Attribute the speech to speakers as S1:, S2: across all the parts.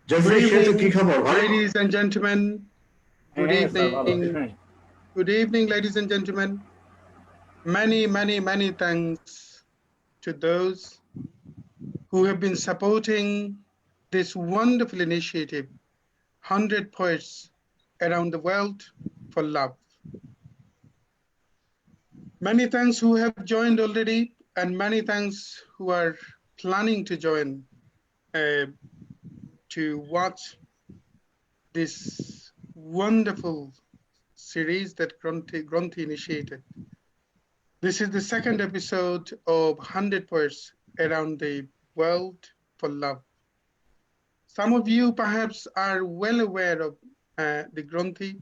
S1: Good evening, ladies and gentlemen. Good
S2: হ্যাঁ sir ভালো
S1: evening.
S2: হ্যাঁ
S1: Good evening, ladies and gentlemen. Many, many, many thanks to those who have been supporting this wonderful initiative, 100 Poets Around the World for Love. Many thanks who have joined already, and many thanks who are planning to join to watch this wonderful series that Gronthee initiated. This is the second episode of 100 Poets Around the World for Love. Some of you perhaps are well aware of the Gronthee.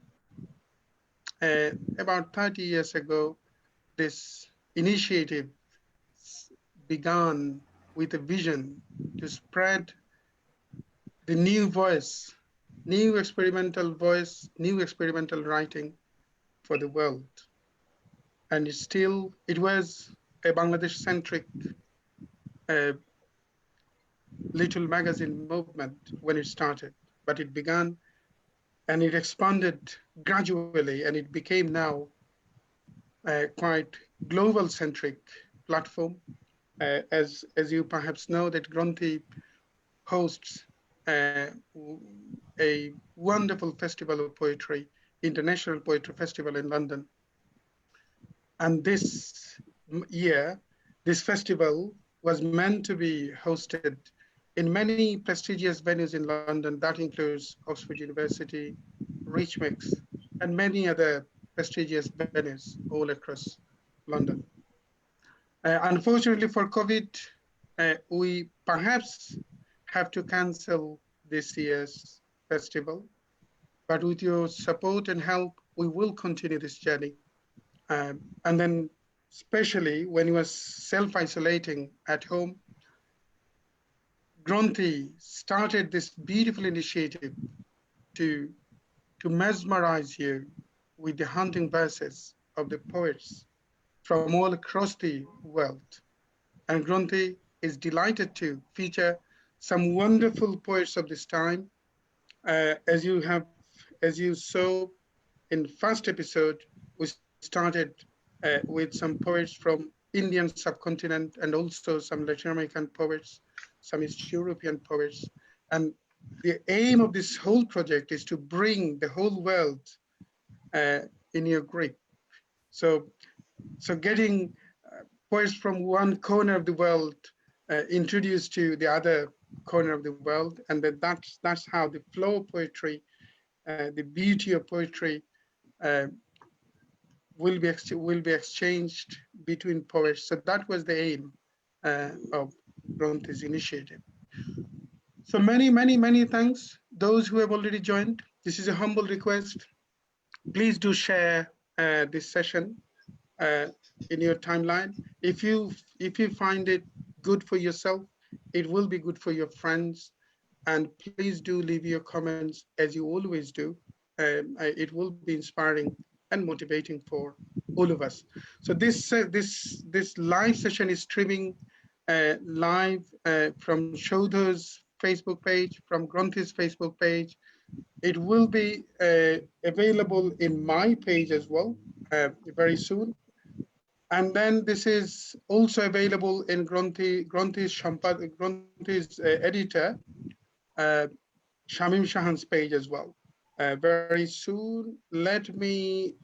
S1: About 30 years ago, this initiative began with a vision to spread the new voice, new experimental voice, new experimental writing for the world. And it was a Bangladesh-centric little magazine movement when it started, but it began and it expanded gradually, and it became now a quite global-centric platform. As you perhaps know, that Gronthee hosts a wonderful festival of poetry, International Poetry Festival in London. And this year, this festival was meant to be hosted in many prestigious venues in London. That includes Oxford University, Rich Mix, and many other prestigious venues all across London. Unfortunately for COVID, we perhaps have to cancel this year's festival, but with your support and help, we will continue this journey. And then especially when you are self-isolating at home, Gronthee started this beautiful initiative to mesmerize you with the haunting verses of the poets from all across the world. And Gronthee is delighted to feature some wonderful poets of this time. As you saw in first episode, we started with some poets from Indian subcontinent and also some Latin American poets, some East European poets. And the aim of this whole project is to bring the whole world in your grip. So getting poets from one corner of the world introduced to the other corner of the world, and that's how the flow of poetry, the beauty of poetry will be exchanged between poets. So that was the aim of Gronthee's initiative. So many thanks those who have already joined. This is a humble request. Please do share this session in your timeline. If you find it good for yourself, it will be good for your friends. And please do leave your comments as you always do. It will be inspiring and motivating for all of us. So this live session is streaming live from Chowdhury's Facebook page, from Gronthee's Facebook page. It will be available in my page as well very soon. And then this is also available in Gronthee's editor, Shamim Shahan's page as well. Very soon, let me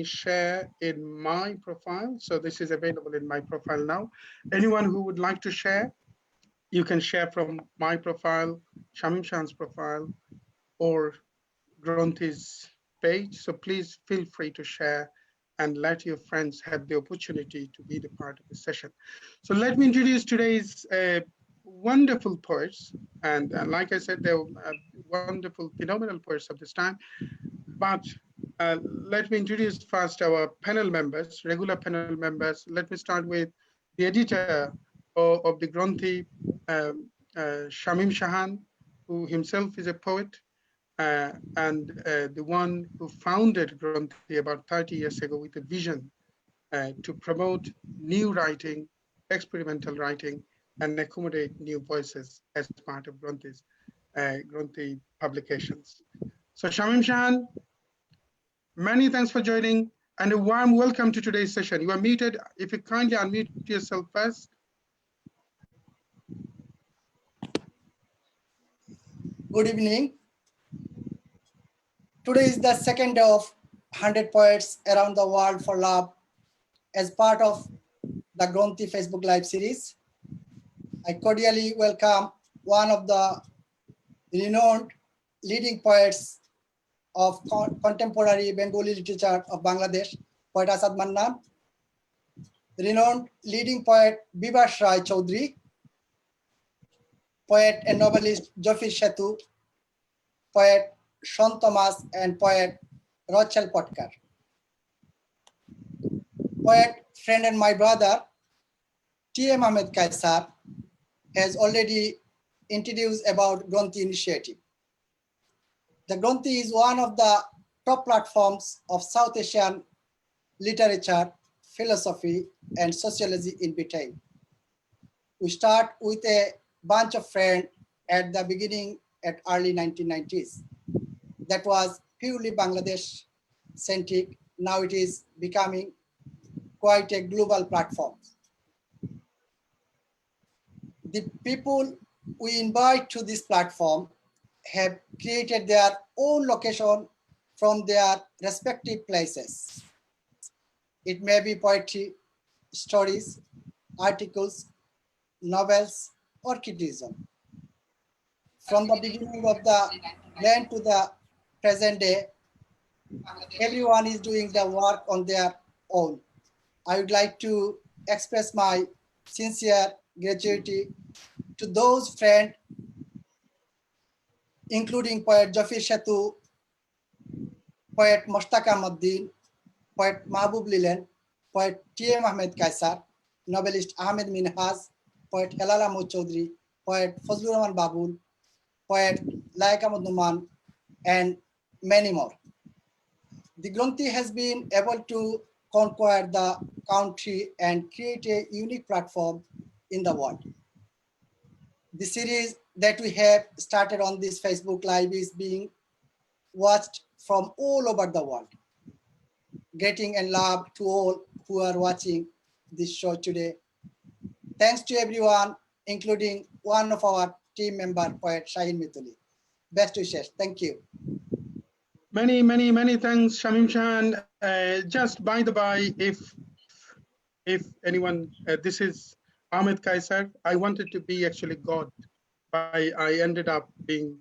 S1: share in my profile. So this is available in my profile now. Anyone who would like to share, you can share from my profile, Shamim Shahan's profile, or Gronthee's page. So please feel free to share and let your friends have the opportunity to be the part of the session. So let me introduce today's wonderful poets. And like I said, they're wonderful, phenomenal poets of this time. But let me introduce first our panel members, regular panel members. Let me start with the editor of the Gronthee, Shamim Shahan, who himself is a poet. And the one who founded Gronthee about 30 years ago with a vision to promote new writing, experimental writing, and accommodate new voices as part of Gronthee's. Gronthee publications. So Shamim Shahan, many thanks for joining and a warm welcome to today's session. You are muted. If you kindly unmute yourself first.
S2: Good evening. Today is the second day of 100 Poets Around the World for Love as part of the Gronthee Facebook Live series. I cordially welcome one of the renowned leading poets of contemporary Bengali literature of Bangladesh, poet Asad Mannan, renowned leading poet Bibhash Chowdhury, poet and novelist Zafir Setu, poet Sian Thomas, and poet Rochelle Potkar. Poet, friend, and my brother, T M Ahmed Kaysher, has already introduced about Gronthee initiative. The Gronthee is one of the top platforms of South Asian literature, philosophy, and sociology in Britain. We start with a bunch of friends at the beginning at early 1990s. That was purely Bangladesh centric. Now it is becoming quite a global platform. The people we invite to this platform have created their own location from their respective places. It may be poetry, stories, articles, novels, or criticism. From the beginning of the land to the present day, everyone is doing the work on their own. I would like to express my sincere gratitude to those friends, including poet Zafir Setu, poet Mushtaq Ahmad, poet Mahbub Lilen, poet T M Ahmed Kaysher, novelist Ahmed Minhaj, poet Helala Chowdhury, poet Fazlur Rahman Babul, poet Laik Ahmad Numan, and many more. The Gronthee has been able to conquer the country and create a unique platform in the world. The series that we have started on this Facebook Live is being watched from all over the world. Greeting and love to all who are watching this show today. Thanks to everyone, including one of our team member, poet Shaheen Mitul. Best wishes. Thank you.
S1: Many thanks, Shamim Shahan. Just by the by, if anyone, this is Ahmed Kaysher. I wanted to be actually God, but I ended up being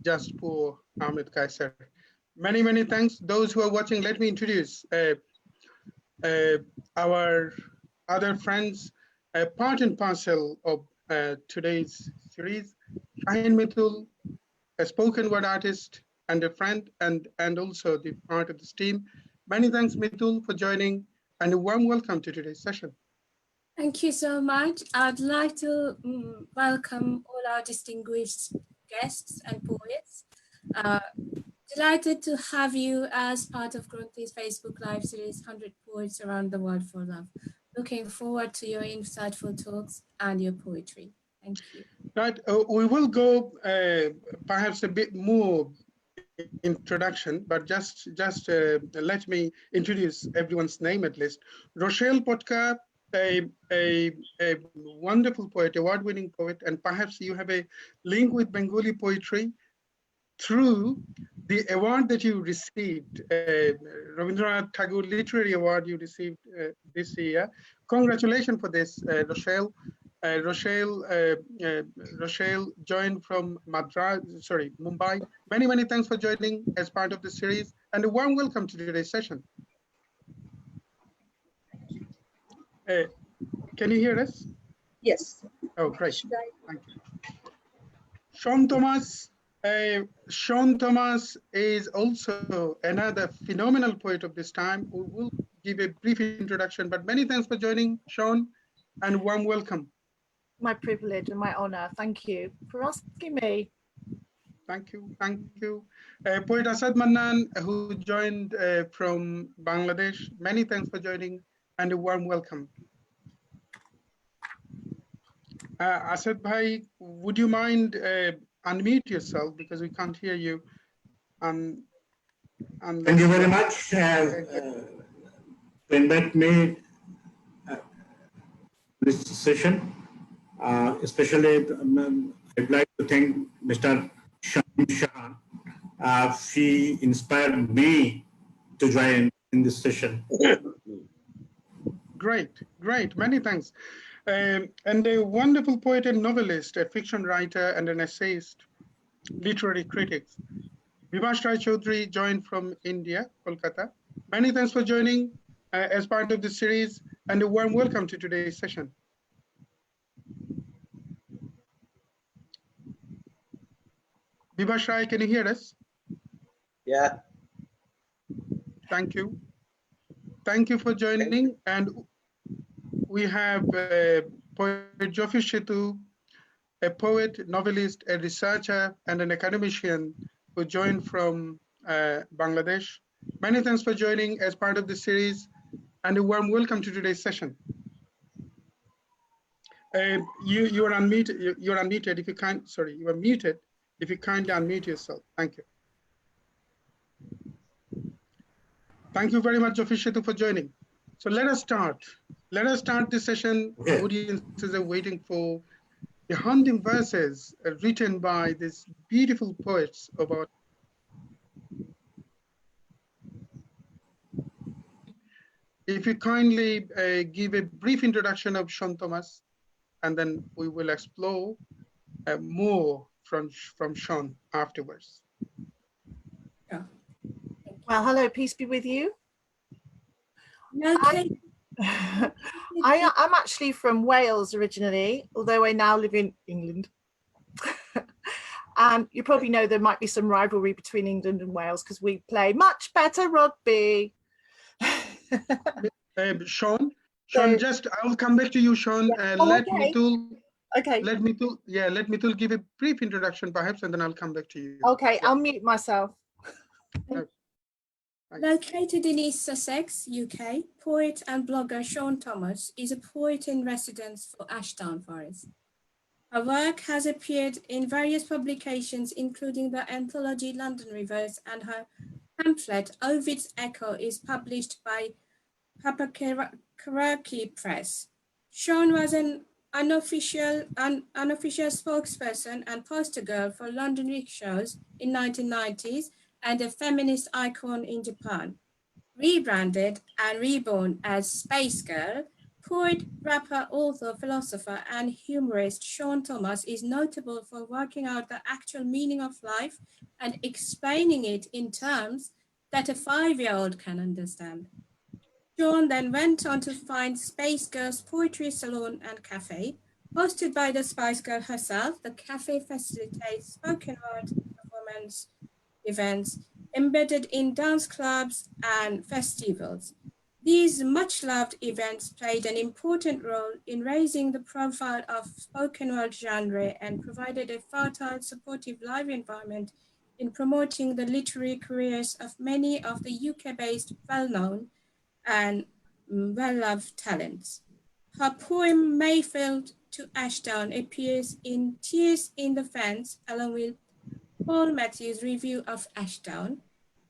S1: just poor Ahmed Kaysher. Many thanks. Those who are watching, let me introduce our other friends, part and parcel of today's series. Shaheen Mitul, a spoken word artist and a friend, and also the part of this team. Many thanks, Mitul, for joining, and a warm welcome to today's session.
S3: Thank you so much. I'd like to welcome all our distinguished guests and poets. Delighted to have you as part of Gronthee's Facebook Live series, 100 Poets Around the World for Love. Looking forward to your insightful talks and your poetry. Thank you.
S1: Right, we will go perhaps a bit more introduction, but just let me introduce everyone's name at least. Rochelle Potkar, a wonderful poet, award-winning poet, and perhaps you have a link with Bengali poetry through the award that you received, Rabindranath Tagore Literary Award you received this year. Congratulations for this, Rochelle. Rochelle joined from Mumbai. Many thanks for joining as part of the series, and a warm welcome to today's session. Can you hear us?
S4: Yes.
S1: Oh, great. Thank you. Sian Thomas. Sian Thomas is also another phenomenal poet of this time. We will give a brief introduction, but many thanks for joining, Sian, and warm welcome.
S4: My privilege and my honor. Thank you for asking me.
S1: Thank you. Poet Asad Mannan, who joined from Bangladesh. Many thanks for joining, and a warm welcome. Asad Bhai, would you mind unmute yourself because we can't hear you.
S5: Thank you very much to invite me this session. Especially, I'd like to thank Mr. Shamim Shahan. She inspired me to join in this session.
S1: Great, great. Many thanks. And a wonderful poet and novelist, a fiction writer and an essayist, literary critic. Bibhash Chowdhury joined from India, Kolkata. Many thanks for joining as part of this series, and a warm welcome to today's session. Bibhash, can you hear us?
S6: Yeah.
S1: Thank you. Thank you for joining. And we have poet Zafir Setu, a poet, novelist, a researcher, and an academician who joined from Bangladesh. Many thanks for joining as part of the series, and a warm welcome to today's session. You are unmuted. You're unmuted. If you can't, sorry, you are muted. If you kindly unmute yourself, thank you. Thank you very much, Zafir Setu, for joining. So let us start. Let us start this session.
S5: Okay.
S1: Audiences are waiting for the haunting verses written by these beautiful poets about. If you kindly give a brief introduction of Sian Thomas, and then we will explore more from Sian afterwards.
S3: Yeah.
S4: Well, hello, peace be with you.
S3: Okay.
S4: I'm actually from Wales originally, although I now live in England. And you probably know there might be some rivalry between England and Wales because we play much better rugby.
S1: Sian,
S4: So-
S1: just I'll come back to you, Sian. Let
S4: okay.
S1: Mitul give a brief introduction perhaps, and then I'll come back to you.
S4: Okay,
S1: Yeah.
S4: I'll mute myself.
S3: Located in East Sussex, UK, poet and blogger Sian Thomas is a poet in residence for Ashdown Forest. Her work has appeared in various publications, including the anthology London Rivers, and her pamphlet Ovid's Echo is published by Papakaraki Press. Sian was an unofficial spokesperson and poster girl for London rickshaws in 1990s and a feminist icon in Japan. Rebranded and reborn as Space Girl, poet, rapper, author, philosopher, and humorist Sian Thomas is notable for working out the actual meaning of life and explaining it in terms that a 5-year-old can understand. Sian then went on to find Space Girl's Poetry Salon and Cafe. Hosted by the Spice Girl herself, the cafe facilitates spoken word performance events embedded in dance clubs and festivals. These much-loved events played an important role in raising the profile of spoken word genre and provided a fertile, supportive live environment in promoting the literary careers of many of the UK-based well-known and well-loved talents. Her poem Mayfield to Ashdown appears in Tears in the Fence along with Paul Matthews' review of Ashdown,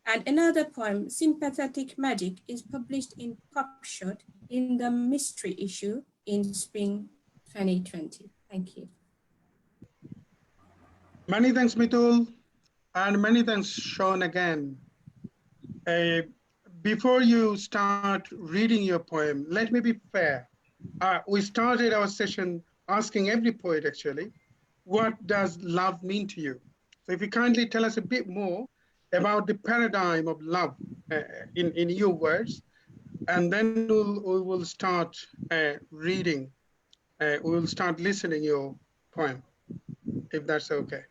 S3: and another poem, Sympathetic Magic, is published in Popshot in the mystery issue in spring 2020. Thank you.
S1: Many thanks, Mitul, and many thanks, Sian, again. Before you start reading your poem, let me be fair. We started our session asking every poet, actually, what does love mean to you? So if you kindly tell us a bit more about the paradigm of love in your words, and then we will start reading, we will start listening your poem, if that's okay.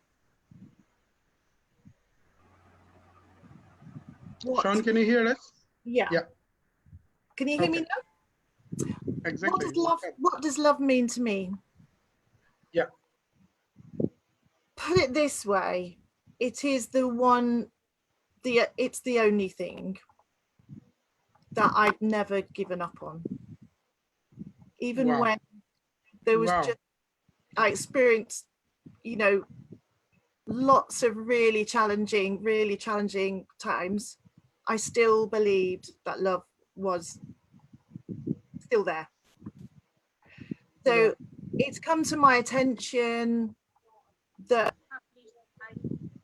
S4: What?
S1: Sian, can you hear us?
S4: Yeah.
S1: Yeah.
S4: Can you hear me
S1: Okay.
S4: now?
S1: Exactly.
S4: What does love mean to me?
S1: Yeah.
S4: Put it this way, it is it's the only thing that I've never given up on. Even when there was
S1: Wow.
S4: just, I experienced, lots of really challenging times, I still believed that love was still there. So it's come to my attention that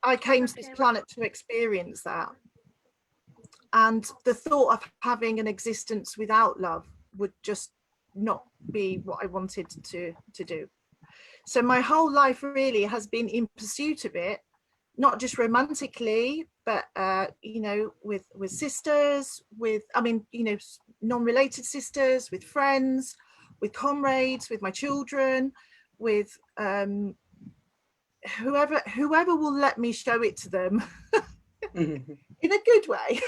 S4: I came to this planet to experience that. And the thought of having an existence without love would just not be what I wanted to do. So my whole life really has been in pursuit of it, not just romantically, but you know, with sisters, non-related sisters, with friends, with comrades, with my children, with whoever will let me show it to them in a good way.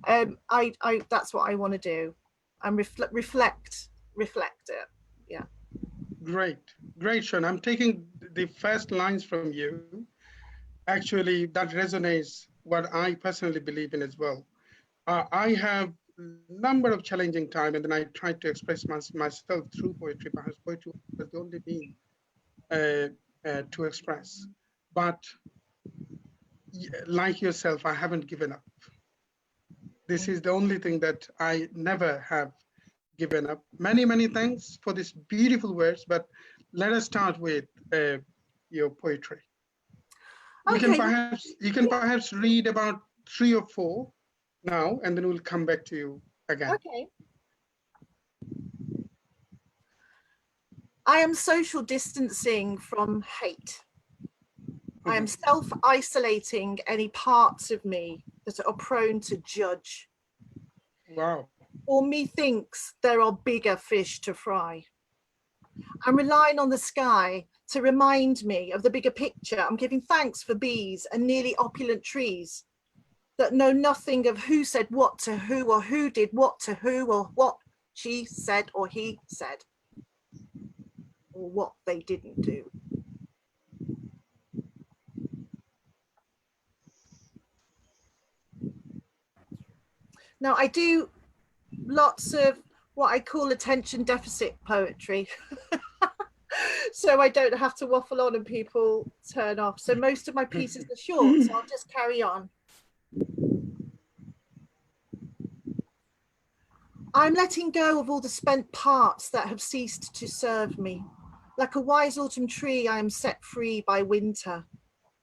S4: I that's what I want to do, and reflect it. Yeah.
S1: Great, Sean. I'm taking the first lines from you. Actually, that resonates what I personally believe in as well. I have a number of challenging times, and then I tried to express myself through poetry. Perhaps poetry was the only means to express. But like yourself, I haven't given up. This is the only thing that I never have given up. Many thanks for these beautiful words, but let us start with your poetry.
S4: Okay.
S1: You can perhaps read about 3 or 4 now, and then we'll come back to you again.
S4: Okay. I am social distancing from hate. I am self-isolating any parts of me that are prone to judge.
S1: Wow.
S4: Or methinks there are bigger fish to fry. I'm relying on the sky to remind me of the bigger picture. I'm giving thanks for bees and nearly opulent trees that know nothing of who said what to who, or who did what to who, or what she said or he said, or what they didn't do. Now, I do lots of what I call attention deficit poetry. So I don't have to waffle on and people turn off. So most of my pieces are short, so I'll just carry on. I'm letting go of all the spent parts that have ceased to serve me. Like a wise autumn tree, I am set free by winter.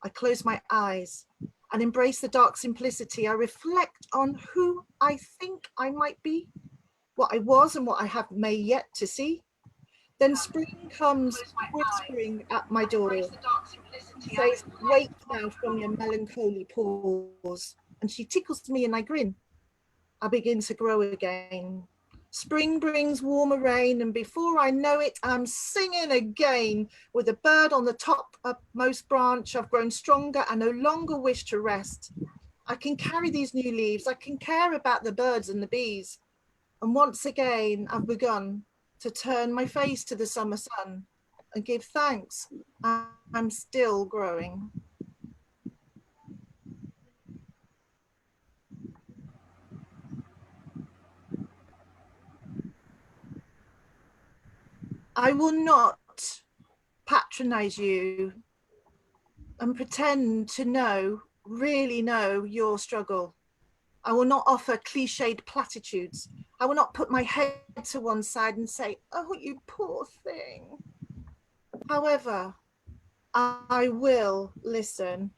S4: I close my eyes and embrace the dark simplicity. I reflect on who I think I might be, what I was and what I have may yet to see. Then spring comes whispering at my door, says, wake now from your melancholy pause. And she tickles me and I grin. I begin to grow again. Spring brings warmer rain, and before I know it, I'm singing again. With a bird on the top upmost branch, I've grown stronger and no longer wish to rest. I can carry these new leaves. I can care about the birds and the bees. And once again, I've begun to turn my face to the summer sun and give thanks. I'm still growing. I will not patronize you and pretend to know, really know your struggle. I will not offer cliched platitudes. I will not put my head to one side and say, oh, you poor thing. However, I will listen.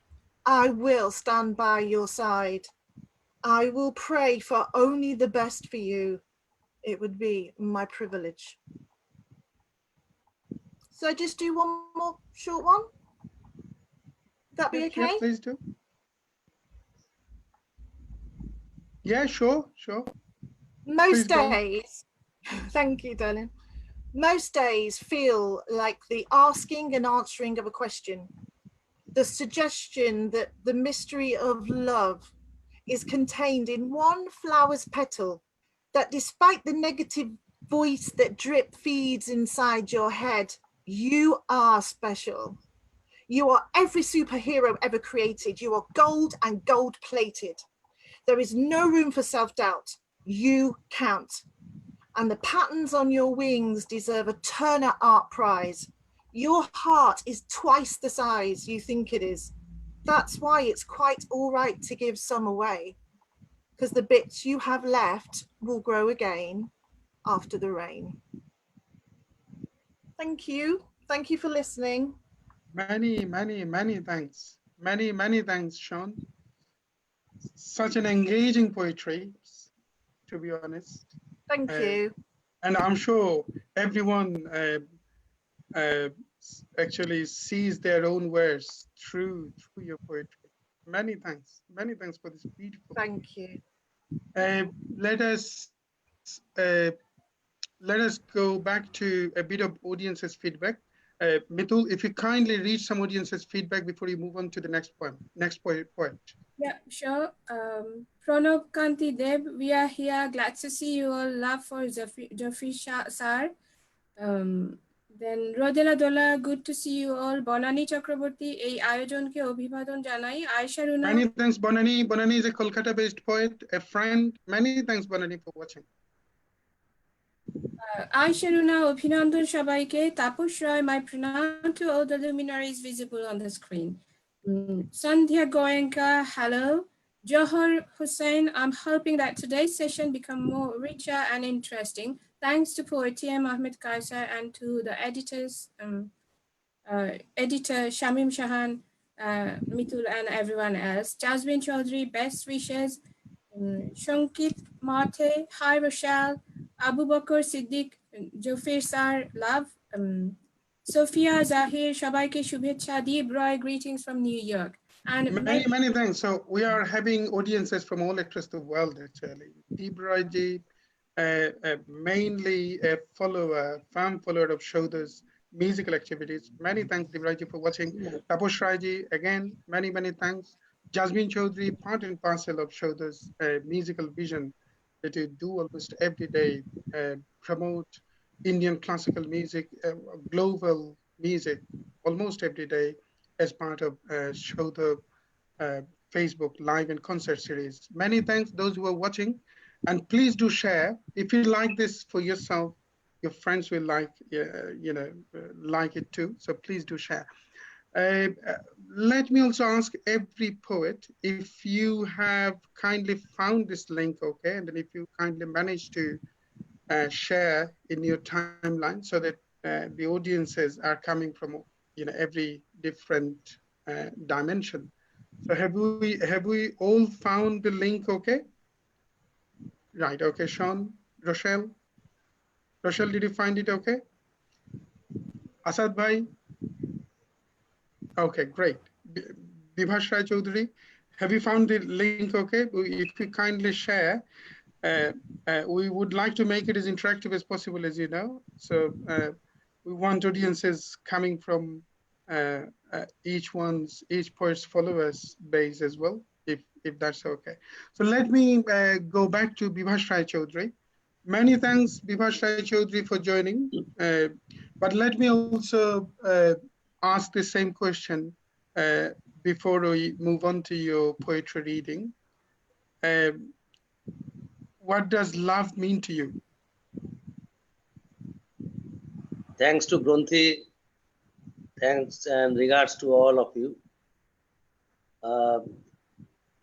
S4: I will stand by your side. I will pray for only the best for you. It would be my privilege. So just do one more short one? Would that be okay?
S1: Yeah, please do. Yeah, sure.
S4: Most days, thank you, darling. Most days feel like the asking and answering of a question. The suggestion that the mystery of love is contained in one flower's petal, that despite the negative voice that drip feeds inside your head, you are special. You are every superhero ever created. You are gold and gold plated. There is no room for self-doubt. You count. And the patterns on your wings deserve a Turner Art Prize. Your heart is twice the size you think it is. That's why it's quite all right to give some away, because the bits you have left will grow again after the rain. Thank you. Thank you for listening.
S1: Many, many, many thanks. Many, many thanks, Sean. Such an engaging poetry, to be honest.
S4: Thank you.
S1: And I'm sure everyone actually sees their own words through your poetry. Many thanks for this beautiful.
S4: Thank you.
S1: Let us go back to a bit of audience's feedback. Mitul, if you kindly read some audience's feedback before you move on to the next poem, poet.
S3: Yeah, sure. Pranab Kanti Deb, we are here. Glad to see you all. Love for Zafir sir. Then Rodela Dola, good to see you all. Bonani Chakraborty, ei ayojonke obhibadon janai. Aisha Runa.
S1: Many thanks, Bonani. Bonani is a Kolkata-based poet, a friend. Many thanks, Bonani, for watching.
S3: Aisha Runa, Opinandun Shabaike, Tapush Roy, my pronoun to all the luminaries visible on the screen. Sandhya Goenka, hello. Johar Hussain, I'm hoping that today's session become more richer and interesting. Thanks to poet T M Ahmed Kaysher and to the editors, editor Shamim Shahan, Mitul and everyone else. Jasmine Chowdhury, best wishes. Shankit Mate, hi Rochelle. Abu Bakr Siddiq, Zafir sir, love. Sophia Zahir, Shabaike Shubhecha, Deep Roy, greetings from New York. And
S1: many thanks. So we are having audiences from all across the world, actually. Deep Roy ji, mainly a fan follower of Chowdhury's musical activities. Many thanks, Deep Roy ji, for watching. Taposh Rai ji, again, many thanks. Jasmine Chowdhury, part and parcel of Chowdhury's musical vision that you do almost every day, promote Indian classical music, global music, almost every day as part of Chowdhury Facebook live and concert series. Many thanks those who are watching, and please do share. If you like this for yourself, your friends will like it too. So please do share. Let me also ask every poet if you have kindly found this link, okay, and then if you kindly manage to share in your timeline so that the audiences are coming from every different dimension. So have we all found the link, okay? Right, okay, Sean, Rochelle, did you find it okay? Asad bhai? Okay, great. Bibhash Rai Chowdhury, have you found the link okay? If you kindly share, we would like to make it as interactive as possible, as you know. So we want audiences coming from each poet's followers base as well, if that's okay. So let me go back to Bibhash Rai Chowdhury. Many thanks, Bibhash Rai Chowdhury, for joining. But let me also ask the same question before we move on to your poetry reading. What does love mean to you?
S6: Thanks to Gronthee. Thanks and regards to all of you.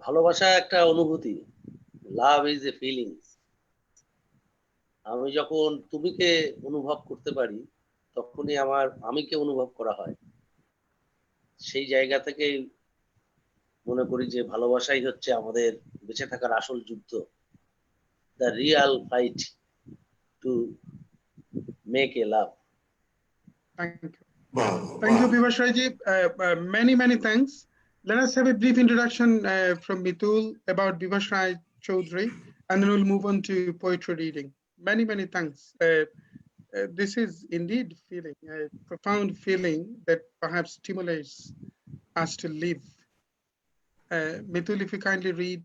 S6: ভালোবাসা একটা অনুভূতি। Love is a feeling. আমি যখন তুমিকে অনুভব করতে পারি তখনই আমার আমিকে অনুভব করা হয়। সেই জায়গা থেকে মনে করি যে ভালোবাসাই হচ্ছে আমাদের বেঁচে থাকার আসল যুদ্ধ। The real fight to make a love.
S1: Thank you. Thank you, Bibhash Rai ji. Many thanks. Let us have a brief introduction from Mitul about Bibhash Rai Chowdhury, and then we'll move on to poetry reading. Many thanks. This is indeed feeling, a profound feeling that perhaps stimulates us to live. Mitul, if you kindly read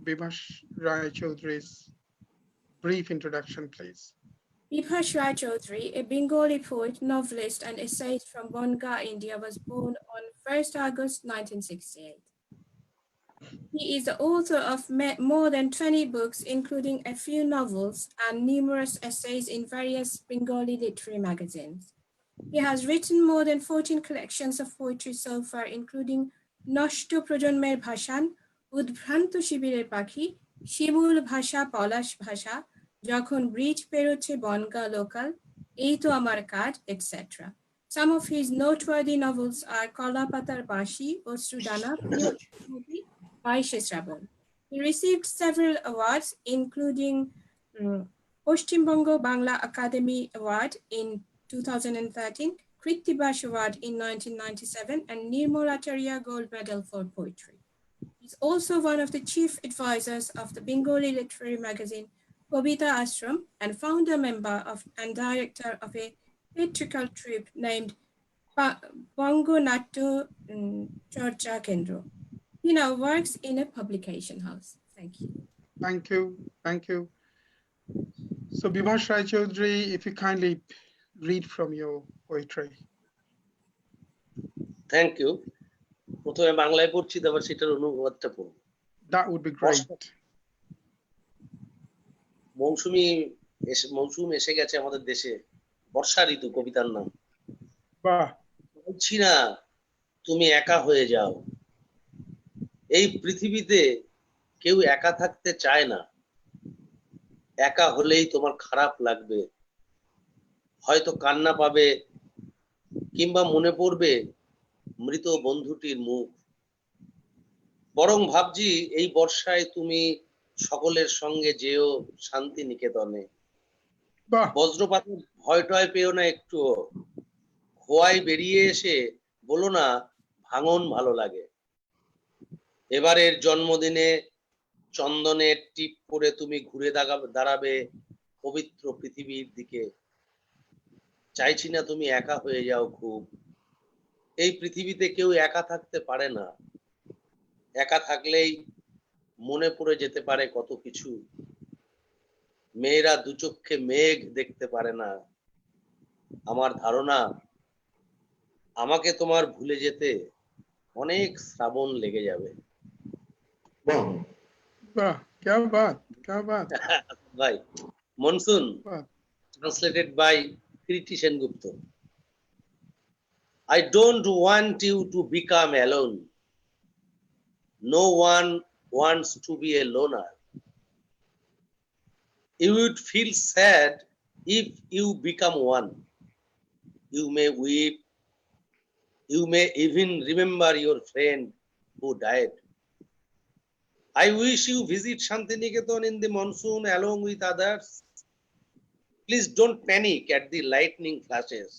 S1: Bibhash Rai Chowdhury's brief introduction, please.
S3: Bibhash Rai Chowdhury, a Bengali poet, novelist, and essayist from Bonga, India, was born on 1st August 1968. He is the author of more than 20 books, including a few novels and numerous essays in various Bengali literary magazines. He has written more than 14 collections of poetry so far, including Noshto Projonmer Bhashan, Udbhranto Shibirer Pakhi, Shibul Bhasha Polash Bhasha, Jokhon Bridge Peroche Bonga Local, Eito Amar Kaj, etc. Some of his noteworthy novels are Kola Patar Bashi, Ostrudana, Baishe Shrabon. He received several awards, including Poshchimbongo Bangla Academy Award in 2013, Krittibash Award in 1997, and Nirmalacharya Gold Medal for Poetry. He's also one of the chief advisors of the Bengali literary magazine Kobita Ashram and founder member of and director of a theatrical troupe named Bongo Natto Chorcha Kendro. He now works in a publication house. Thank you.
S1: Thank you. Thank you. So Bibhash Rai Chowdhury, if you kindly read from your poetry.
S6: Thank you. প্রথমে বাংলায় পড়ছি, তারপর সেটার অনুবাদটা পড়ব।
S1: That would be great.
S6: মৌসুম এসে গেছে আমাদের দেশে, বর্ষা ঋতু কবিতার নাম।
S1: বাহ।
S6: বলছি না তুমি একা হয়ে যাও, এই পৃথিবীতে কেউ একা থাকতে চায় না, একা হলেই তোমার খারাপ লাগবে, হয়তো কান্না পাবে কিংবা মনে পড়বে মৃত বন্ধুটির মুখ। বরং ভাবছি এই বর্ষায় তুমি সকলের সঙ্গে যেও শান্তি নিকেতনে। বজ্রপাতের ভয় টয় পেও না একটুও, খোয়াই বেরিয়ে এসে বলো না ভাঙন ভালো লাগে। এবারের জন্মদিনে চন্দনের টিপ করে তুমি ঘুরে দাঁড়াবে পবিত্র পৃথিবীর দিকে। চাইছি না তুমি একা হয়ে যাও খুব, এই পৃথিবীতে কেউ একা থাকতে পারে না, একা থাকলেই মনে পড়ে যেতে পারে কত কিছু। মেয়েরা দু চক্ষে মেঘ দেখতে পারে না, আমার ধারণা আমাকে তোমার ভুলে যেতে অনেক শ্রাবণ লেগে যাবে।
S1: বাহ, क्या बात, क्या बात।
S6: ভাই monsoon, translated by Kriti Sengupta. I don't want you to become alone. No one wants to be a loner. You would feel sad if you become one. You may weep. You may even remember your friend who died. I wish you visit Shantiniketan in the monsoon along with others. Please don't panic at the lightning flashes.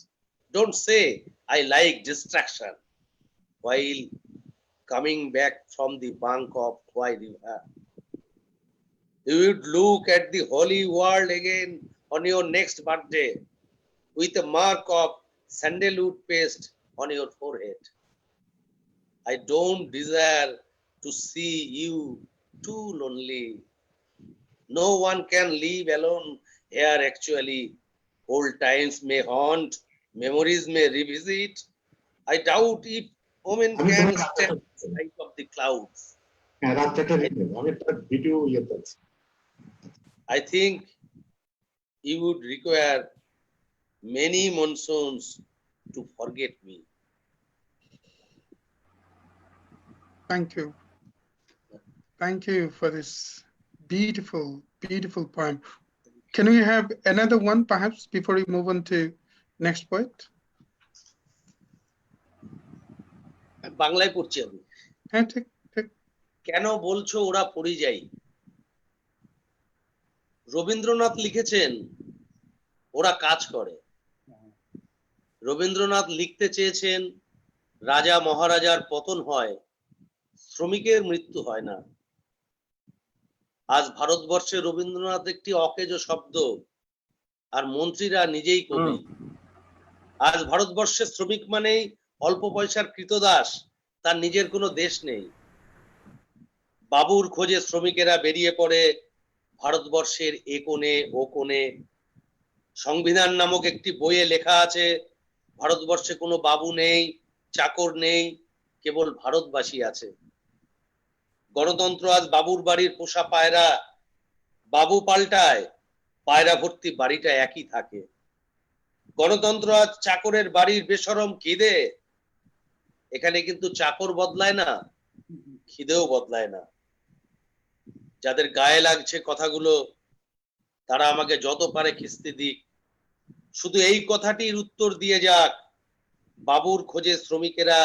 S6: Don't say, I like distraction while coming back from the bank of Khwai River. You would look at the holy world again on your next birthday with a mark of sandalwood paste on your forehead. I don't desire to see you too lonely. No one can live alone here actually. Old times may haunt, memories may revisit. I doubt if women can stand the sight of the clouds. I think you would require many monsoons to forget me.
S1: Thank you. Thank you for this beautiful, beautiful poem. Can we have another one perhaps before we move on to next poet?
S6: বাংলায় পড়ছি আমি।
S1: হ্যাঁ, ঠিক ঠিক।
S6: কেন বলছো ওরা পরিযায়ী? রবীন্দ্রনাথ লিখেছেন ওরা কাজ করে। রবীন্দ্রনাথ লিখতে চেয়েছেন রাজা মহারাজার পতন হয়, শ্রমিকের মৃত্যু হয় না। আজ ভারতবর্ষে রবীন্দ্রনাথ একটি অকেজো শব্দ, আর মন্ত্রীরা নিজেই কবি। আজ ভারতবর্ষে শ্রমিক মানেই অল্প পয়সার কৃতদাস, তার নিজের কোনো দেশ নেই। বাবুর খোঁজে শ্রমিকেরা বেরিয়ে পড়ে ভারতবর্ষের এ কোণে ও কোণে। সংবিধান নামক একটি বইয়ে লেখা আছে ভারতবর্ষে কোনো বাবু নেই, চাকর নেই, কেবল ভারতবাসী আছে। গণতন্ত্র আজ বাবুর বাড়ির পোষা পায়রা, বাবু পাল্টায়, পায়রা ভর্তি বাড়িটা একই থাকে। গণতন্ত্র আজ চাকরের বাড়ির বেশরম খিদে। এখানে কিন্তু চাকর বদলায় না, খিদেও বদলায় না। যাদের গায়ে লাগছে কথাগুলো তারা আমাকে যত পারে খিস্তি দিক, শুধু এই কথাটির উত্তর দিয়ে যাক, বাবুর খোঁজে শ্রমিকেরা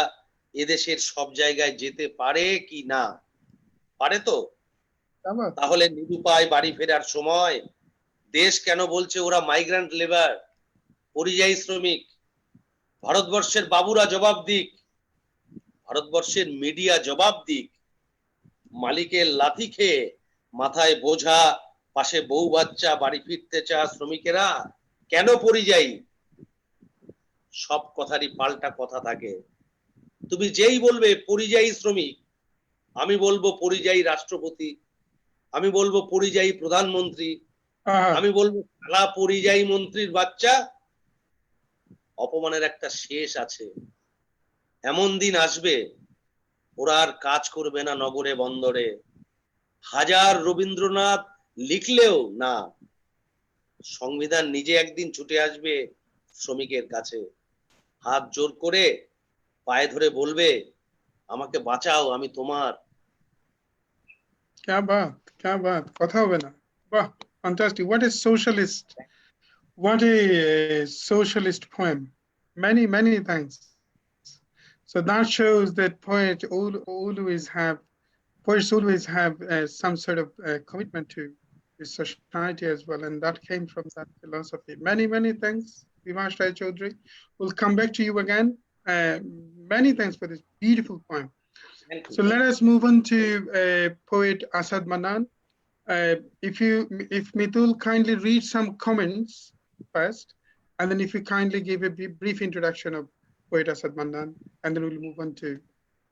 S6: এদেশের সব জায়গায় যেতে পারে কি না? পারে তো? তাহলে নিরুপায় বাড়ি ফেরার সময় দেশ কেন বলছে ওরা মাইগ্রেন্ট লেবার, পরিযায়ী শ্রমিক? ভারতবর্ষের বাবুরা জবাব দিক, ভারতবর্ষের মিডিয়া জবাব দিক। মালিকের লাথি খেয়ে মাথায় বোঝা, পাশে বউ বাচ্চা, বাড়ি ফিরতে চা শ্রমিকেরা কেন পরিযায়ী? সব কথারই পাল্টা কথা থাকে। তুমি যেই বলবে পরিযায়ী শ্রমিক, আমি বলবো পরিযায়ী রাষ্ট্রপতি, আমি বলবো পরিযায়ী প্রধানমন্ত্রী, আমি বলবো খেলা পরিযায়ী মন্ত্রীর বাচ্চা। অপমানের একটা শেষ আছে। এমন দিন আসবে ওরা আর কাজ করবে না নগরে বন্দরে। হাজার রবীন্দ্রনাথ লিখলেও না, সংবিধান নিজে একদিন ছুটে আসবে শ্রমিকের কাছে, হাত জোর করে পায়ে ধরে বলবে, আমাকে বাঁচাও, আমি তোমার।
S1: क्या बात কথা হবে না। বাহ, fantastic. What a socialist poem. Many thanks. So that shows that poets always have some sort of commitment to the society as well, and that came from that philosophy. Many thanks, Bibhash Chowdhury. We'll come back to you again. Many thanks for this beautiful poem. So let us move on to poet Asad Mannan. If Mitul kindly read some comments first, and then if you kindly give a brief introduction of poet Asad Mannan, and then we'll move on to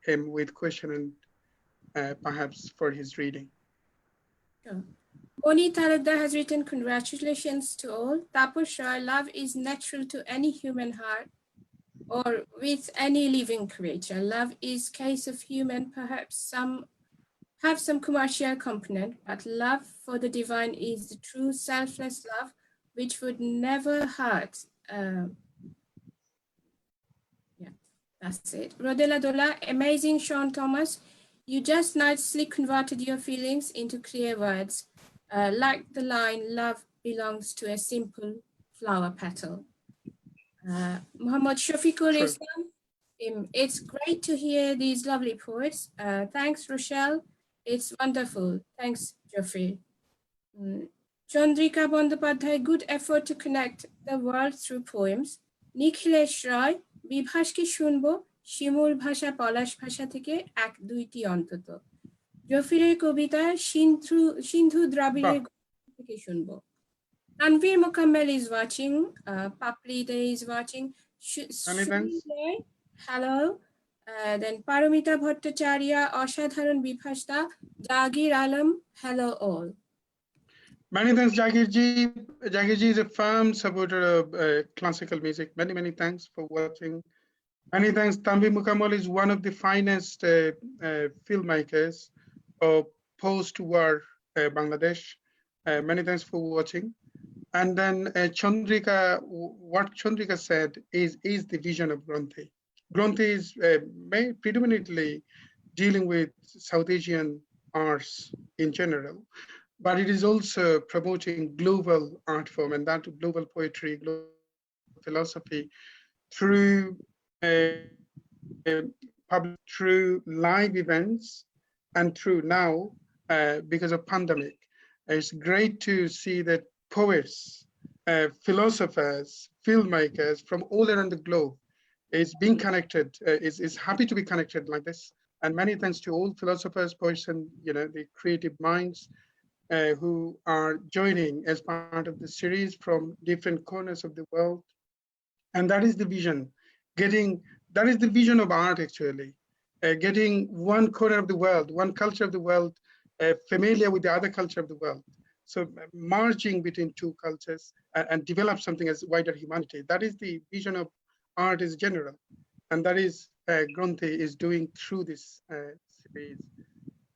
S1: him with question and perhaps for his reading.
S3: Sure. Oni Taradar has written, congratulations to all. Tapush Roy, love is natural to any human heart or with any living creature. Love is case of human, perhaps some have some commercial component, but love for the divine is the true selfless love, which would never hurt. Yeah, that's it. Rodela Dola, amazing Sian Thomas. You just nicely converted your feelings into clear words. Like the line, love belongs to a simple flower petal. Muhammad Shafiqul Islam, it's great to hear these lovely poets. Thanks, Rochelle. It's wonderful. Thanks, Zafir. Chandrika Bandyopadhyay, good effort to connect the world through poems. Nikhilesh Roy, Bibhash ki shunbo, Shimul bhasha Polash bhasha theke ek duiti ontoto. Zafirer kobita Sindhu Drabider theke shunbo. Tanvir Mukammel is watching. Papli Day is watching. Hello. Then Paramita Bhattacharya, Ashadharan Bibhashta, Jagir Alam, hello all.
S1: Many thanks, Jagirji. Jagirji is a firm supporter of classical music. Many thanks for watching. Many thanks. Tanvir Mukammel is one of the finest filmmakers of post-war Bangladesh. Many thanks for watching. And then Chandrika, what Chandrika said is the vision of Gronthee. Gronthee is predominantly dealing with South Asian arts in general, but it is also promoting global art form and that global poetry, global philosophy through through live events and through now because of pandemic. It's great to see that poets, philosophers, filmmakers from all around the globe is being connected, is happy to be connected like this. And many thanks to all philosophers, poets, and the creative minds who are joining as part of the series from different corners of the world. And that is the vision. That is the vision of art actually. Getting one corner of the world, one culture of the world, familiar with the other culture of the world. So merging between two cultures and develop something as wider humanity. That is the vision of art is general. And that is Gronthee is doing through this series.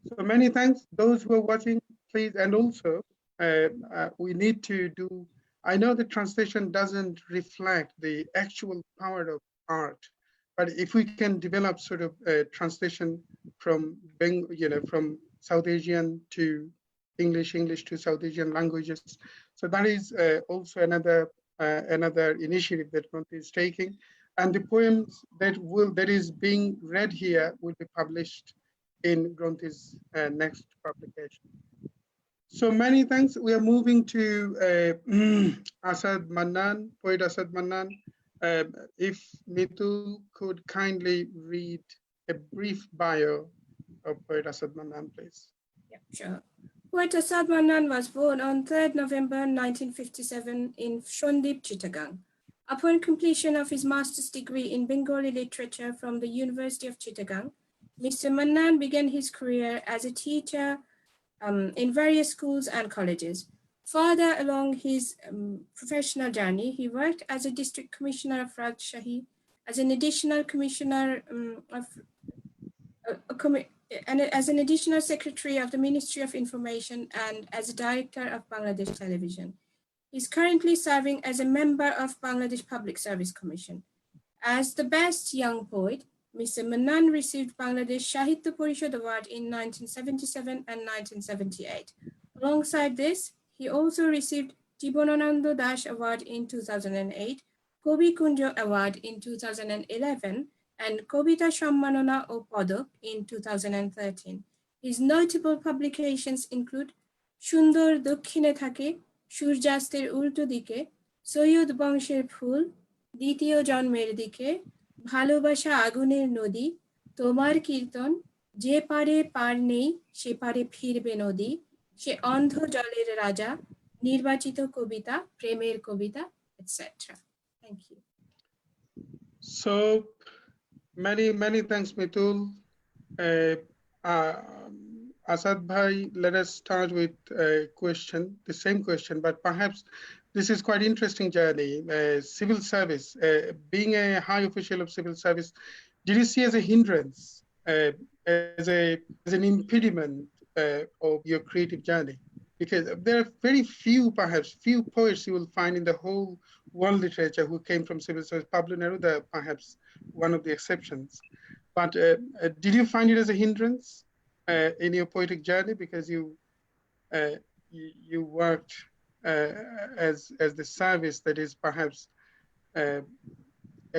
S1: So many thanks, those who are watching, please. And also we need to do I know the translation doesn't reflect the actual power of art, but if we can develop sort of a translation from from South Asian to English, English to South Asian languages, so that is also another initiative that Gronthee is taking, and the poems that is being read here will be published in Gronthee's next publication. So many thanks. We are moving to Asad Mannan, poet Asad Mannan. If Mitul could kindly read a brief bio of poet Asad Mannan, please.
S3: Yeah, sure. Poet Asad Mannan was born on 3rd November 1957 in Shondip, Chittagong. Upon completion of his master's degree in Bengali literature from the University of Chittagong, Mr. Mannan began his career as a teacher in various schools and colleges. Further along his professional journey, he worked as a district commissioner of Rajshahi, as an additional commissioner and as an additional secretary of the Ministry of Information and as a director of Bangladesh Television. He's currently serving as a member of Bangladesh Public Service Commission. As the best young poet, Mr. Mannan received Bangladesh Sahitya Parishad Award in 1977 and 1978. Alongside this, he also received Jibonananda Dash Award in 2008, Kobi Kunjo Award in 2011, and Kobita Sammanana o Padak in 2013. His notable publications include Sundor Dokkhine Thake, Surjaster Ulto Dike, Soyod Bangsher Phul, Ditiyo Janmer Dike, ভালোবাসা আগুনের নদী, তোমার কীর্তন, যে পারে পার নেই, সে পারে ফিরবে নদী, সে অন্ধ জলের রাজা, নির্বাচিত কবিতা, প্রেমের কবিতা, etc. Thank you.
S1: So many thanks, Mitul. Asad Bhai, let us start with a question, the same question, but perhaps this is quite interesting journey. Civil service, being a high official of civil service, did you see as a hindrance, as an impediment of your creative journey? Because there are very few poets you will find in the whole world literature who came from civil service. Pablo Neruda, perhaps one of the exceptions. But did you find it as a hindrance in your poetic journey, because you worked as the service that is perhaps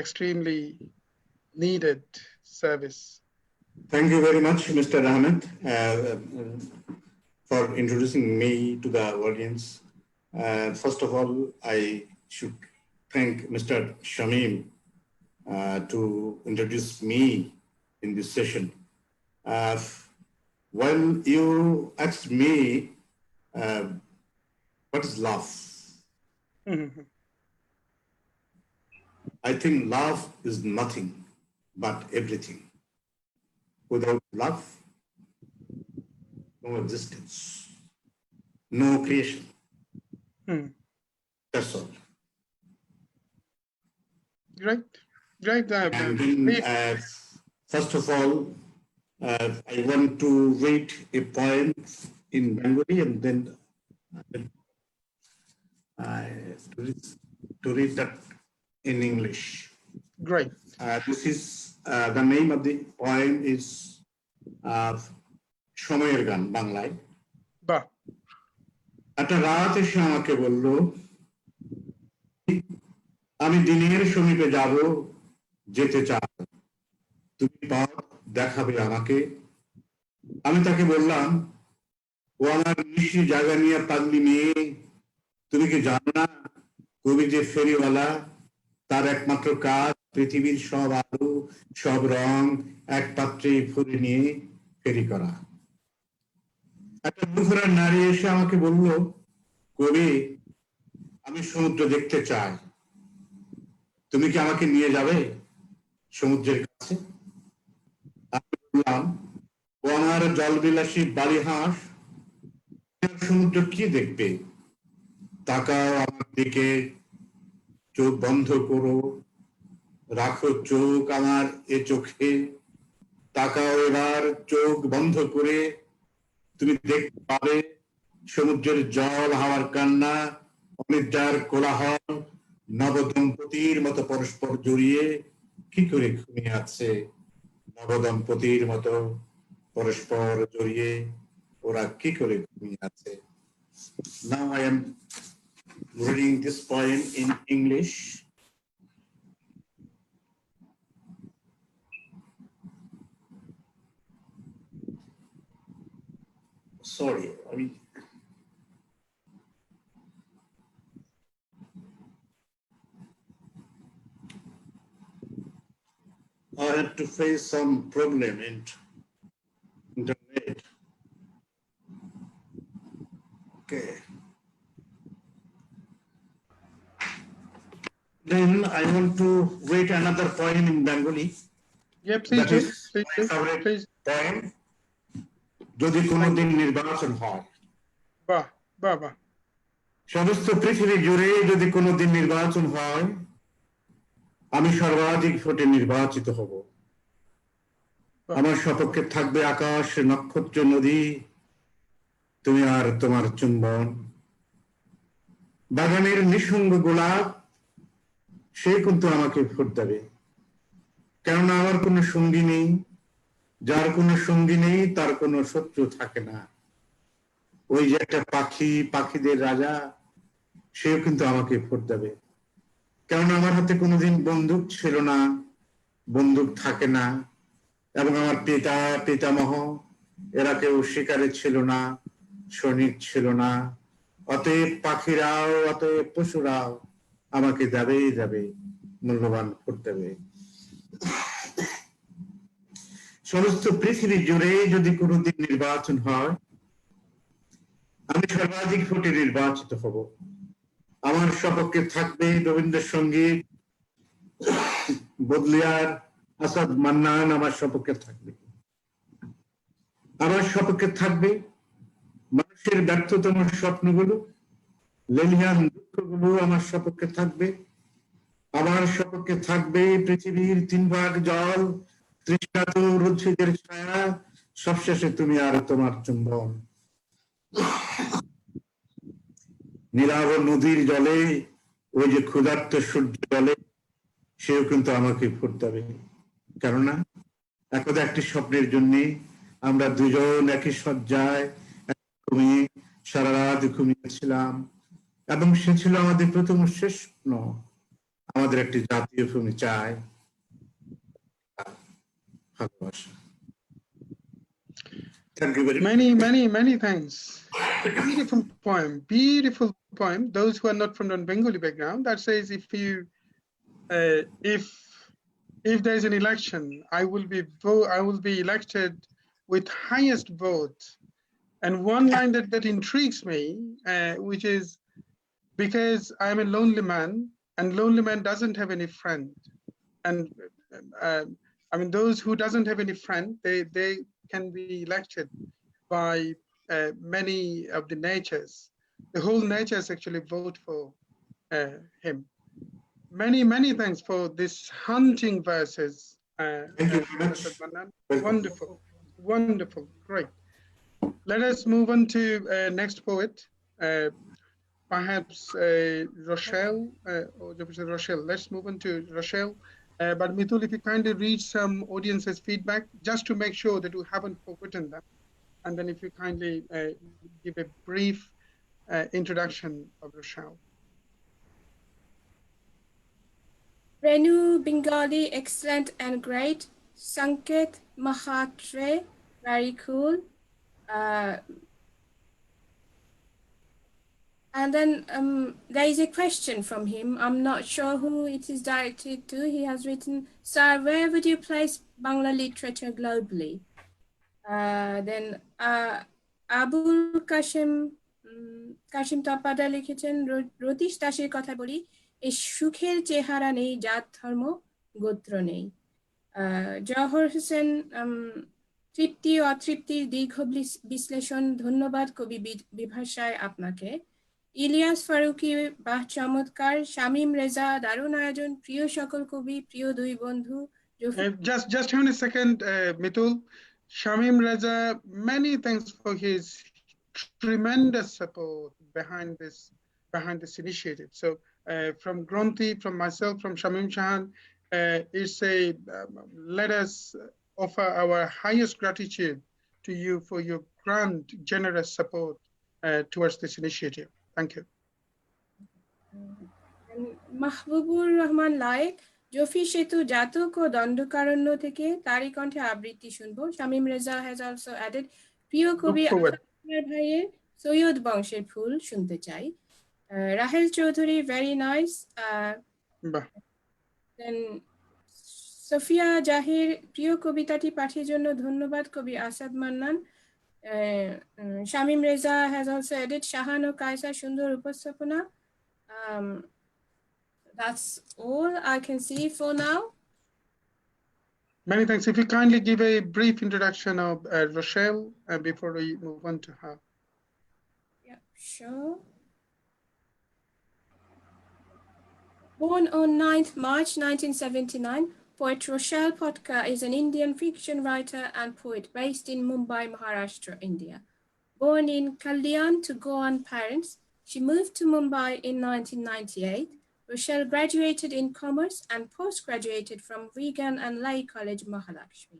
S1: extremely needed service?
S5: Thank you very much, Mr. Ahmed, for introducing me to the audience. First of all, I should thank Mr. Shamim to introduce me in this session. When you asked me, what is love?
S1: Mm-hmm.
S5: I think love is nothing but everything. Without love, no existence, no creation. That's all.
S1: Right.
S5: And then, first of all, I want to read a poem in Bengali and then to read that in English.
S1: Great.
S5: This is the name of the poem is Shomoyer Gan Banglay.
S1: Bah.
S5: একটা রাত এসে আমাকে বলল, আমি দিনের সমীপে যাব, যেতে চাও, তুমি পথ দেখাবে আমাকে। আমি তাকে বললাম, ও আমার নিশি জায়গা নিয়ে পাগলি মেয়ে, তুমি কি জানো না কবি যে ফেরিওয়ালা, তার একমাত্র কাজ পৃথিবীর সব আলো সব রং এক পাত্রে ভরে নিয়ে ফেরি করা। একটা মুখরা নারী এসে আমাকে বলল, কবি আমি সমুদ্র দেখতে চাই, তুমি কি আমাকে নিয়ে যাবে সমুদ্রের কাছে? আমি বললাম, ও আমার জলবিলাসী বালি হাঁস, সমুদ্র কি দেখবে, তাকাও আমার দিকে, চোখ বন্ধ করো, রাখো চোখ আমার এ চোখে, তাকাও এবার চোখ বন্ধ করে, তুমি দেখতে পাবে সমুদ্রের জল হাওয়ার কান্না নিদ্রার কোলাহল নবদম্পতির মতো পরস্পর জড়িয়ে কি করে ঘুমিয়ে আছে, নবদম্পতির মতো পরস্পর জড়িয়ে ওরা কি করে ঘুমিয়ে আছে। Now I am reading this poem in English. Sorry, I had to face some problem in internet. Okay. Then I want to read another poem in Bengali.
S1: Yeah, please
S5: That
S1: do.
S5: is
S1: Please
S5: my
S1: do.
S5: favorite
S1: Please.
S5: poem. যদি কোনোদিন নির্বাচন হয়।
S1: Bah, bah, bah.
S5: সমস্ত পৃথিবী জুড়ে যদি কোনোদিন নির্বাচন হয়, আমি সর্বাধিক ভোটে নির্বাচিত হব। আমার সপক্ষে থাকবে আকাশ, নক্ষত্র, নদী, তুমি আর তোমার চুম্বন। বাগানের নিঃসঙ্গ গোলাপ, সে কিন্তু আমাকে ভোট দেবে, কেননা আমার কোনো সঙ্গী নেই। যার কোনো সঙ্গী নেই তার কোনো শত্রু থাকে না। ওই যে একটা পাখি, পাখিদের রাজা, সেও কিন্তু আমাকে ভোট দেবে, কেননা আমার হাতে কোনোদিন বন্দুক ছিল না, বন্দুক থাকে না, এবং আমার পিতা, পিতামহ এরা কেউ শিকারে ছিল না, সৈনিক ছিল না। অতএব পাখিরাও, অতএব পশুরাও আমাকে দেবেই দেবে, মূল্যবান ভোট দেবে। সমস্ত পৃথিবী জুড়ে যদি কোনোদিন নির্বাচন হয়, আমি সর্বাধিক ভোটে নির্বাচিত হব। আমার সপক্ষে থাকবে রবীন্দ্রসঙ্গীত, বদলিয়ার, আসাদ, মান্নান আমার সপক্ষে থাকবে। আমার সপক্ষে থাকবে মানুষের ব্যর্থতম স্বপ্নগুলো, লেলিহান দুঃখগুলো আমার সপক্ষে থাকবে। আমার সপক্ষে থাকবে পৃথিবীর 3 ভাগ জল, তৃষ্ণাতুর উদ্ভিদের ছায়া, সবশেষে তুমি আর তোমার চুম্বন। নীলাভ নদীর জলে ওই যে ক্ষুধার্ত সূর্য জলে, সেও কিন্তু আমাকে ভোট দেবে, কেননা একদা একটি স্বপ্নের জন্য আমরা দুজন একই শয্যায় ঘুমিয়ে সারা রাত ঘুমিয়েছিলাম, এবং সে ছিল আমাদের প্রথম শেষ স্বপ্ন। আমাদের একটি জাতীয় ভূমি চাই, ভালোবাসা। Thank you very much.
S1: Many thanks. Beautiful poem, beautiful poem. Those who are not from non-Bengali background, that says if there is an election, I will be elected with highest vote. And one line that intrigues me, which is, because I'm a lonely man, and lonely man doesn't have any friend. And I mean, those who doesn't have any friend, they can be elected by many of the natures. The whole natures actually vote for him. Many thanks for this haunting verses.
S5: Thank you very much.
S1: Mannan.
S5: Welcome.
S1: Wonderful, great. Let us move on to next poet, perhaps Rochelle, or Rochelle. Let's move on to Rochelle. But Mitul, if you kindly read some audience's feedback, just to make sure that we haven't forgotten them. And then if you kindly give a brief introduction of Rochelle.
S3: Renu Bengali, excellent and great. Sanket Mahatre, very cool. And then there is a question from him. I'm not sure who it is directed to. He has written, "Sir, where would you place Bangla literature globally?" Then Abul Kashim Tapada লিখেছেন, রতীশ দাসের কথা বলি, এই সুখের চেহারা নেই, জাত ধর্ম গোত্র নেই। জওহর হোসেন, তৃপ্তি ও অতৃপ্তির দীর্ঘ বিশ্লেষণ, ধন্যবাদ কবি বিভাস রায় আপনাকে। ইলিয়াস ফারুকি, বাহ চমৎকার। শামীম রেজা, দারুণ আয়োজন, প্রিয় সকল কবি, প্রিয় দুই বন্ধু।
S1: Just hang on a second, Mitul. Shamim Reza, many thanks for his tremendous support behind this behind this initiative. So from Gronthee, from myself, from Shamim Shahan, it's a, let us offer our highest gratitude to you for your grand, generous support towards this initiative. Thank you.
S3: Mahbubur Rahman লায়েক, জফি সেতু জাতক ও দণ্ডকারণ্য থেকে তারই কণ্ঠে আবৃত্তি শুনবো। Shamim Reza has also added, প্রিয় কবি আসাদ ভাইয়ের সৈয়দ বংশের ফুল শুনতে চাই। Rahel Chowdhury, very nice. Then Sofia Zahir, প্রিয় কবিতাটি পাঠের জন্য ধন্যবাদ কবি Asad Mannan. Shamim Reza has also added, Shahan ও কায়সার সুন্দর উপস্থাপনা। That's all I can see for now.
S1: Many thanks. If you kindly give a brief introduction of Rochelle before we move on to her.
S3: Yeah, sure. Born on 9th March 1979, poet Rochelle Potkar is an Indian fiction writer and poet based in Mumbai, Maharashtra, India. Born in Kalyan to Goan parents, she moved to Mumbai in 1998. Rochelle graduated in commerce and postgraduated from Wigan and Lay College, Mahalakshmi.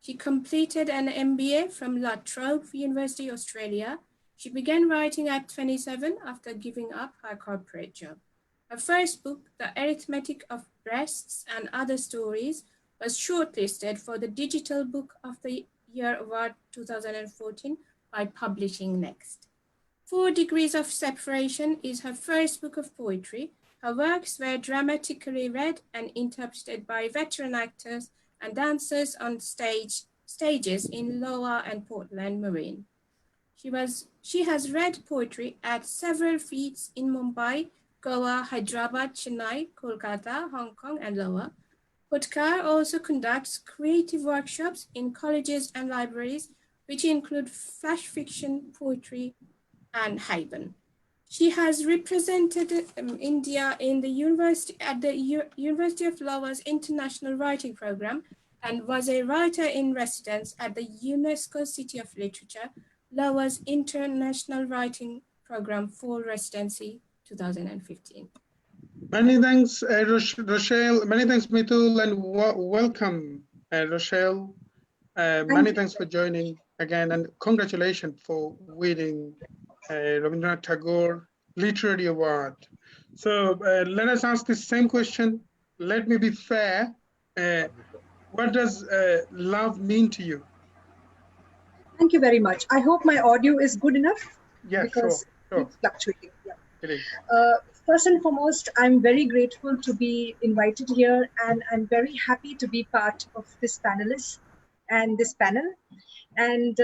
S3: She completed an MBA from La Trobe University, Australia. She began writing at 27 after giving up her corporate job. Her first book, The Arithmetic of Breasts and Other Stories, was shortlisted for the Digital Book of the Year Award 2014 by Publishing Next. 4 Degrees of Separation is her first book of poetry. Her works were dramatically read and interpreted by veteran actors and dancers on stages in Lower and Portland Marine. She has read poetry at several feats in Mumbai, Goa, Hyderabad, Chennai, Kolkata, Hong Kong, and Lower. Potkar also conducts creative workshops in colleges and libraries, which include flash fiction, poetry, and Haibon. She has represented India in the University of Lower's International Writing Program and was a writer in residence at the UNESCO City of Literature, Lower's International Writing Program Fall Residency 2015.
S1: Many thanks, Rochelle. Many thanks, Mitul, and welcome, Rochelle. Many thanks for joining again, and congratulations for winning Rabindranath Tagore Literary Award. So let us ask the same question. Let me be fair. What does love mean to you?
S7: Thank you very much. I hope my audio is good enough.
S1: Yeah,
S7: because
S1: sure.
S7: it's fluctuating. Yeah.
S1: It is.
S7: First and foremost, I'm very grateful to be invited here, and I'm very happy to be part of this panelist and this panel. And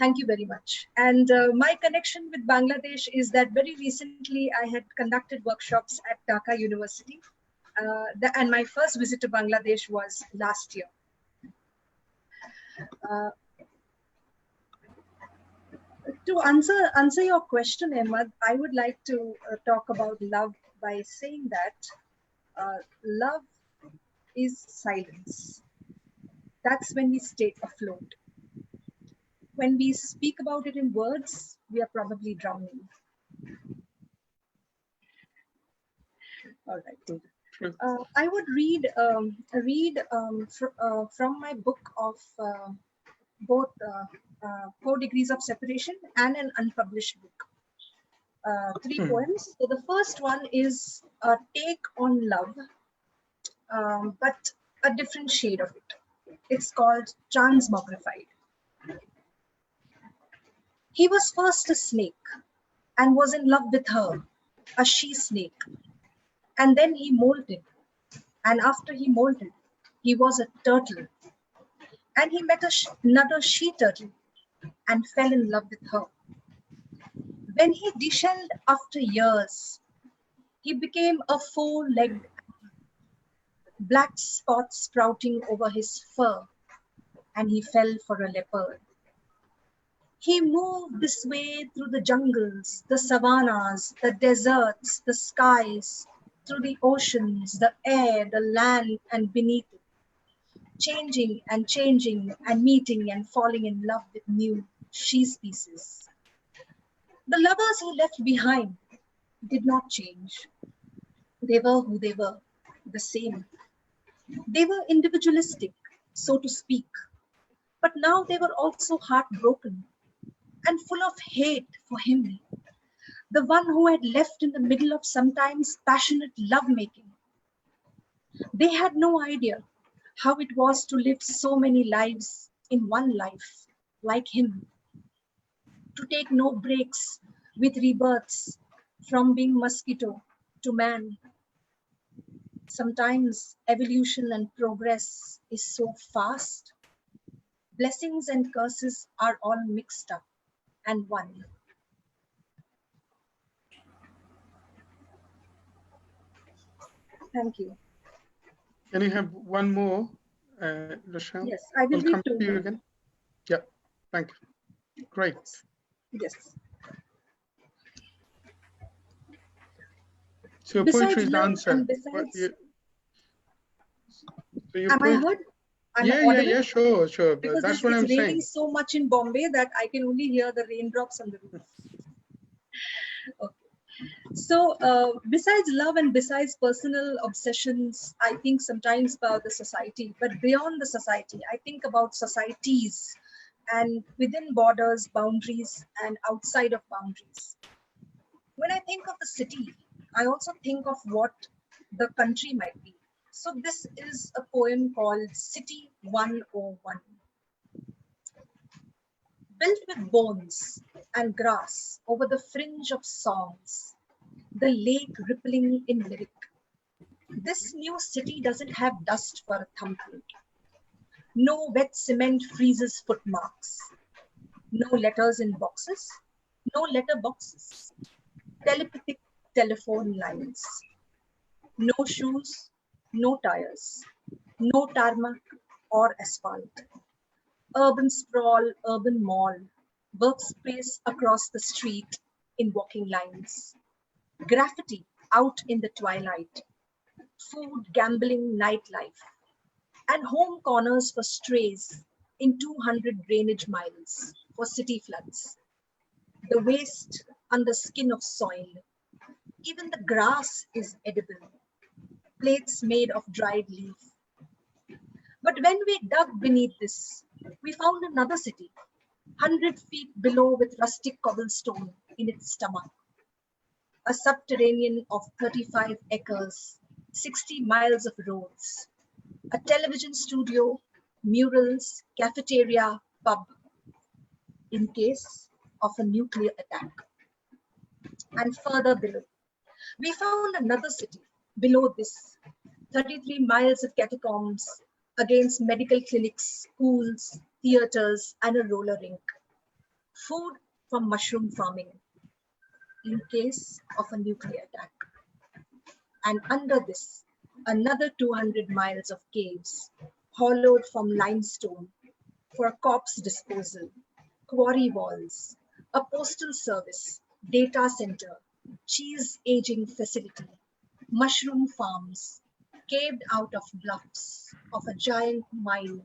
S7: thank you very much. And my connection with Bangladesh is that very recently I had conducted workshops at Dhaka University. And my first visit to Bangladesh was last year. To answer your question, Ahmed, I would like to talk about love by saying that love is silence. That's when we stay afloat. When we speak about it in words, we are probably drowning. All right. I would read from my book of both 4 Degrees of Separation and an unpublished book. 3 poems. So the first one is a take on love, but a different shade of it. It's called Transmogrified. He was first a snake and was in love with her, a she-snake. And then he molted. And after he molted, he was a turtle. And he met another she-turtle and fell in love with her. When he deshelled after years, he became a 4-legged animal, black spots sprouting over his fur, and he fell for a leopard. He moved this way through the jungles, the savannas, the deserts, the skies, through the oceans, the air, the land, and beneath it, changing and meeting and falling in love with new she species. The lovers he left behind did not change. They were who they were, the same. They were individualistic, so to speak, but now they were also heartbroken and full of hate for him, the one who had left in the middle of sometimes passionate lovemaking. They had no idea how it was to live so many lives in one life, like him, to take no breaks with rebirths from being mosquito to man. Sometimes evolution and progress is so fast. Blessings and curses are all mixed up and one. Thank you.
S1: Can you have one more, Rochelle?
S7: Yes, I will
S1: We'll
S7: read
S1: come
S7: two
S1: to you
S7: more.
S1: again. Yeah, thank you. Great.
S7: Yes.
S1: So your
S7: Besides
S1: poetry is the
S7: love
S1: answer.
S7: and besides,
S1: So your
S7: am I heard? Am I audible?
S1: Yeah, sure. But
S7: Because
S1: that's what
S7: it's
S1: I'm
S7: raining
S1: saying.
S7: so much in Bombay that I can only hear the raindrops on the roof. Okay. So besides love and besides personal obsessions, I think sometimes about the society, but beyond the society, I think about societies and within borders, boundaries, and outside of boundaries. When I think of a city, I also think of what the country might be. So this is a poem called City 101. Built with bones and grass over the fringe of songs, the lake rippling in lyric. This new city doesn't have dust for a thumbprint. No wet cement freezes footmarks. No letters in boxes. No letter boxes. Telepathic telephone lines. No shoes, no tires. No tarmac or asphalt. Urban sprawl, urban mall. Workspace across the street in walking lines. Graffiti out in the twilight, food, gambling, nightlife, and home corners for strays in 200 drainage miles for city floods. The waste under skin of soil. Even the grass is edible, plates made of dried leaf. But when we dug beneath this, we found another city, 100 feet below with rustic cobblestone in its stomach. A subterranean of 35 acres, 60 miles of roads, a television studio, murals, cafeteria, pub, in case of a nuclear attack. And further below, we found another city below this, 33 miles of catacombs against medical clinics, schools, theaters, and a roller rink. Food from mushroom farming in case of a nuclear attack. And under this, another 200 miles of caves, hollowed from limestone for corpse disposal, quarry walls, a postal service, data center, cheese aging facility, mushroom farms, caved out of bluffs of a giant mine,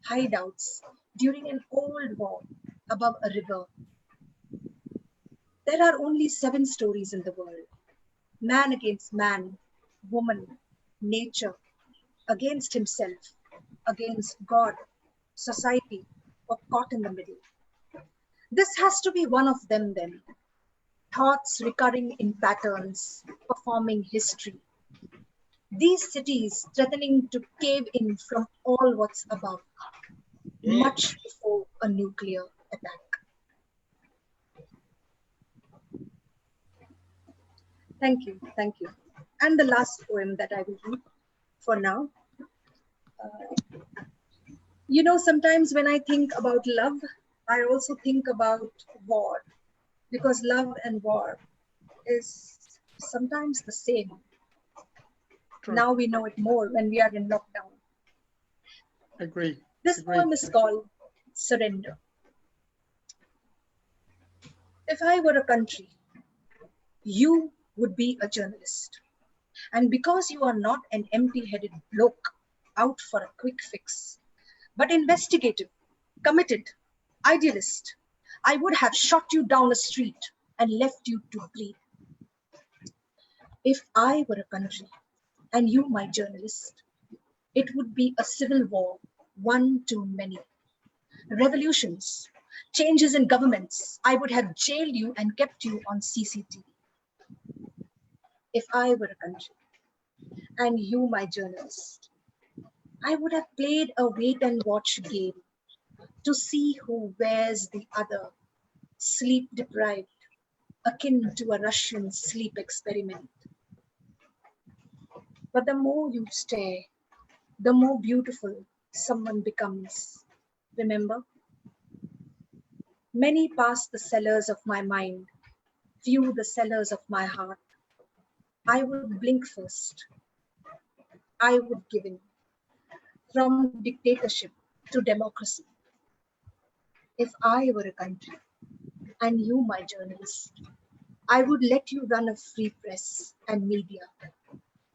S7: hideouts during an old war above a river. There are only 7 stories in the world. Man against man, woman, nature, against himself, against God, society, or caught in the middle. This has to be one of them then. Thoughts recurring in patterns, performing history. These cities threatening to cave in from all what's above, much before a nuclear attack. Thank you. And the last poem that I will read for now. Sometimes when I think about love, I also think about war, because love and war is sometimes the same.
S1: True.
S7: Now we know it more when we are in lockdown.
S1: Agree.
S7: This poem is called Surrender. If I were a country, you would be a journalist. And because you are not an empty-headed bloke out for a quick fix, but investigative, committed, idealist, I would have shot you down a street and left you to bleed. If I were a country and you my journalist, it would be a civil war, one too many. Revolutions, changes in governments, I would have jailed you and kept you on CCTV. If I were a country and you my journalist, I would have played a wait and watch game to see who wears the other, sleep deprived, akin to a Russian sleep experiment. But the more you stare, the more beautiful someone becomes. Remember? Many pass the cellars of my mind, few the cellars of my heart. I would blink first. I would give in, from dictatorship to democracy. If I were a country and you my journalist, I would let you run a free press and media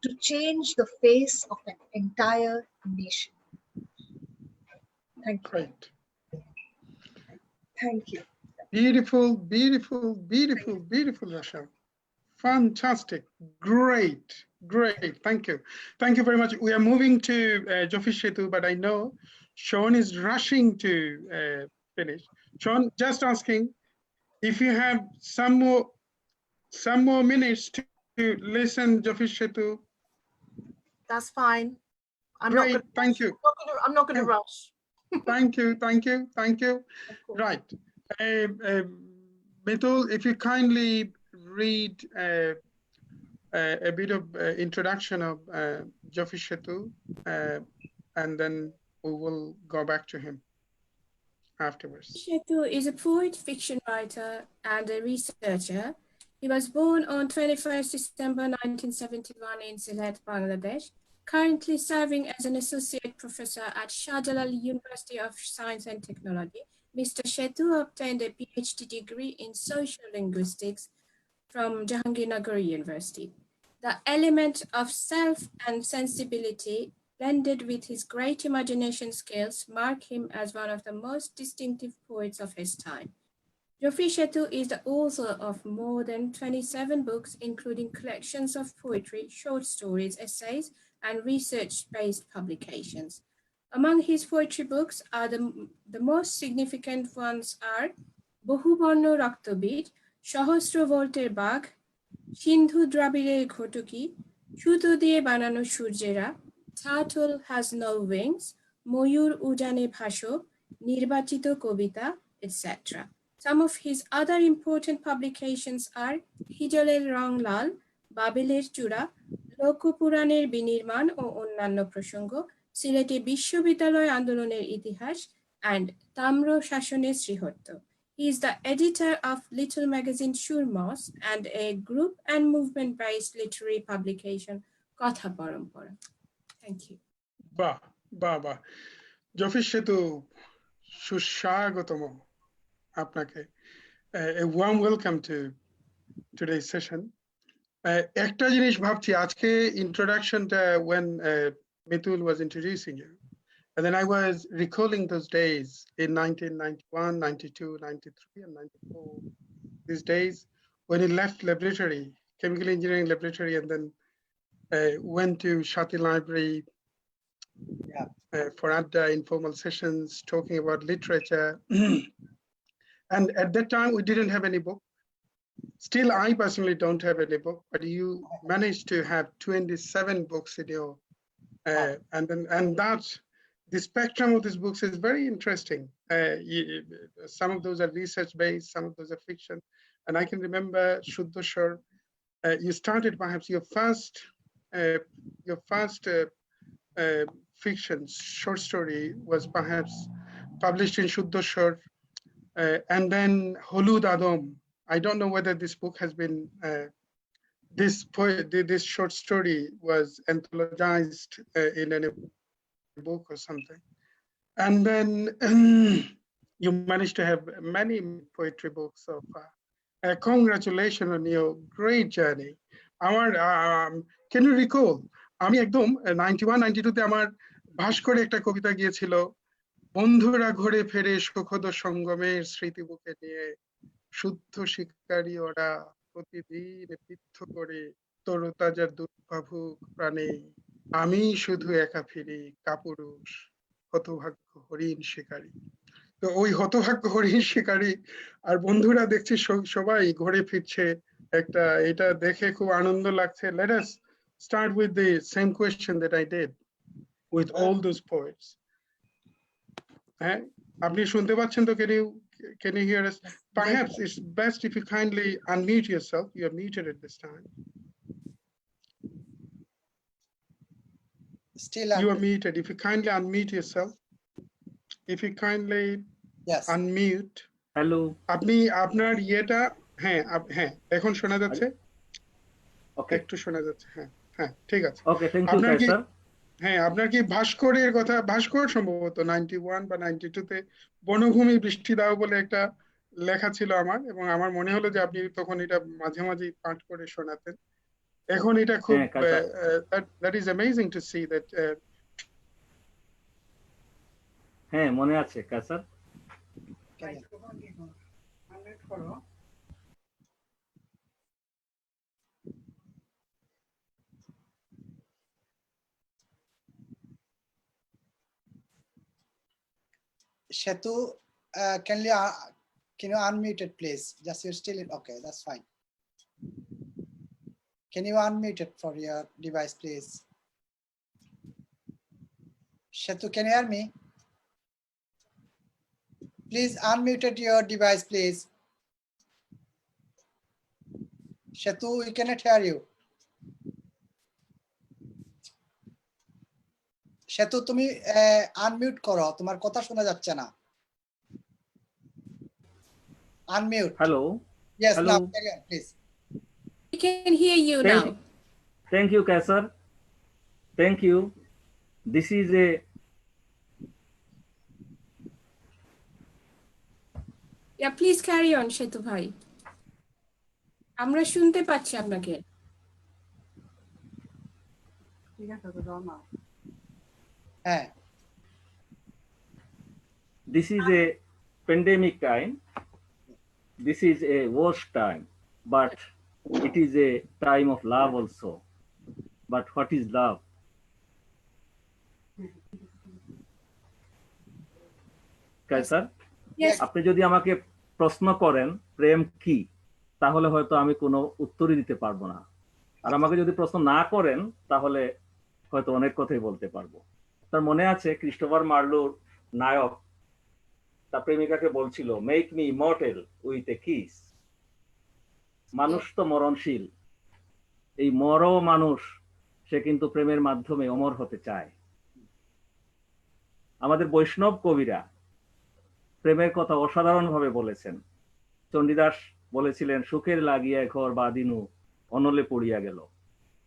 S7: to change the face of an entire nation. Thank you.
S1: Great.
S7: Thank you.
S1: Beautiful, beautiful, beautiful, beautiful, Rochelle. Fantastic. Great, great. Thank you. Thank you very much. We are moving to Zafir Setu, but I know Sean is rushing to finish. Sean, just asking if you have some more minutes to listen, Zafir Setu.
S4: That's fine.
S1: Great, thank you.
S4: I'm not going to rush.
S1: Thank you, thank you, thank you. Right. Mitul, if you kindly read a bit of introduction of Zafir Setu, and then we will go back to him afterwards.
S3: Setu is a poet, fiction writer, and a researcher. He was born on 21st December 1971 in Sylhet, Bangladesh, currently serving as an associate professor at Shah Jalal University of Science and Technology. Mr. Setu obtained a PhD degree in social linguistics from Jahangirnagar University. The element of self and sensibility blended with his great imagination skills mark him as one of the most distinctive poets of his time. Zafir Setu is the author of more than 27 books, including collections of poetry, short stories, essays, and research-based publications. Among his poetry books are the most significant ones are Bohubarno Raktobid, Sahasra Volter Bagh, Sindhu Drabider Ghotoki, Suto Diye Banano Surjera, Turtle Has No Wings, Moyur Ujane Bhasho, Nirbachito Kobita, etc. Some of his other important publications are Hijoler Rong Lal, Babeler Chura, Lokopuraner Binirman o Onnanno Prasongo, Silete Bishwabidyaলয় আন্দোলনের ইতিহাস, and Tamro Shashoner Srihotto. He is the editor of little magazine Shurmos and a group and movement-based literary publication Kotha Parampara. Thank you.
S1: বাহ বাহ বাহ Zafir Setu, সুস্বাগতম আপনাকে, a warm welcome to today's session. একটা জিনিস ভাবছি আজকে introductionটা when Mitul was introducing you, and then I was recalling those days in 1991, 92, 93, and 94. These days when he left laboratory, chemical engineering laboratory, and then went to Shati Library for other informal sessions talking about literature. And at that time, we didn't have any book. Still, I personally don't have any book, but you managed to have 27 books in your, and that's, the spectrum of these books is very interesting. Some of those are research-based, some of those are fiction. And I can remember Shuddhashar, you started perhaps your first fiction, short story was perhaps published in Shuddhashar. And then Holud Adam, I don't know whether this book has been, this short story was anthologized in any book or something. And then you managed to have many poetry books. So congratulations on your great journey. Can you recall, আমি একদম 91-92 তে আমার ভাস্করে একটা কবিতা গিয়েছিল, বন্ধুরা ঘুরে ফেরে সুখদ সঙ্গমের স্মৃতি বুকে নিয়ে শুদ্ধ শিকারী ওরা প্রতিদিন তীর্থ করে তরতাজার দুর্ভাবুক প্রাণে আমি শুধু একা ফিরি কাপুরুষ হতভাগ্য হরিণ শিকারী। তো ওই হতভাগ্য হরিণ শিকারী আর বন্ধুরা দেখছি সবাই ঘুরে ফিরছে একটা, এটা দেখে খুব আনন্দ লাগছে। Let us start with the same question that I did with all those poets. হ্যাঁ, আপনি শুনতে পাচ্ছেন তো? Can you hear us? Perhaps it's best if you kindly unmute yourself. You are muted at this time.
S2: Still
S1: You are muted. If you kindly unmute yourself. If you kindly
S2: yes.
S1: unmute.
S8: Hello,
S1: আপনি আপনার ইয়েটা, হ্যাঁ হ্যাঁ এখন শোনা যাচ্ছে,
S8: ওকে
S1: একটু শোনা যাচ্ছে। হ্যাঁ হ্যাঁ ঠিক আছে।
S8: ওকে, থ্যাংক ইউ
S1: আপনার কি,
S8: কায়সার।
S1: হ্যাঁ আপনার কি ভাস্করের কথা, ভাস্কর সম্ভবত 91 বা 92-তে বনভূমি বৃষ্টি দাও বলে একটা লেখা ছিল আমার, এবং আমার মনে হলো যে আপনি তখন এটা মাঝে মাঝে পাঠ করে শোনাতেন। এখন এটা খুব,
S8: হ্যাঁ Kaiser,
S1: that is amazing to see that
S8: হ্যাঁ মনে আছে Kaiser.
S2: Setu, can you unmute it, please? Just you're still in. Okay, that's fine. Can you unmute it for your device, please? Setu, can you hear me? Please unmute your device, please. Setu, we cannot hear you. সেতু তুমি unmute করো, তোমার কথা শোনা যাচ্ছে না। Unmute.
S8: Hello,
S2: yes,
S8: hello.
S2: now please.
S3: We can hear you now.
S8: Thank you Kaysar, thank you. This is a
S3: Yeah, please carry on Setu bhai. আমরা শুনতে পাচ্ছি আপনাকে। ঠিক আছে তো দাও না।
S2: হ্যাঁ,
S8: this is a pandemic time, this is a worst time, but it is a time of love also. But what is love? Kaiser,
S3: Yes.
S8: আপনি যদি আমাকে প্রশ্ন করেন প্রেম কি, তাহলে হয়তো আমি কোনো উত্তরই দিতে পারবো না। আর আমাকে যদি প্রশ্ন না করেন তাহলে হয়তো অনেক কথাই বলতে পারবো। তার মনে আছে ক্রিস্টোফার মার্লোর নায়ক তার প্রেমিকাকে বলছিল, make me immortal with a kiss. মানুষ তো মরণশীল, এই মানুষ সে কিন্তু প্রেমের মাধ্যমে অমর হতে চায়। আমাদের বৈষ্ণব কবিরা প্রেমের কথা অসাধারণ ভাবে বলেছেন। চণ্ডীদাস বলেছিলেন, সুখের লাগিয়া ঘর বাদিনু অনলে পড়িয়া গেল।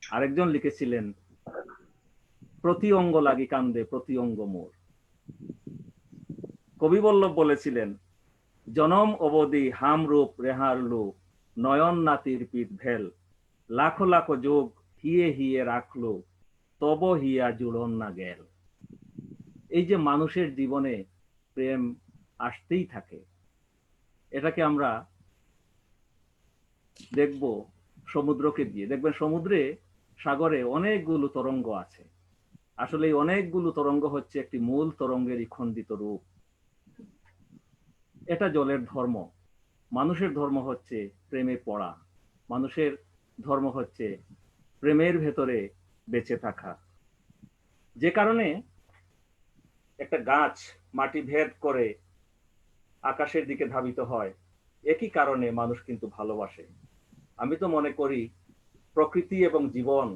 S8: আরেকজন লিখেছিলেন, প্রতি অঙ্গ লাগি কান্দে প্রতি অঙ্গ মোর। কবি বল্লভ বলেছিলেন, জনম অবধি হাম রূপ রেহার লোক নয়ন নাতির পিঠ ভেল লাখো লাখো যোগ হিয়ে হিয়ে রাখলো তব হিয়া জুড়ন না গেল। এই যে মানুষের জীবনে প্রেম আসতেই থাকে, এটাকে আমরা দেখব সমুদ্রকে দিয়ে। দেখবেন সমুদ্রে, সাগরে অনেকগুলো তরঙ্গ আছে। আসলে এই অনেকগুলো তরঙ্গ হচ্ছে একটি মূল তরঙ্গেরই খণ্ডিত রূপ। এটা জলের ধর্ম। মানুষের ধর্ম হচ্ছে প্রেমে পড়া, মানুষের ধর্ম হচ্ছে প্রেমের ভেতরে বেঁচে থাকা। যে কারণে একটা গাছ মাটি ভেদ করে আকাশের দিকে ধাবিত হয়, একই কারণে মানুষ কিন্তু ভালোবাসে। আমি তো মনে করি প্রকৃতি এবং জীবন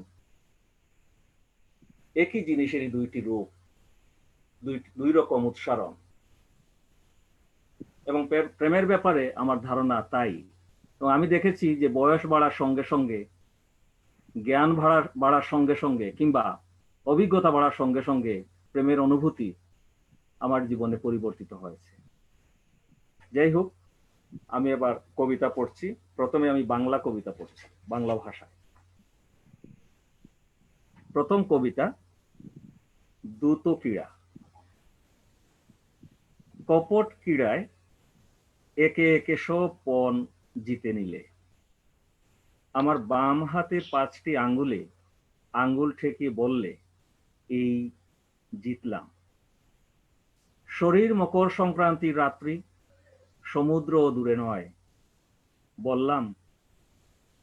S8: একই জিনিসেরই দুইটি রূপ, দুই রকম উচ্চারণ। এবং প্রেমের ব্যাপারে আমার ধারণা তাই। তো আমি দেখেছি যে বয়স বাড়ার সঙ্গে সঙ্গে, জ্ঞান বাড়ার সঙ্গে সঙ্গে, কিংবা অভিজ্ঞতা বাড়ার সঙ্গে সঙ্গে প্রেমের অনুভূতি আমার জীবনে পরিবর্তিত হয়েছে। যাই হোক, আমি এবার কবিতা পড়ছি। প্রথমে আমি বাংলা কবিতা পড়ছি, বাংলা ভাষায়। প্রথম কবিতা, দ্রুত ক্রীড়া। কপট ক্রীড়ায় একে একে সব পণ জিতে নিলে। আমার বাম হাতের 5টি আঙ্গুলে আঙ্গুল ঠেকিয়ে বললে, এই জিতলাম। শরীর মকর সংক্রান্তির রাত্রি, সমুদ্র দূরে নয়। বললাম,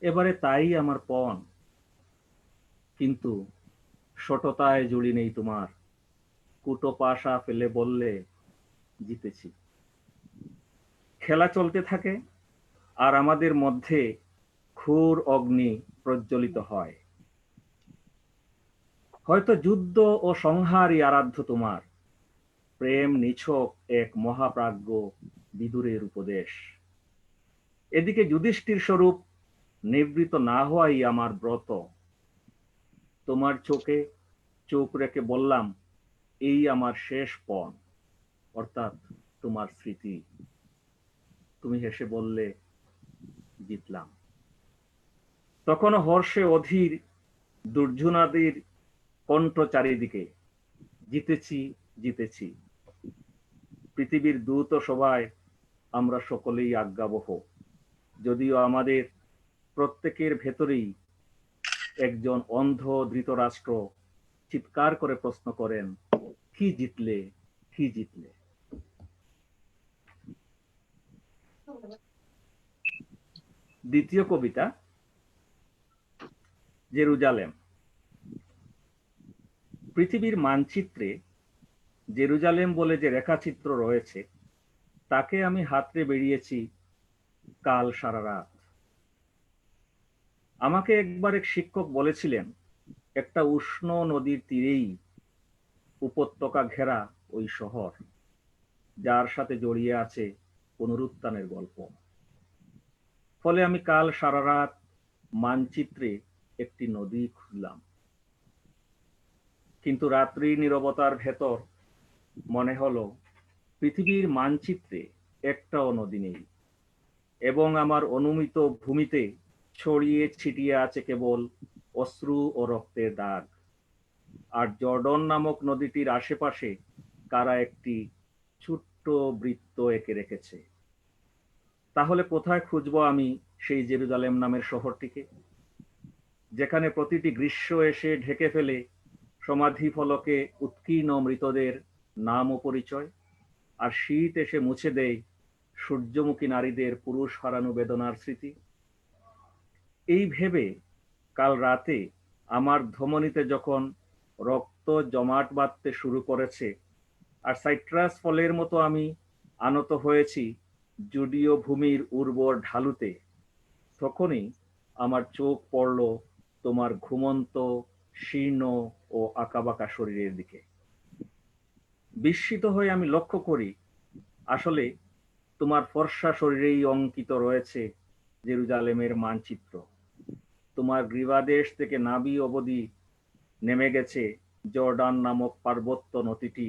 S8: এবারে তাই আমার পণ। কিন্তু সততায় জুড়ি নেই তোমার। কুটো পাশা ফেলে বললে, জিতেছি। খেলা চলতে থাকে আর আমাদের মধ্যে ক্ষুর অগ্নি প্রজ্বলিত হয়। হয়তো যুদ্ধ ও সংহারই আরাধ্য তোমার। প্রেম নিছক এক মহাপ্রাজ্ঞ বিদুরের উপদেশ। এদিকে যুধিষ্ঠির স্বরূপ নিবৃত না হওয়াই আমার ব্রত। তোমার চোখে চোখ রেখে বললাম, এই আমার শেষ পণ, অর্থাৎ তোমার স্মৃতি। তুমি হেসে বললে, জিতলাম। তখনও হর্ষে অধীর দুর্জনাদের কণ্ঠ চারিদিকে, জিতেছি জিতেছি। পৃথিবীর দূত সভায় আমরা সকলেই আজ্ঞাবহ, যদিও আমাদের প্রত্যেকের ভেতরেই একজন অন্ধ ধৃতরাষ্ট্র চিৎকার করে প্রশ্ন করেন, কি জিতলে, কি জিতলে। দ্বিতীয় কবিতা, জেরুজালেম। পৃথিবীর মানচিত্রে জেরুজালেম বলে যে রেখাচিত্র রয়েছে, তাকে আমি হাতড়ে বেরিয়েছি কাল সারা রাত। আমাকে একবার এক শিক্ষক বলেছিলেন, একটা উষ্ণ নদীর তীরেই উপত্যকা ঘেরা ওই শহর, যার সাথে জড়িয়ে আছে পুনরুত্থানের গল্প। ফলে আমি কাল সারা রাত মানচিত্রে একটি নদী খুঁজলাম। কিন্তু রাত্রির নীরবতার ভেতর মনে হলো পৃথিবীর মানচিত্রে একটাও নদী নেই, এবং আমার অনুমিত ভূমিতে ছড়িয়ে ছিটিয়ে আছে কেবল অশ্রু ও রক্তের দাগ। আর জর্ডন নামক নদীটির আশেপাশে কারা একটি ছোট্ট বৃত্ত এঁকে রেখেছে। তাহলে কোথায় খুঁজবো আমি সেই জেরুজালেম নামের শহরটিকে, যেখানে প্রতিটি গ্রীষ্ম এসে ঢেকে ফেলে সমাধি ফলকে উৎকীর্ণ মৃতদের নাম ও পরিচয়, আর শীত এসে মুছে দেয় সূর্যমুখী নারীদের পুরুষ হারানো বেদনার স্মৃতি। এই ভেবে কাল রাতে আমার ধমনীতে যখন রক্ত জমাট বাঁধতে শুরু করেছে, আর সাইট্রাস ফলের মতো আমি আনত হয়েছি জুডিও ভূমির উর্বর ঢালুতে, তখনই আমার চোখ পড়ল তোমার ঘুমন্ত, শীর্ণ ও আঁকাবাঁকা শরীরের দিকে। বিস্মিত হয়ে আমি লক্ষ্য করি, আসলে তোমার ফর্সা শরীরেই অঙ্কিত রয়েছে জেরুজালেমের মানচিত্র। তোমার গ্রীবাদেশ থেকে নাভি অবধি নেমে গেছে জর্ডান নামক পার্বত্য নদীটি,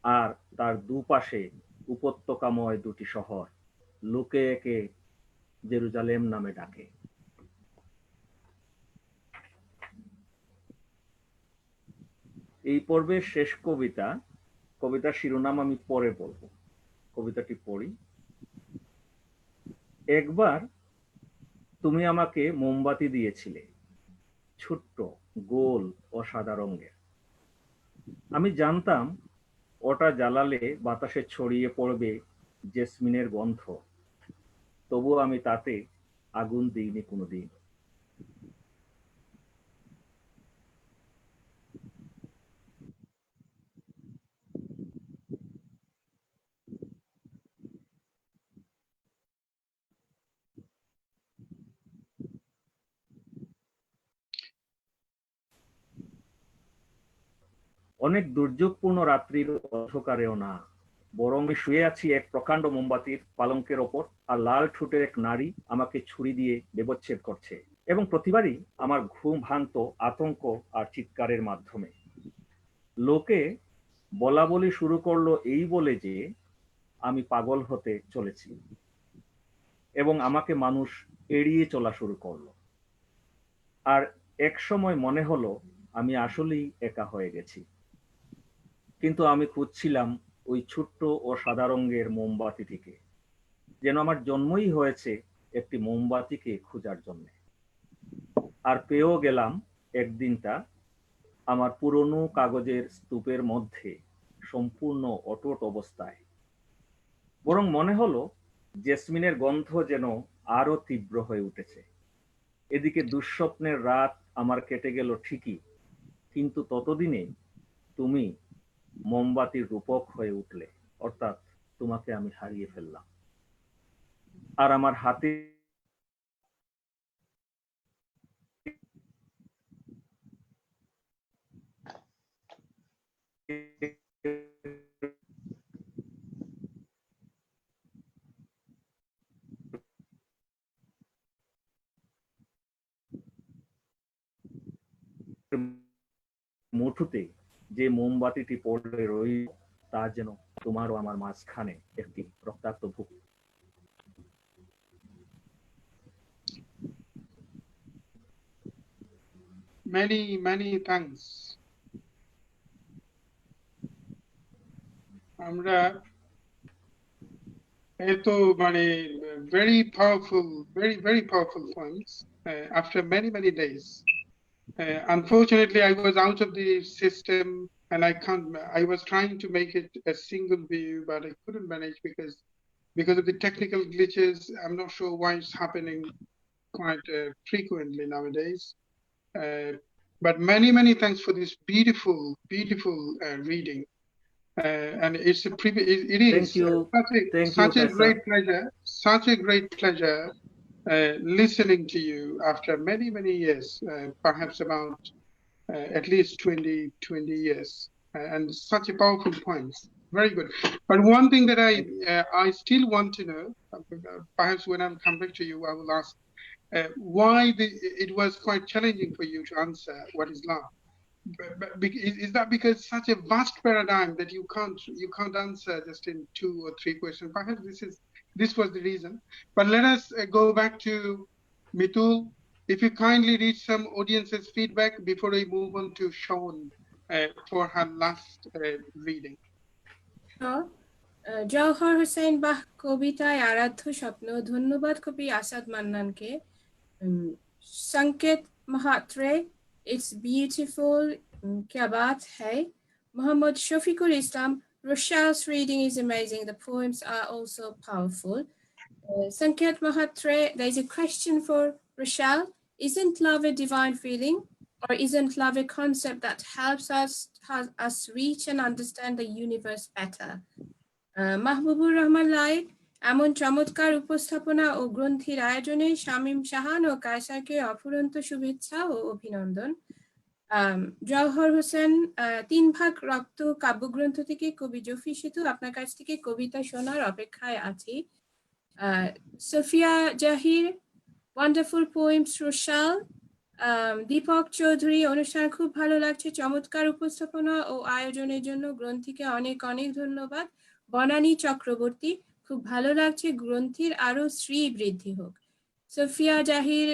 S8: আর তার দুপাশে উপত্যকাময় দুটি শহর, লোকে একে জেরুজালেম নামে ডাকে। এই পর্বের শেষ কবিতা, কবিতার শিরোনাম আমি পরে বলবো। কবিতাটি পড়ি। একবার তুমি আমাকে মোমবাতি দিয়েছিলে, ছোট্ট, গোল ও সাদা রঙের। আমি জানতাম ওটা জ্বালালে বাতাসে ছড়িয়ে পড়বে জেসমিনের গন্ধ, তবু আমি তাতে আগুন দিইনি কোনোদিন। অনেক দুর্যোগপূর্ণ রাত্রির অন্ধকারেও না, বরং আমি শুয়ে আছি এক প্রকাণ্ড মোমবাতির পালঙ্কের ওপর, আর লাল ঠোঁটের এক নারী আমাকে ছুরি দিয়ে ব্যবচ্ছেদ করছে, এবং প্রতিবারই আমার ঘুম ভাঙত আতঙ্ক আর চিৎকারের মাধ্যমে। লোকে বলা বলি শুরু করলো এই বলে যে আমি পাগল হতে চলেছি, এবং আমাকে মানুষ এড়িয়ে চলা শুরু করলো। আর এক সময় মনে হলো আমি আসলেই একা হয়ে গেছি। কিন্তু আমি খুঁজছিলাম ওই ছোট্ট ও সাদা রঙের মোমবাতিটিকে। যেন আমার জন্মই হয়েছে একটি মোমবাতিকে খোঁজার জন্য। আর পেয়েও গেলাম একদিনটা আমার পুরনো কাগজের স্তূপের মধ্যে সম্পূর্ণ অটুট অবস্থায়। বরং মনে হলো জেসমিনের গন্ধ যেন আরো তীব্র হয়ে উঠেছে। এদিকে দুঃস্বপ্নের রাত আমার কেটে গেল ঠিকই, কিন্তু ততদিনে তুমি মোমবাতির রূপক হয়ে উঠলে, অর্থাৎ তোমাকে আমি হারিয়ে ফেললাম। আর আমার হাতে মুঠোতে যে মোমবাতিটি পড়ে রইল তা যেন তোমারও আমার মাঝখানে একটি রক্তাক্ত ভুক।
S1: Many thanks. আমরা এতো মানে very powerful points after many days. Unfortunately, I was out of the system and I was trying to make it a single view, but I couldn't manage because of the technical glitches. I'm not sure why it's happening quite frequently nowadays. But many thanks for this beautiful reading. And it's a it is such a great pleasure listening to you after many years, perhaps about at least 20 years, and such a powerful points. Very good. But one thing that I still want to know, perhaps when I come back to you, I will ask why it was quite challenging for you to answer what is love. Is that because such a vast paradigm that you can't answer just in 2 or 3 questions? Perhaps this was the reason. But let us go back to Mitul. If you kindly read some audience's feedback before we move on to Sean for her last reading.
S3: Jawahar Hossain বাহ কবিতায় আরাধ্য স্বপ্ন। ধন্যবাদ কবি আসাদ মান্নানকে। संकेत Mhatre, it's beautiful, kya baat hai. Muhammad Shafiqul Islam, Rochelle's reading is amazing. The poems are also powerful. Sanket Mahatre, there's a question for Rochelle. Isn't love a divine feeling, or isn't love a concept that helps us reach and understand the universe better? Mahbubur Rahman Lai, এমন চমৎকার উপস্থাপনা ও গ্রন্থির আয়োজনে শামীম শাহান ও কায়সারকে অফুরন্ত শুভেচ্ছা ও অভিনন্দন। জওহর হোসেন, 3 ভাগ রক্ত কাব্যগ্রন্থ থেকে কবি জফি সেতু, আপনার কাছ থেকে কবিতা শোনার অপেক্ষায় আছি। সোফিয়া জাহির, ওয়ান্ডারফুল পোয়েমস রোশাল। দীপক চৌধুরী, অনুষ্ঠান খুব ভালো লাগছে, চমৎকার উপস্থাপনা ও আয়োজনের জন্য গ্রন্থিকে অনেক ধন্যবাদ। বনানী চক্রবর্তী, খুব ভালো লাগছে, গ্রন্থির আরো শ্রী বৃদ্ধি হোক। সোফিয়া জাহির,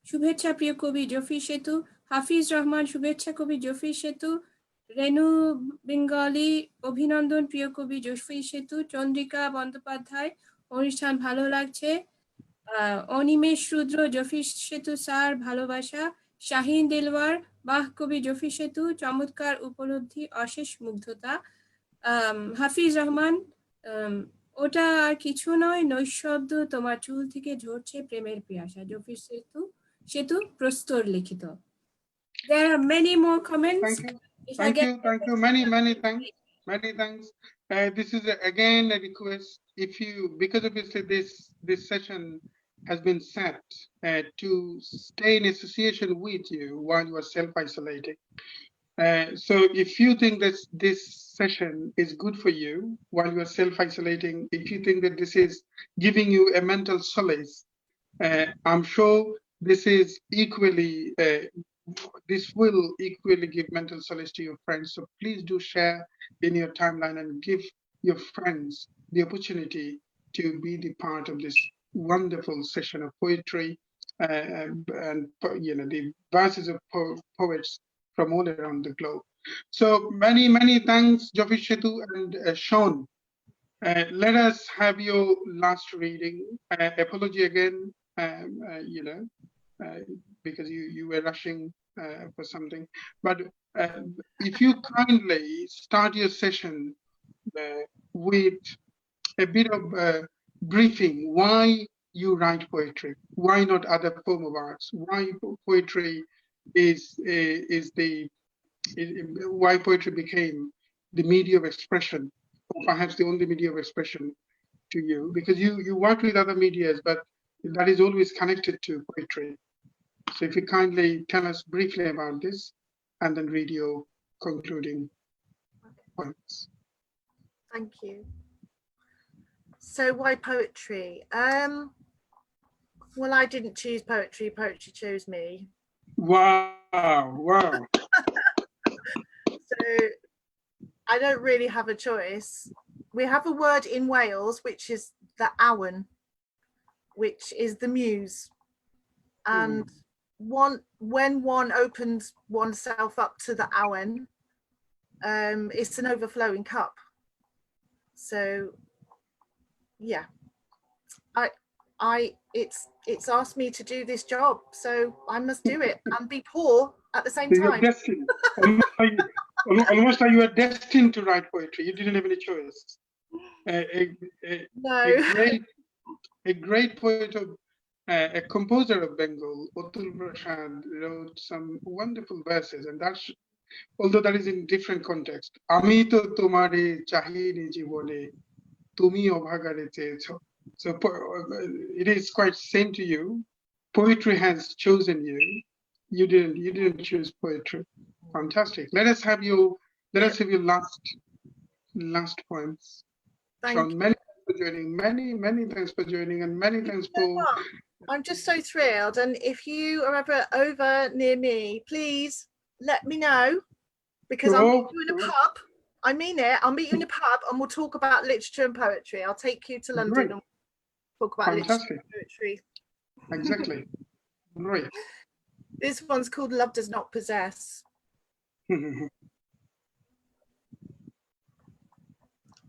S3: শুভেচ্ছা প্রিয় কবি জফি সেতু। হাফিজ রহমান, শুভেচ্ছা কবি জফি সেতু। রেনু বেঙ্গলি, অভিনন্দন প্রিয় কবি জফি সেতু। চন্দ্রিকা বন্দ্যোপাধ্যায়, অনুষ্ঠান ভালো লাগছে। অনিমেষ রুদ্র, জফি সেতু স্যার, ভালোবাসা। শাহিন দিলওয়ার, বাহ কবি জফি সেতু, চমৎকার উপলব্ধি, অশেষ মুগ্ধতা। হাফিজ রহমান, ওটা আর কিছু নয়, নৈশব্দ, তোমার চুল থেকে ঝরছে প্রেমের পিয়াসা। জফি সেতু প্রস্তর লিখিত। There are many more comments.
S1: Thank you. Many thanks. This is again a request. If you, because obviously this session has been set to stay in association with you while you are self-isolating. So if you think that this session is good for you while you are self-isolating, if you think that this is giving you a mental solace, I'm sure this will equally give mental solace to your friends. So please do share in your timeline and give your friends the opportunity to be the part of this wonderful session of poetry and the verses of poets from all around the globe. So many thanks, Joffi Setu and Sean. Let us have your last reading. Apology again, because you were rushing for something. But if you kindly start your session with a bit of briefing, why you write poetry, why not other form of arts, why poetry why poetry became the media of expression, or perhaps the only media of expression to you, because you work with other medias, but that is always connected to poetry. So if you kindly tell us briefly about this, and then read your concluding points.
S4: Thank you. So why poetry? Well, I didn't choose poetry, poetry chose me.
S1: Wow, wow.
S4: So I don't really have a choice. We have a word in Wales, which is the awen, which is the muse. And when one opens oneself up to the awen, it's an overflowing cup. So yeah, it's asked me to do this job, so I must do it and be poor at the same time.
S1: You're destined. Almost like you were destined to write poetry. You didn't have any choice.
S4: No.
S1: A great poet of a composer of Bengal, Atul Prasad, wrote some wonderful verses, and that's, although that is in different context. Ami to tomare chahini jibone, tumi obhagare cheyecho. So it is quite same to you. Poetry has chosen you. You didn't choose poetry. Fantastic. Let us have your last points. Sean, many thanks for joining. Many thanks for joining, and many thanks for.
S4: I'm just so thrilled. And if you are ever over near me, please let me know, because I'll meet you in a pub. I mean it. I'll meet you in a pub, and we'll talk about literature and poetry. I'll take you to London and talk about literature and poetry.
S1: Exactly. Great.
S4: This one's called Love Does Not Possess.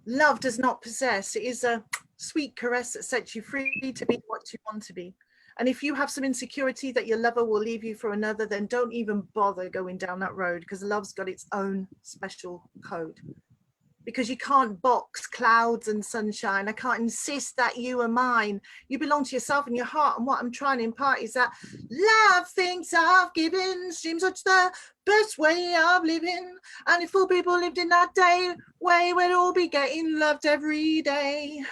S4: Love does not possess. It is a sweet caress that sets you free to be what you want to be. And if you have some insecurity that your lover will leave you for another, then don't even bother going down that road, because love's got its own special code. Because you can't box clouds and sunshine. I can't insist that you are mine. You belong to yourself and your heart. And what I'm trying to impart is that love thinks I've given seems such the best way of living. And if all people lived in that day way, we'd all be getting loved every day.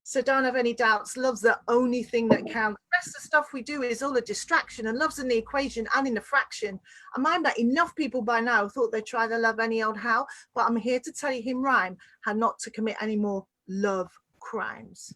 S4: So don't have any doubts. Love's the only thing that counts. The rest of the stuff we do is all a distraction, and love's in the equation and in the fraction. I mind that enough people by now thought they'd try to love any old how, but I'm here to tell you in rhyme how not to commit any more love crimes.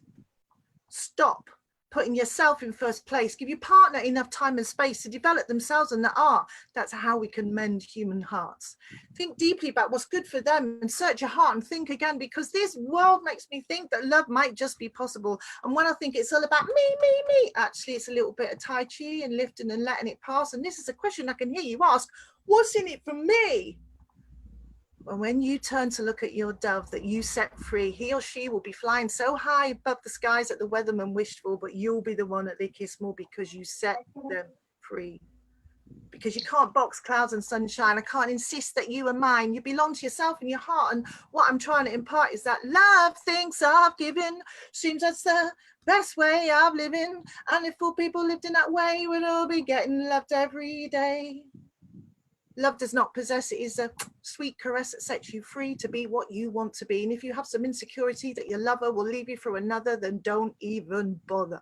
S4: Stop putting yourself in first place. Give your partner enough time and space to develop themselves and their art. That's how we can mend human hearts. Think deeply about what's good for them and search your heart and think again, because this world makes me think that love might just be possible. And when I think it's all about me, actually it's a little bit of Tai Chi and lifting and letting it pass. And this is a question I can hear you ask, what's in it for me? Well, when you turn to look at your dove that you set free, he or she will be flying so high above the skies that the weatherman wished for, but you'll be the one that they kiss more because you set them free. Because you can't box clouds and sunshine. I can't insist that you are mine. You belong to yourself and your heart. And what I'm trying to impart is that love thinks I've given seems that's the best way of living. And if all people lived in that way, we'd all be getting loved every day. Love does not possess. It is a sweet caress that sets you free to be what you want to be. And if you have some insecurity that your lover will leave you for another, then don't even bother.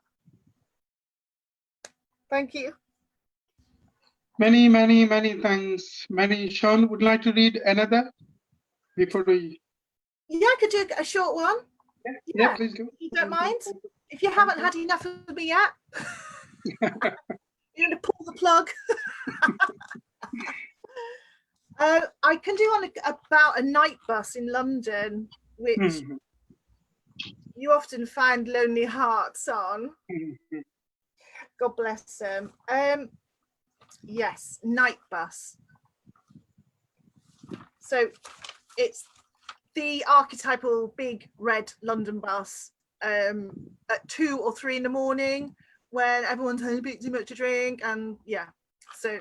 S4: Thank you.
S1: Many thanks. Sean, would like to read another before we?
S4: Yeah, I could do a short one.
S1: Yeah, please do.
S4: You don't mind? If you haven't had enough of me yet, you're going to pull the plug. I can do one about a night bus in London, which you often find lonely hearts on. God bless them. Yes, night bus. So it's the archetypal big red London bus at 2 or 3 in the morning when everyone's had a bit too much to drink, and yeah, so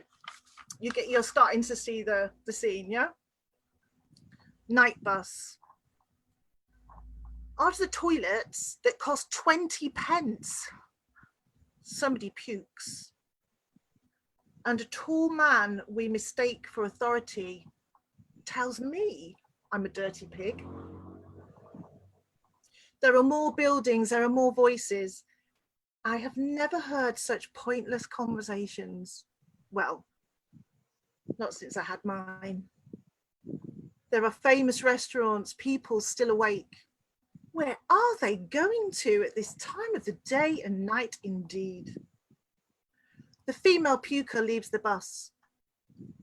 S4: you're starting to see the scene. Yeah, night bus. After the toilets that cost 20 pence, somebody pukes, and a tall man we mistake for authority tells me I'm a dirty pig. There are more buildings, there are more voices. I have never heard such pointless conversations. Well, not since I had mine. There are famous restaurants, people still awake. Where are they going to at this time of the day and night indeed? The female puker leaves the bus.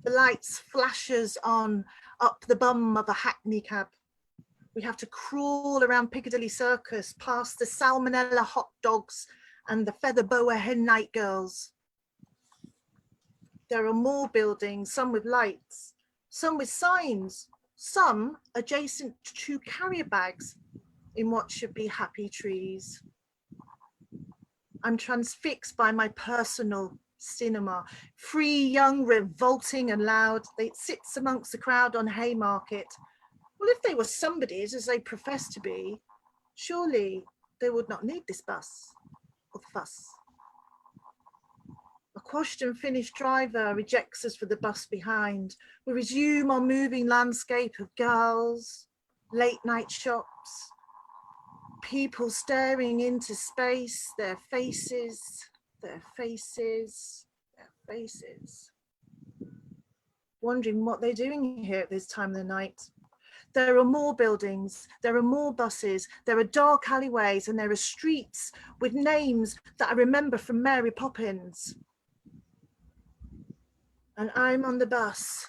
S4: The lights flashes on up the bum of a hackney cab. We have to crawl around Piccadilly Circus, past the salmonella hot dogs and the feather boa hen night girls. There are more buildings, some with lights, some with signs, some adjacent to carrier bags in what should be happy trees. I'm transfixed by my personal cinema, free, young, revolting and loud. It sits amongst the crowd on Haymarket. Well, if they were somebodies, as they profess to be, surely they would not need this bus or the fuss. A quashed and finished driver rejects us for the bus behind. We resume our moving landscape of girls, late night shops, people staring into space, their faces, their faces, their faces, wondering what they're doing here at this time of the night. There are more buildings, there are more buses, there are dark alleyways, and there are streets with names that I remember from Mary Poppins. And I'm on the bus,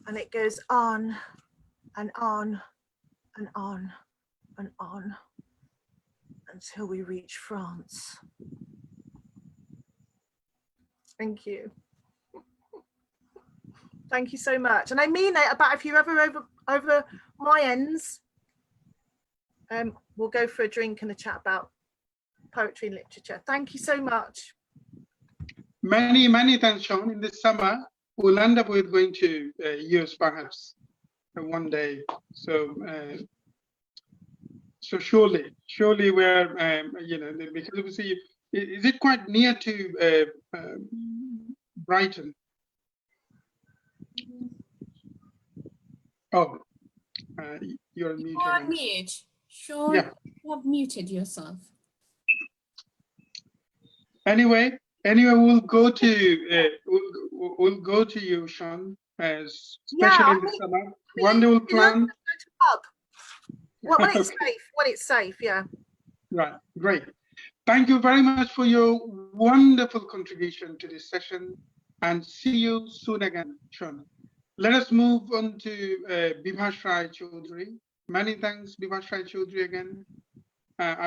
S4: and it goes on and on and on and on until we reach France. Thank you. Thank you so much. And I mean it about if you're ever over my ends, we'll go for a drink and a chat about poetry and literature. Thank you so much.
S1: Many, many thanks, Sean. In this summer, we'll end up with going to US perhaps one day. So, so surely we're, you know, because we see, is it quite near to Brighton? Oh, you're muted.
S3: You are mute. Sure,
S1: yeah.
S3: You have muted yourself.
S1: Anyway, we'll go to we'll go to you, Sean, especially in the summer. One day we'll plan.
S4: Well, when it's safe, yeah.
S1: Right, great. Thank you very much for your wonderful contribution to this session, and see you soon again, Sean. Let us move on to Bibhash Rai Chowdhury. Many thanks, Bibhash Rai Chowdhury again.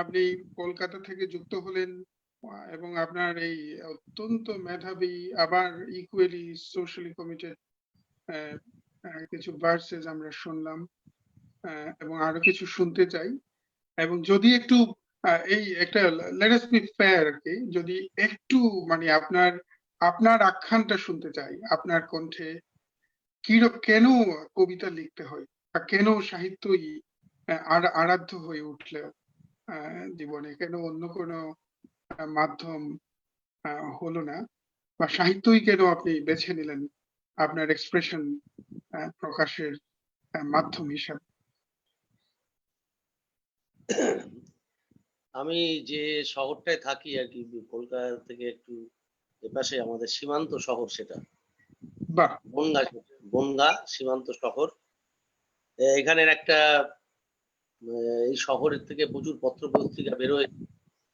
S1: আপনি কলকাতা থেকে যুক্ত হলেন এবং আপনার এই অত্যন্ত মেধাবী আবার ইকুয়ালি সোশ্যালি কমিটেড কিছু ভার্সেস আমরা শুনলাম এবং আরো কিছু শুনতে চাই এবং যদি একটু এই একটা লেট আস বি ফেয়ার আর কি যদি একটু মানে আপনার আখ্যানটা শুনতে চাই আপনার কণ্ঠে কেন কবিতা লিখতে হয় বা কেন সাহিত্যই আরাধ্য হয়ে উঠলে জীবনে কেন অন্য কোনো মাধ্যম হলো না বা সাহিত্যই কেন আপনি বেছে নিলেন আপনার এক্সপ্রেশন প্রকাশের মাধ্যম হিসাবে?
S6: আমি যে শহরটায় থাকি আর কি কলকাতা থেকে একটু এপাশে আমাদের সীমান্ত শহর, সেটা বনগা সীমান্ত শহর। এখানের একটা এই শহরের থেকে প্রচুর পত্র পত্রিকা বেরোয়,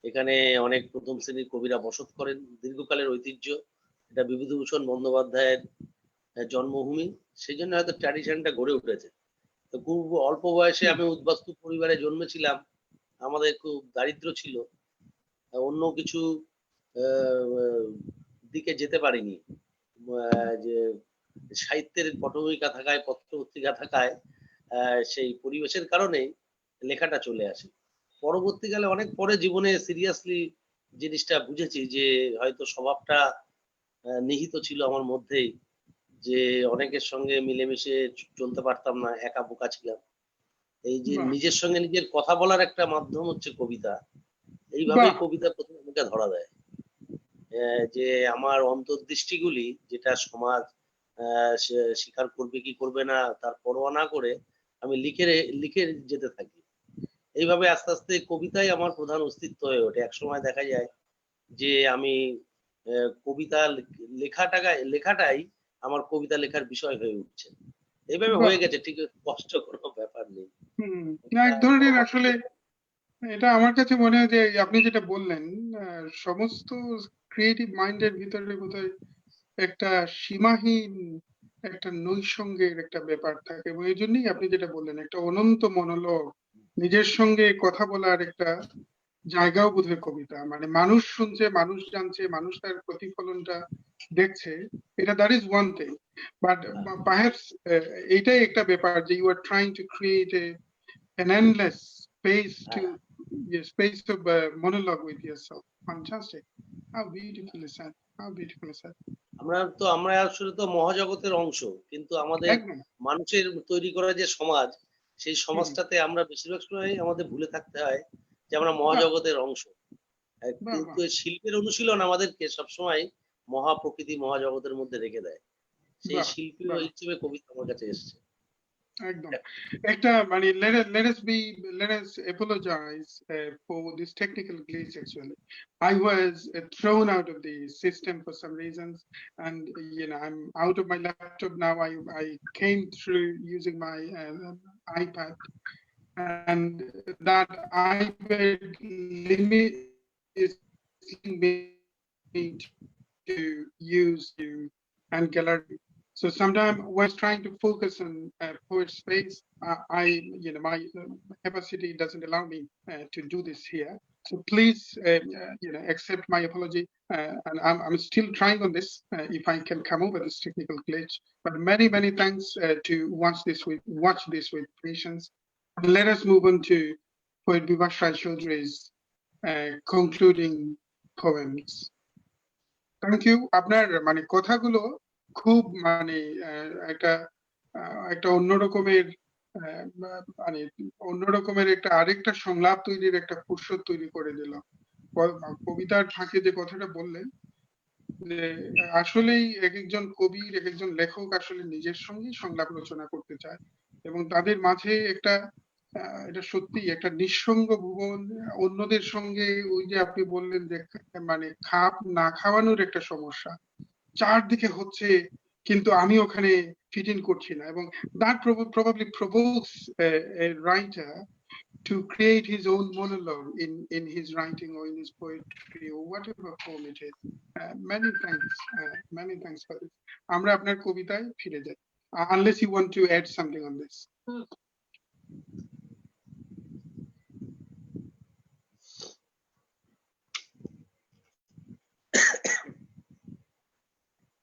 S6: এখানে অনেক প্রথম শ্রেণীর কবিরা বসত করেন, দীর্ঘকালের ঐতিহ্য, এটা বিভূতিভূষণ বন্দ্যোপাধ্যায়ের জন্মভূমি, সেই জন্য হয়তো ট্র্যাডিশনটা গড়ে উঠেছে। তো খুব অল্প বয়সে আমি উদ্বাস্তু পরিবারে জন্মেছিলাম, আমাদের খুব দারিদ্র ছিল, অন্য কিছু দিকে যেতে পারিনি, যে সাহিত্যের পটভূমিকা থাকায় পত্র পত্রিকা থাকায় সেই পরিবেশের কারণে লেখাটা চলে আসে। পরবর্তীকালে অনেক পরে জীবনে সিরিয়াসলি জিনিসটা বুঝেছি যে হয়তো স্বভাবটা নিহিত ছিল আমার মধ্যেই, যে অনেকের সঙ্গে মিলেমিশে চলতে পারতাম না, একা বোকা ছিলাম। এই যে
S1: বাহ।
S6: নিজের সঙ্গে নিজের কথা বলার একটা মাধ্যম হচ্ছে কবিতা, এইভাবেই
S1: বাহ।
S6: কবিতা প্রথমে আমাকে ধরা দেয়। যে আমার অন্তর্দৃষ্টিগুলি যেটা সমাজ স্বীকার করবে কি করবে না তার পরোয়া না করে আমি লিখে যেতে থাকি। এইভাবে আস্তে আস্তে কবিতাই আমার প্রধান অস্তিত্ব হয়ে ওঠে। একসময় দেখা যায় যে আমি কবিতা লেখাটাই আমার কবিতা লেখার বিষয় হয়ে উঠছে। এইভাবে
S1: বাহ।
S6: হয়ে গেছে, ঠিক কষ্ট কোনো ব্যাপার নেই।
S1: না, এক ধরনের আসলে এটা আমার কাছে মনে হয় যে আপনি যেটা বললেন, সমস্ত ক্রিয়েটিভ মাইন্ডের ভিতরে বোধহয় একটা সীমাহীন একটা নৈসঙ্গের একটা ব্যাপার থাকে, এবং এই জন্যই আপনি যেটা বললেন একটা অনন্ত মনোলগ, নিজের সঙ্গে কথা বলার একটা জায়গাও বোধহয় কবিতা। মানে মানুষ শুনছে, মানুষ জানছে, মানুষ তার প্রতিফলনটা দেখছে, এটা that is one thing, but perhaps এইটাই একটা ব্যাপার যে you are trying to create an endless space of monologue with yourself. Fantastic. How beautifully said. How beautifully said.
S6: আমরা আসলে তো মহাজগতের অংশ, কিন্তু আমাদের
S1: একদম।
S6: মানুষের তৈরি করা যে সমাজ, সেই সমাজটাতে আমরা বেশিরভাগ সময় আমাদের ভুলে থাকতে হয় যে আমরা মহাজগতের অংশ। কিন্তু শিল্পের অনুশীলন আমাদেরকে সবসময় মহাপ্রকৃতি মহাজগতের মধ্যে রেখে দেয়। সেই শিল্পী হিসেবে কবিতা আমার কাছে এসছে।
S1: একদম একটা মানে let us apologize for this technical glitch. Actually, I was thrown out of the system for some reasons, and I'm out of my laptop now. I came through using my iPad, and that iPad limit is me to use you and gallery. So sometimes when trying to focus on poet space, my capacity doesn't allow me to do this here. So please, accept my apology. And I'm still trying on this, if I can come over this technical glitch. But many thanks to watch this with patience. And let us move on to poet Bibhash Chowdhury's concluding poems. Thank you. আপনার মানে কথাগুলো খুব মানে একটা অন্যরকমের একটা আরেকটা সংলাপ তৈরির একটা ফুরসত তৈরি করে দিল। কবিতার ফাঁকে যে কথাটা বললেন যে আসলেই এক একজন কবির, এক একজন লেখক আসলে নিজের সঙ্গেই সংলাপ রচনা করতে চায়, এবং তাদের মাঝে এটা সত্যি একটা নিঃসঙ্গ ভুবন। অন্যদের সঙ্গে ওই যে আপনি বললেন যে মানে খাপ না খাওয়ানোর একটা সমস্যা চারদিকে হচ্ছে, কিন্তু আমি ওখানে ফিট ইন করছি না, এবং that probably provokes a writer to create his own monologue in his writing or in his poetry or whatever form it is. Many thanks for this. আমরা আপনার কবিতায় ফিরে যাই, unless you want to add something on this.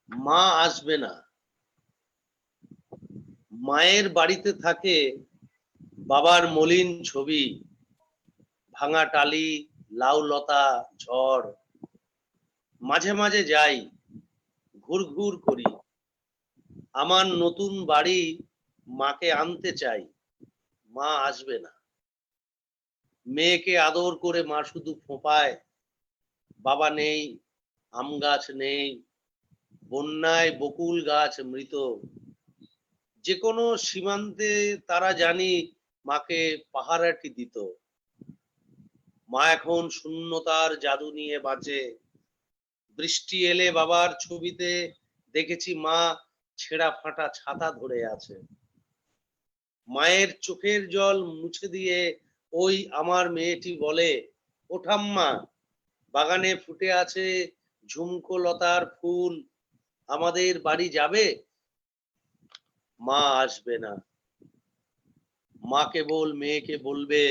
S6: মা আসবে না। মায়ের বাড়িতে থাকে বাবার মলিন ছবি, ভাঙা টালি, লাউ লতা, ঝড়। মাঝে মাঝে যাই, ঘুর করি। আমার নতুন বাড়ি মাকে আনতে চাই, মা আসবে না। মেয়েকে আদর করে মা শুধু ফোঁপায়, বাবা নেই, আম গাছ নেই, বন্যায় বকুল গাছ মৃত। যে কোনো সীমান্তে তারা জানি মাকে পাহারাটি দিত। মা এখন শূন্যতার জাদু নিয়ে বাঁচে। বৃষ্টি এলে বাবার ছবিতে দেখেছি মা ছেঁড়া ফাটা ছাতা ধরে আছে। মায়ের চোখের জল মুছে দিয়ে ওই আমার মেয়েটি বলে, ও ঠাম্মা, বাগানে ফুটে আছে ঝুমকো লতার ফুল, আমাদের বাড়ি যাবে? মা আসবে না। মা কেবল মেয়েকে বলবে,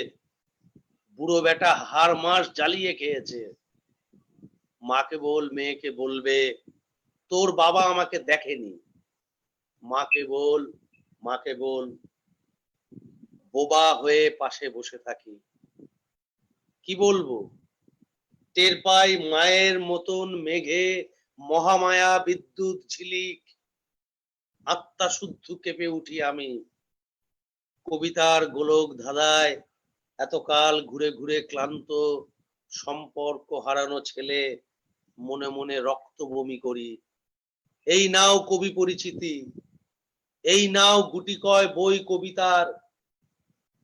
S6: বুড়ো বেটা হার মাস জ্বালিয়ে খেয়েছে। মা কেবল মেয়েকে বলবে, তোর বাবা আমাকে দেখেনি। মা কেবল বোবা হয়ে পাশে বসে থাকি। কি বলবো, টের পাই মায়ের মতন মেঘে মহামায়া বিদ্যুৎ ঝিলিক, আত্মা শুদ্ধ কেঁপে উঠি আমি। কবিতার গোলক ধাঁধায় এতকাল ঘুরে ঘুরে ক্লান্ত, সম্পর্ক হারানো ছেলে মনে মনে রক্ত বমি করি। এই নাও কবি পরিচিতি, এই নাও গুটি কয় বই কবিতার,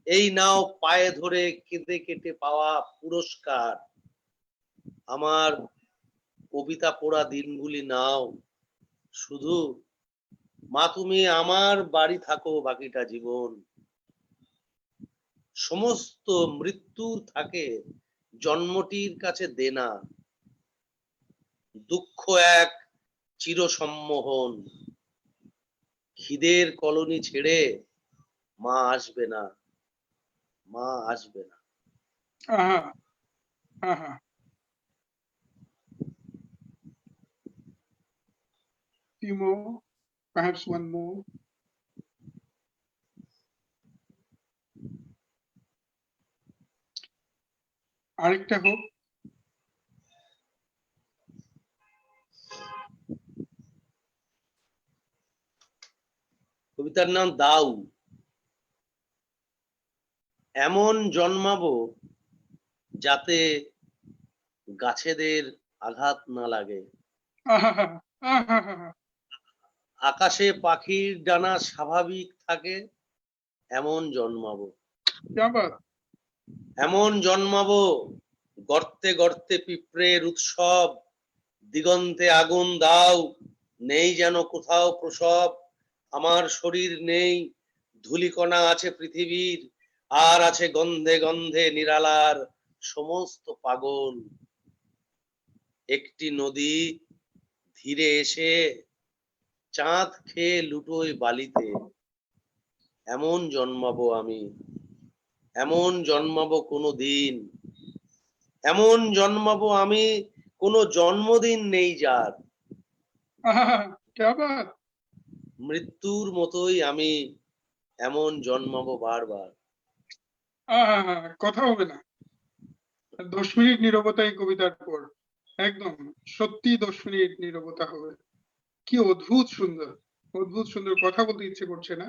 S6: এই নাও পায়ে ধরে কেঁদে কেটে পাওয়া পুরস্কার। আমার কবিতা পড়া দিনগুলি নাও, শুধু মা তুমি আমার বাড়ি থাকো বাকিটা জীবন। সমস্ত মৃত্যুর থাকে জন্মটির কাছে দেনা, দুঃখ এক চিরসম্মোহন। খিদের কলোনি ছেড়ে মা আসবে না, মা আসবে না।
S1: আহা, আহা। Few more, perhaps one more. আরেকটা হোক।
S6: কবিতার নাম দাউ। এমন জন্মাবো যাতে গাছেদের আঘাত না লাগে,
S1: আহা, আহা, আহা।
S6: আকাশে পাখির ডানা স্বাভাবিক থাকে, এমন জন্মাবো।
S1: क्या बात।
S6: এমন জন্মাবো গর্তে গর্তে পিঁপড়ের উৎসব, দিগন্তে আগুন দাও, নেই যেন কোথাও প্রসব। আমার শরীর নেই, ধূলিকণা আছে পৃথিবীর, আর আছে গন্ধে গন্ধে নিরালার সমস্ত পাগল। একটি নদী ধীরে এসে চাঁদ খেয়ে লুটোয় বালিতে, এমন জন্মাবো আমি, এমন জন্মাবো কোনো দিন, এমন জন্মাবো আমি কোনো জন্মদিন নেই যার।
S1: আহা, क्या बात।
S6: মৃত্যুর মতোই আমি এমন জন্মাবো বারবার।
S1: আহা, কথা হবে না। 10 মিনিট নীরবতা এই কবিতার পর, একদম সত্যি 10 মিনিট নীরবতা হবে। কি অদ্ভুত সুন্দর, অদ্ভুত সুন্দর, কথা বলতে ইচ্ছে করছে না।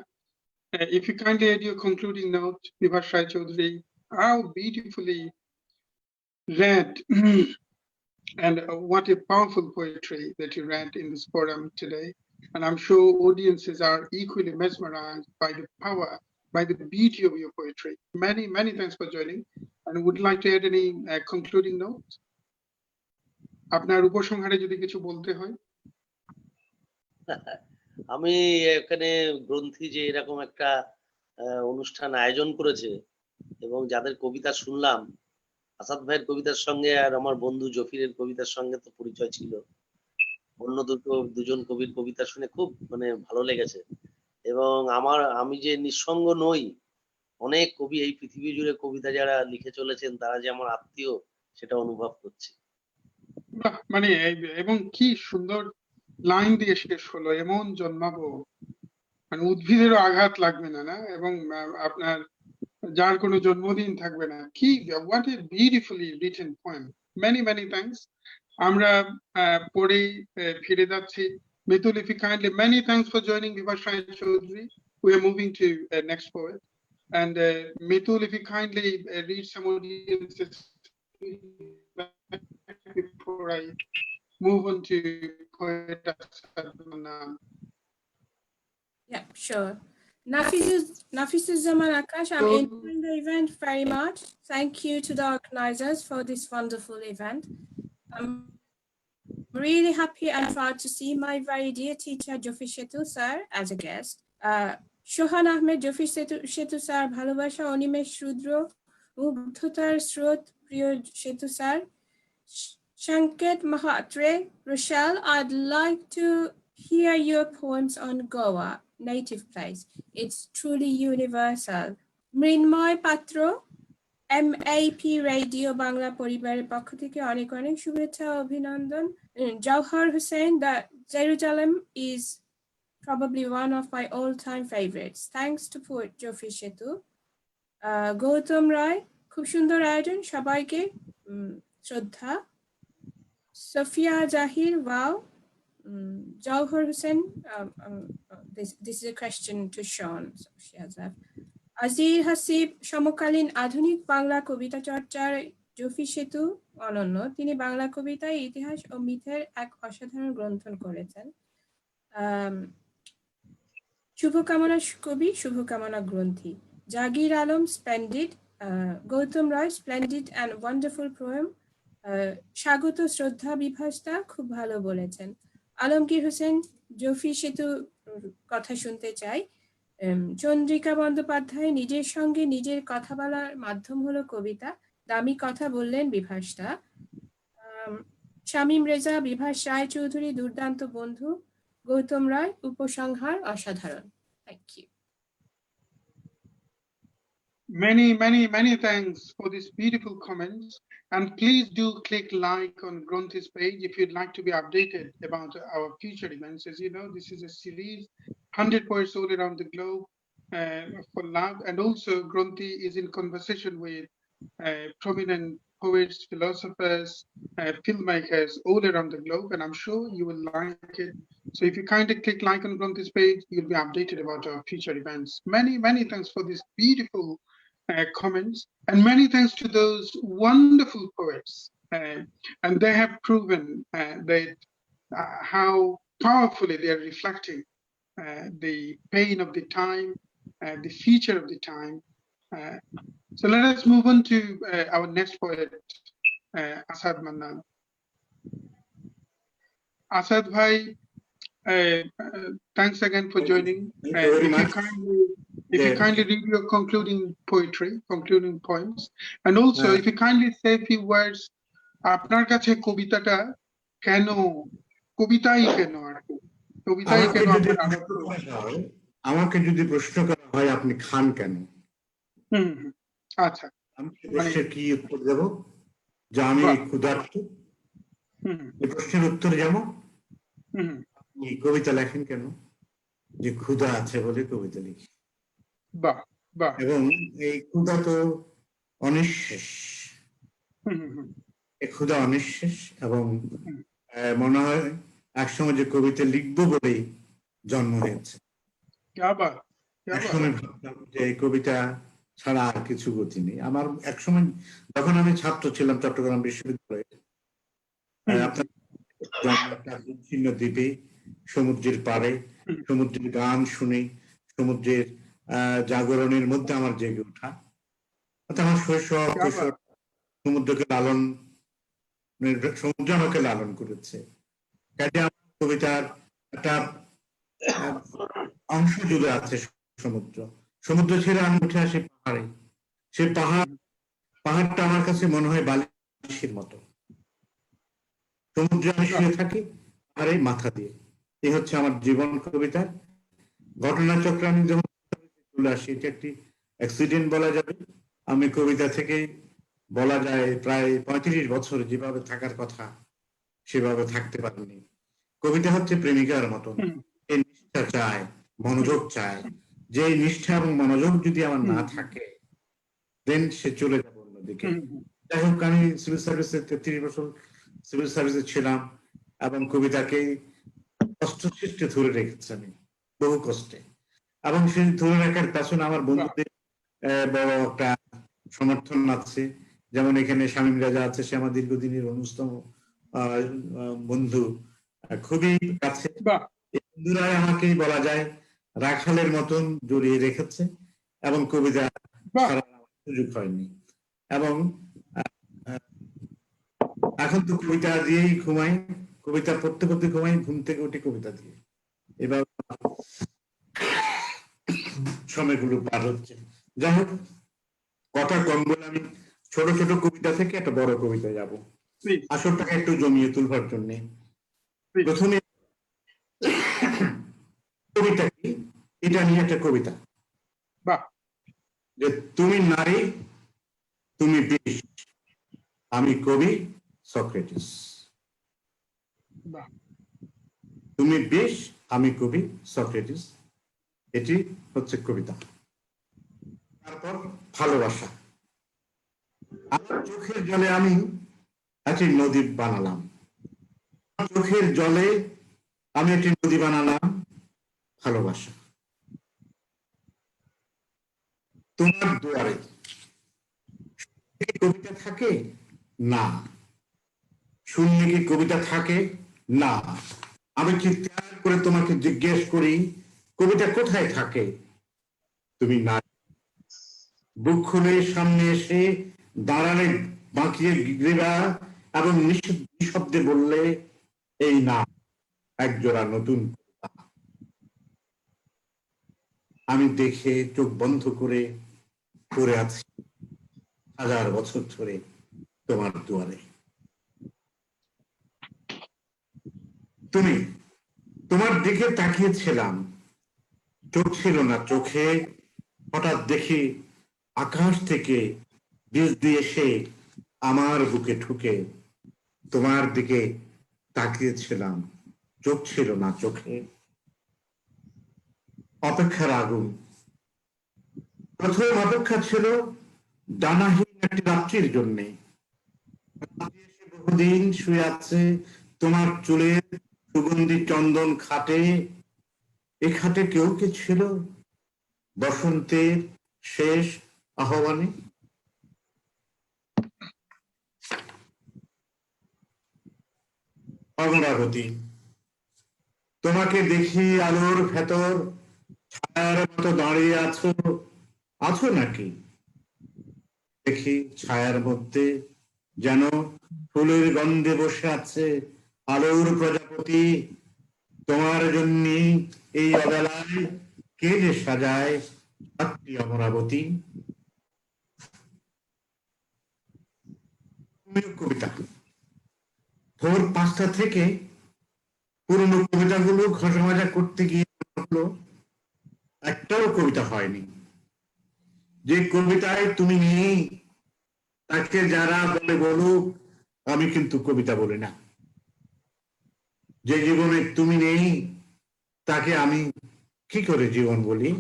S1: If you kindly add your concluding note, Bibhash Chowdhury, how beautifully read and what a powerful poetry that you read in this forum today. And I'm sure audiences are equally mesmerized by the power, by the beauty of your poetry. Many, many thanks for joining. And would you like to add any concluding notes? আপনার উপসংহারে যদি কিছু বলতে হয়।
S6: আমি এখানে গ্রন্থি যে এরকম একটা অনুষ্ঠান আয়োজন করেছে এবং যাদের কবিতা শুনলাম, আসাদ ভাইয়ের কবিতার সঙ্গে আর আমার বন্ধু জফিরের কবিতার সঙ্গে তো পরিচয় ছিল, অন্য দুজন কবির কবিতা শুনে খুব মানে ভালো লেগেছে। এবং আমি যে নিঃসঙ্গ নই, অনেক কবি এই পৃথিবী জুড়ে কবিতা যারা লিখে চলেছেন তারা যে আমার আত্মীয় সেটা অনুভব করছি।
S1: মানে এবং কি সুন্দর লাইন দিয়ে শেষ হলো, এমন জন্মাবো, মানে উদ্ভিদেরও আঘাত লাগবে না, না, এবং আপনার যার কোনো জন্মদিন থাকবে না। কি what a beautifully written poem. Many, many thanks. আমরা পরে ফিরে যাচ্ছি। Mitul, if you kindly, many thanks for joining Bibhash Chowdhury. We are moving to next poet. And Mitul, if you kindly read some audiences before I move on to poet Asad Mannan.
S3: Yeah, sure. Nafisuzaman Akash, I'm enjoying the event very much. Thank you to the organizers for this wonderful event. I'm really happy and proud to see my very dear teacher, Zafir Setu sir, as a guest. Shahan Ahmed Zafir Setu sir, bhalobasha onimesh rudro, mugdhotar srot priyo Setu sir. Shanket Mahatre, Rochelle, I'd like to hear your poems on Goa, native place. It's truly universal. Mrinmoy Patro, MAP Radio Bangla পরিবারের পক্ষ থেকে অনেক অনেক শুভেচ্ছা ও অভিনন্দন। Jawhar Hussain, the Jerusalem is probably one of my all-time favorites. Thanks to poet Zafir Setu. Gautam রায়, খুব সুন্দর আয়োজন, সবাইকে শ্রদ্ধা। Sophia Jahir, wow. Jawhar Hussain, this is a question to Sean. So she has that. Azir Hasib, সমকালীন আধুনিক বাংলা কবিতা চর্চার জফি সেতু অনন্য। তিনি বাংলা কবিতায় ইতিহাস ও মিথের এক অসাধারণ গ্রন্থন করেছেন। শুভকামনা কবি, শুভকামনা গ্রন্থি। Jagir Alam, splendid. Gautam Roy, splendid and wonderful poem. স্বাগত, শ্রদ্ধা, বিভাসদা, খুব ভালো বলেছেন। আলমগীর হোসেন, জফি সেতু কথা শুনতে চাই। চন্দ্রিকা বন্দ্যোপাধ্যায়, নিজের সঙ্গে নিজের কথা বলার মাধ্যম হলো কবিতা, দামি কথা বললেন বিভাসদা। শামীম রেজা, বিভাস রায় চৌধুরী, দুর্দান্ত বন্ধু। গৌতম রায়, উপসংহার অসাধারণ। Thank you.
S1: Many thanks for these beautiful comments. And please do click like on Gronthee's page if you'd like to be updated about our future events. As you know, this is a series, 100 poets all around the globe for love. And also Gronthee is in conversation with prominent poets, philosophers, filmmakers all around the globe. And I'm sure you will like it. So if you kindly click like on Gronthee's page, you'll be updated about our future events. Many thanks for this beautiful comments, and many thanks to those wonderful poets, and they have proven that how powerfully they are reflecting the pain of the time, the future of the time. So let us move on to our next poet, Asad Mannan. Asad bhai, thanks again for joining. If you kindly read your concluding poems, and also if you kindly say a few words, আপনার কাছে কবিতাটা কেন, কবিতাই কেন আর কি, কবিতাই কেন
S5: আমাকে যদি প্রশ্ন করা হয় আপনি খান কেন,
S1: আচ্ছা,
S5: আমি প্রশ্নের কি উত্তর দেব? যে আমি ক্ষুধার্ত। এই প্রশ্নের উত্তর যেমন আপনি কবিতা লেখেন কেন? যে ক্ষুধা আছে বলে কবিতা লিখি। এবং এই ক্ষুধা তো অনিঃশেষ, এই ক্ষুধা অনিঃশেষ। এবং মনে হয় একসময় যে কবিতা লিখবো বলেই জন্ম হয়েছে। একসময় ভাবতাম যে এই কবিতা ছাড়া আর কিছু গতি নেই। আমার একসময় যখন আমি ছাত্র ছিলাম চট্টগ্রাম বিশ্ববিদ্যালয়ে, আপনার বিচ্ছিন্ন দ্বীপে সমুদ্রের পাড়ে সমুদ্রের গান শুনে সমুদ্রের জাগরণের মধ্যে আমার জেগে ওঠা, আমার শৈশব সমুদ্রকে লালন, সমুদ্র আমাকে লালন করেছে। কাজে আমার কবিতার একটা অংশ জুড়ে আছে সমুদ্র। সমুদ্র ছেড়ে আমি উঠে আসি পাহাড়ে, সেই পাহাড়টা আমার কাছে মনে হয় বালিশের মতো। সমুদ্রে আমি শুয়ে থাকি পাহাড়ে মাথা দিয়ে। এই হচ্ছে আমার জীবন কবিতার ঘটনাচক্রে। আমি যখন চলে আসি, এটা একটি অ্যাক্সিডেন্ট বলা যাবে। আমি কবিতা থেকে বলা যায় প্রায় 35 বছর যেভাবে থাকার কথা সেভাবে থাকতে পারিনি। কবিতা হচ্ছে প্রেমিকার মতন, এই নিষ্ঠা চায়, মনোযোগ চায়। যে নিষ্ঠা এবং মনোযোগ যদি আমার না থাকে দেন সে চলে যাবে অন্যদিকে। যাই হোক, আমি সিভিল সার্ভিসে 33 বছর সিভিল সার্ভিসে ছিলাম এবং কবিতাকে কষ্ট সৃষ্টি ধরে রেখেছি আমি বহু কষ্টে। এবং সেই ধরে রাখার পেছনে আমার বন্ধুদের বড় একটা সমর্থন আছে। যেমন এখানে শামীম রাজা আছে, সে আমার দীর্ঘদিনের অন্যতম বন্ধু, খুবই কাছে। বন্ধুরাই আমাকে বলা যায় রাখালের মতন জড়িয়ে রেখেছে এবং কবিতা সুযোগ হয়নি। এবং এখন তো কবিতা দিয়েই ঘুমাই, কবিতা পড়তে পড়তে ঘুমাই, ঘুম থেকে উঠে কবিতা দিয়ে। এবার সময়গুলো পার হচ্ছে। যাই হোক, কথা কম বলে আমি ছোট ছোট কবিতা থেকে একটা বড় কবিতা যাব, আসলটাকে একটু জমিয়ে তুলবার জন্য। প্রথমে কবিতা কি, এটা নিয়ে একটা কবিতা, যে তুমি নারী তুমি বিষ, আমি কবি সক্রেটিস। তুমি বিষ, আমি কবি সক্রেটিস, এটি হচ্ছে কবিতা। তারপর ভালোবাসা। আমার চোখের জলে আমি একটি নদী বানালাম, চোখের জলে আমি একটি নদী বানালাম ভালোবাসা। তোমার দুয়ারে কবিতা থাকে না, শূন্যে কি কবিতা থাকে না। আমি চিৎকার করে তোমাকে জিজ্ঞেস করি কবিতা কোথায় থাকে, তুমি না। বুক খুলে সামনে এসে দাঁড়ালে, বাঁকিয়ে গ্রীবা এবং নিঃশব্দে বললে এই না একজোড়া নতুন কবিতা। আমি দেখে চোখ বন্ধ করে পড়ে আছি 1000 বছর ধরে তোমার দুয়ারে। তুমি, তোমার দিকে তাকিয়েছিলাম, চোখ ছিল না চোখে। হঠাৎ দেখি আকাশ থেকে বৃষ্টি এসে আমার বুকে ঠুকে। তোমার দিকে তাকিয়েছিলাম, চোখ ছিল না চোখে। অপেক্ষার আগুন। প্রথম অপেক্ষা ছিল ডানাহীন একটি রাত্রির জন্যে। বহুদিন শুয়ে আছে তোমার চুলের সুগন্ধি চন্দন খাটে। এ খাটে কেউ কি ছিল বসন্তের শেষ আহ্বানে? অমরাবতী, তোমাকে দেখি আলোর ভেতর ছায়ার মতো দাঁড়িয়ে আছো, আছো নাকি? দেখি ছায়ার মধ্যে যেন ফুলের গন্ধে বসে আছে আলোর প্রজাপতি। তোমার জন্য এই অবেলায় কে যে সাজায় অমরাবতী। কবিতা ভোর 5টা থেকে পুরনো কবিতাগুলো ঘষামাজা করতে গিয়ে একটাও কবিতা হয়নি। যে কবিতায় তুমি নেই তাকে যারা বলে বলুক, আমি কিন্তু কবিতা বলি না। যে জীবনে তুমি নেই তাকে আমি কি করে জীবন বলি?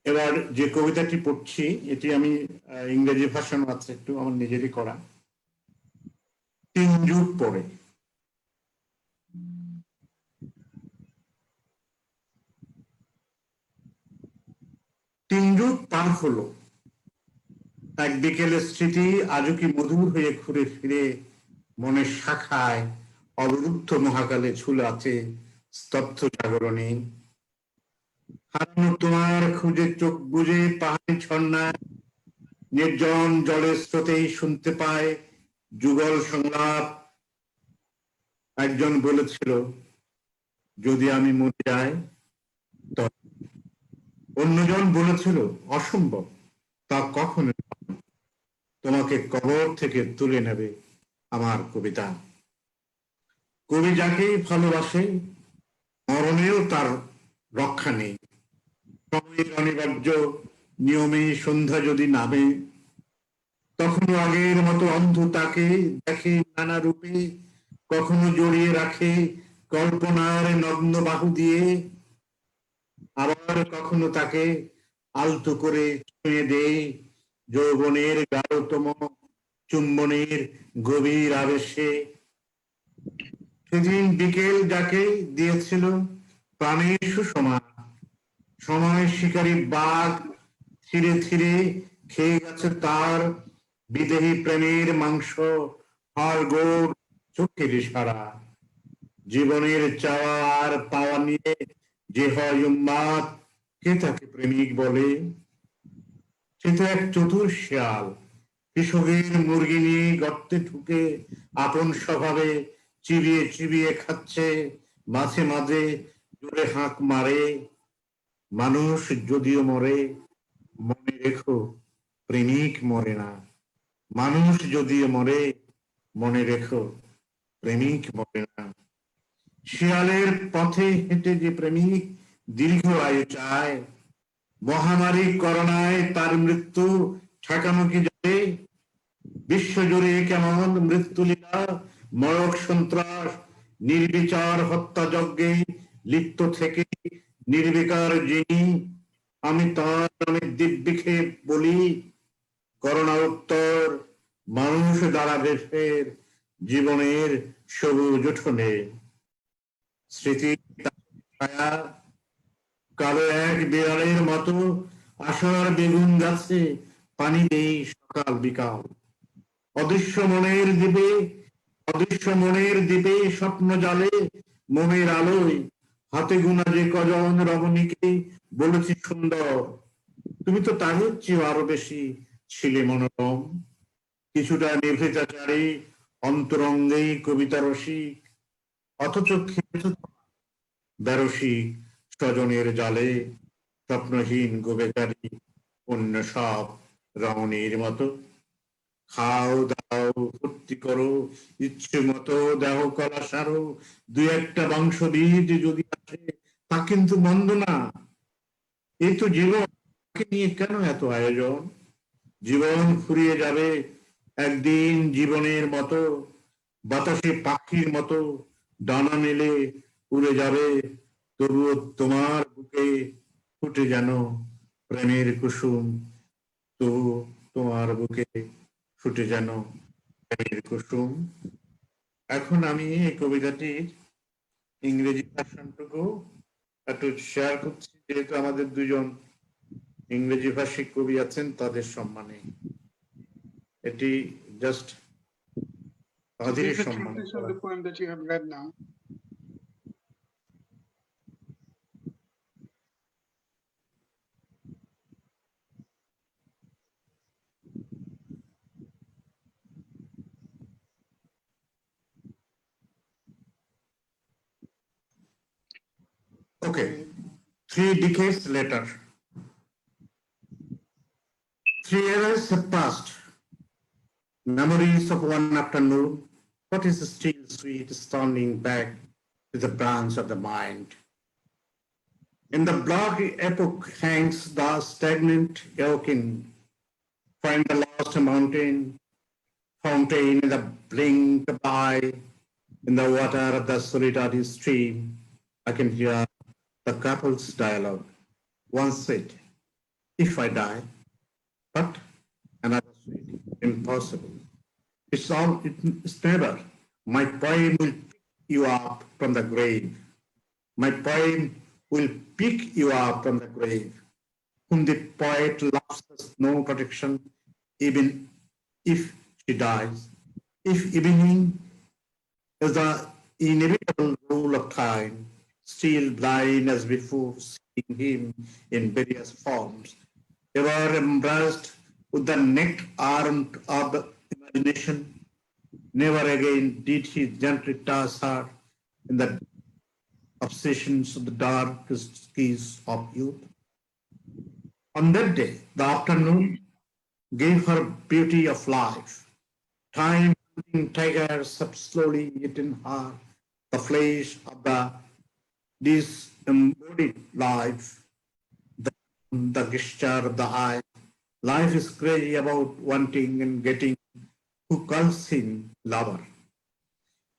S5: এবার যে কবিতাটি পড়ছি এটি আমি ইংরেজি ভাষানো আছে, একটু আমার নিজেরই করা। 3 যুগ পরে। তিন যুগ পার হলো, এক বিকেলের স্মৃতি আজও কি মধুর হয়ে ঘুরে ফিরে মনের শাখায় অবরুদ্ধ মহাকালে ঝুলে আছে স্তব্ধ জাগরণে। হারানো তোমার খুঁজে চোখ বুঝে পাহাড়ি ঝর্ণায় নির্জন জলের স্রোতেই শুনতে পায় যুগল সংলাপ। একজন বলেছিল যদি আমি মরে যাই, অন্যজন বলেছিল অসম্ভব, তা কখনো তোমাকে কবর থেকে তুলে নেবে আমার কবিতা। কবি যাকেই ভালোবাসে মরণেও তার রক্ষা নেই। সময়ের অনিবার্য নিয়মে সন্ধ্যা যদি নামে, তখনও আগের মতো অন্ধ তাকে দেখে নানা রূপে, কখনো জড়িয়ে রাখে কল্পনার নগ্ন বাহু দিয়ে, আবার কখনো তাকে আলতো করে ছুঁয়ে দেয় যৌবনের গাঢ়তম চুম্বনের গভীর আবেশে। সেদিন বিকেল যাকে দিয়েছিল প্রাণের সুষমা, সময় শিকারী বাঘ ধীরে ধীরে খেয়ে গেছে তার বিদেহী প্রেমের মাংস, হাড়গোড়, চোখের ইশারা। জীবনের চাওয়া আর পাওয়া নিয়ে যে হয় উন্মাদ, কে তাকে প্রেমিক বলে? সে তো এক চতুর শেয়াল, কৃষকের মুরগি নিয়ে গর্তে ঢুকে আপন স্বভাবে চিবিয়ে চিবিয়ে খাচ্ছে, মাঝে মাঝে জোরে হাঁক মারে। মানুষ যদিও মরে, মনে রেখো প্রেমিক মরে না। মানুষ যদিও মরে, মনে রেখো প্রেমিক মরে না। শিয়ালের পথে হেঁটে যে প্রেমিক দীর্ঘ আয়ু চায়, মহামারী করোনায় তার মৃত্যু ঠেকানো কি যাবে? বিশ্বজুড়ে কেমন মৃত্যুলীলা, মরক সন্ত্রাস নির্বিচার হত্যাযজ্ঞে লিপ্ত থেকে নির্বিকার যিনি, আমি তাঁর নামে দিব্যিক্ষেপ বলি, করোনা উত্তর মানুষ দাঁড়াবে ফের জীবনের সবুজ উঠোনে। স্মৃতি ছায়া কালো এক বিড়ালের মতো আশার বেগুন গাছে পানি দেই সকাল বিকাল। অদৃশ্য মনের দ্বীপে স্বপ্ন জালে মোমের আলোয় হাতে গোনা যে কজন রমণীকে বলেছি সুন্দর, তুমি তো তাদের চেয়ে আরো বেশি ছিলে মনোরম। কিছুটা নিভৃতাচারী অন্তরঙ্গে কবিতা রসিক, অথচ বেরসিক স্বজনের জালে স্বপ্নহীন গোবেচারী অন্য সব রমণীর মতো। খাও দাও ফুর্তি করো ইচ্ছে মতো দেহ কলা সারো, দু একটা বংশ বীজ যদি আসে তা কিন্তু মন্দ না। এই তো জীবন, নিয়ে কেন এত আয়োজন? জীবন ফুরিয়ে যাবে একদিন জীবনের মতো, বাতাসে পাখির মতো ডানা মেলে উড়ে যাবে, তবুও তোমার বুকে ফুটে যেন প্রেমের কুসুম, তবু তোমার বুকে ফুটে যেন প্রেমের কুসুম। এখন আমি এই কবিতাটির ইংরেজি ভার্সনটুকু একটু শেয়ার করছি, যেহেতু আমাদের দুজন ইংরেজি ভাষিক কবি আছেন তাদের সম্মানে। এটি জাস্ট তাদের
S1: This is a
S5: সম্মানে।
S1: translation of the poem that you have read now.
S5: Okay, 3 decades later, 3 years have passed. Memories of one afternoon, what is still sweet standing back to the branch of the mind. In the black epoch hangs the stagnant Elkin, find the lost mountain, fountain in the blink of the eye, in the water of the solitary stream, I can hear the couple's dialogue. One said, if I die, but another said, impossible. It's never. My poem will pick you up from the grave. My poem will pick you up from the grave. Whom the poet loves has no protection, even if she dies. If evening is the inevitable rule of time, still blind as before, seeing him in various forms, ever embraced with the neck armed of the imagination, never again did he gently touch her in the obsessions of the darkest keys of youth. On that day, the afternoon gave her beauty of life. Time hunting tigers have slowly eaten her, the flesh of the disembodied life, the gesture of the eye. Life is crazy about wanting and getting. Who calls him lover?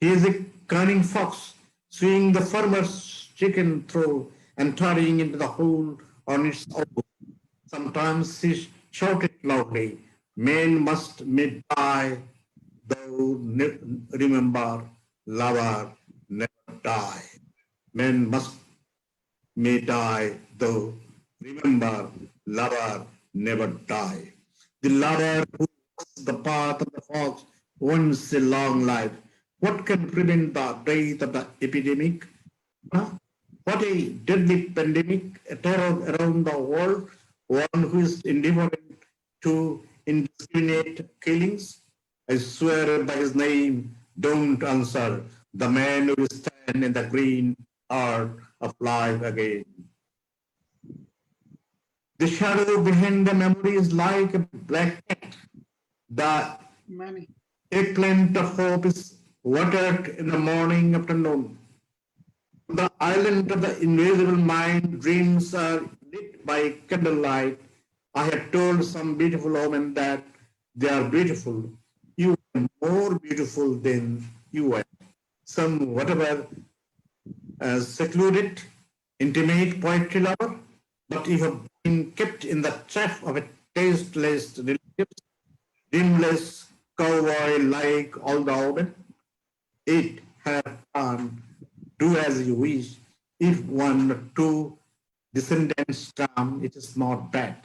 S5: He is a cunning fox, swinging the farmer's chicken through and turning into the hole on its own. Sometimes he shouted loudly, men may die, though remember, lover never die. Men may die, though remember, lover never die. The lover who walks the path of the fox wants a long life. What can prevent the death of the epidemic? Huh? What a deadly pandemic, a terror around the world, one who is indifferent to indiscriminate killings. I swear by his name, don't answer. The man who will stand in the green heart of life again. The shadow behind the memory is like a black cat. The
S1: Many.
S5: eggplant of hope is watered in the morning afternoon. The island of the invisible mind, dreams are lit by candlelight. I had told some beautiful women that they are beautiful. You are more beautiful than you were. some whatever secluded, intimate poetry lover, but you have been kept in the trap of a tasteless relationships, dreamless cowboy like all the women. It have fun, do as you wish. If one or two descendants come, it is not bad.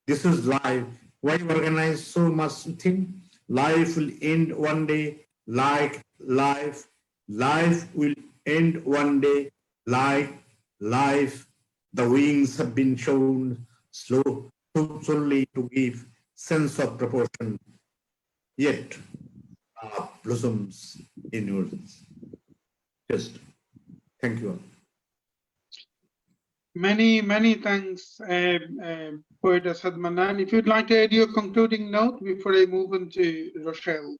S5: This is life. Why organize so much thing? Life will end one day like life. Life will end one day like life. The wings have been shown slowly to give sense of proportion. Yet blossoms in your chest. Thank you all.
S1: Many thanks, Poet Asad Mannan. If you'd like to add your concluding note before I move on to Rochelle.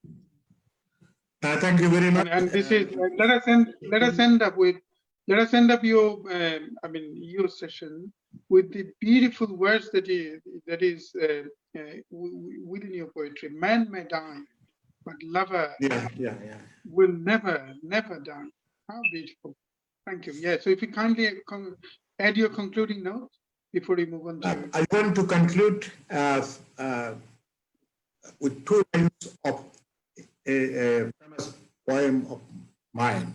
S5: Thank you very much.
S1: And this is let us end up your your session with the beautiful words that is within your poetry. Man may die, but lover will never die. How beautiful! Thank you. Yeah. So if you kindly add your concluding note before we move on to.
S5: I want to conclude with 2 lines of a famous poem of mine.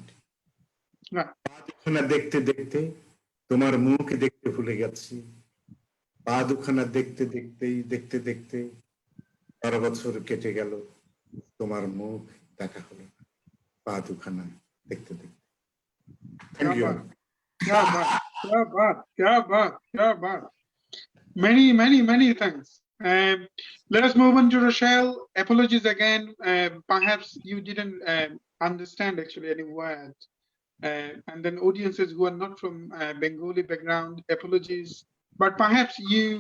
S5: পাদুখানা দেখতে দেখতে তোমার মুখ দেখতে ভুলে গেছি, পাদুখানা দেখতে দেখতে 12 বছর কেটে গেল, তোমার মুখ দেখা হলো না, পাদুখানা দেখতে দেখতে। Thank you.
S1: Kya baat. Many thanks. Let us move on to Rochelle. Apologies again. Perhaps you didn't understand actually any word. And then audiences who are not from Bengali background, apologies. But perhaps you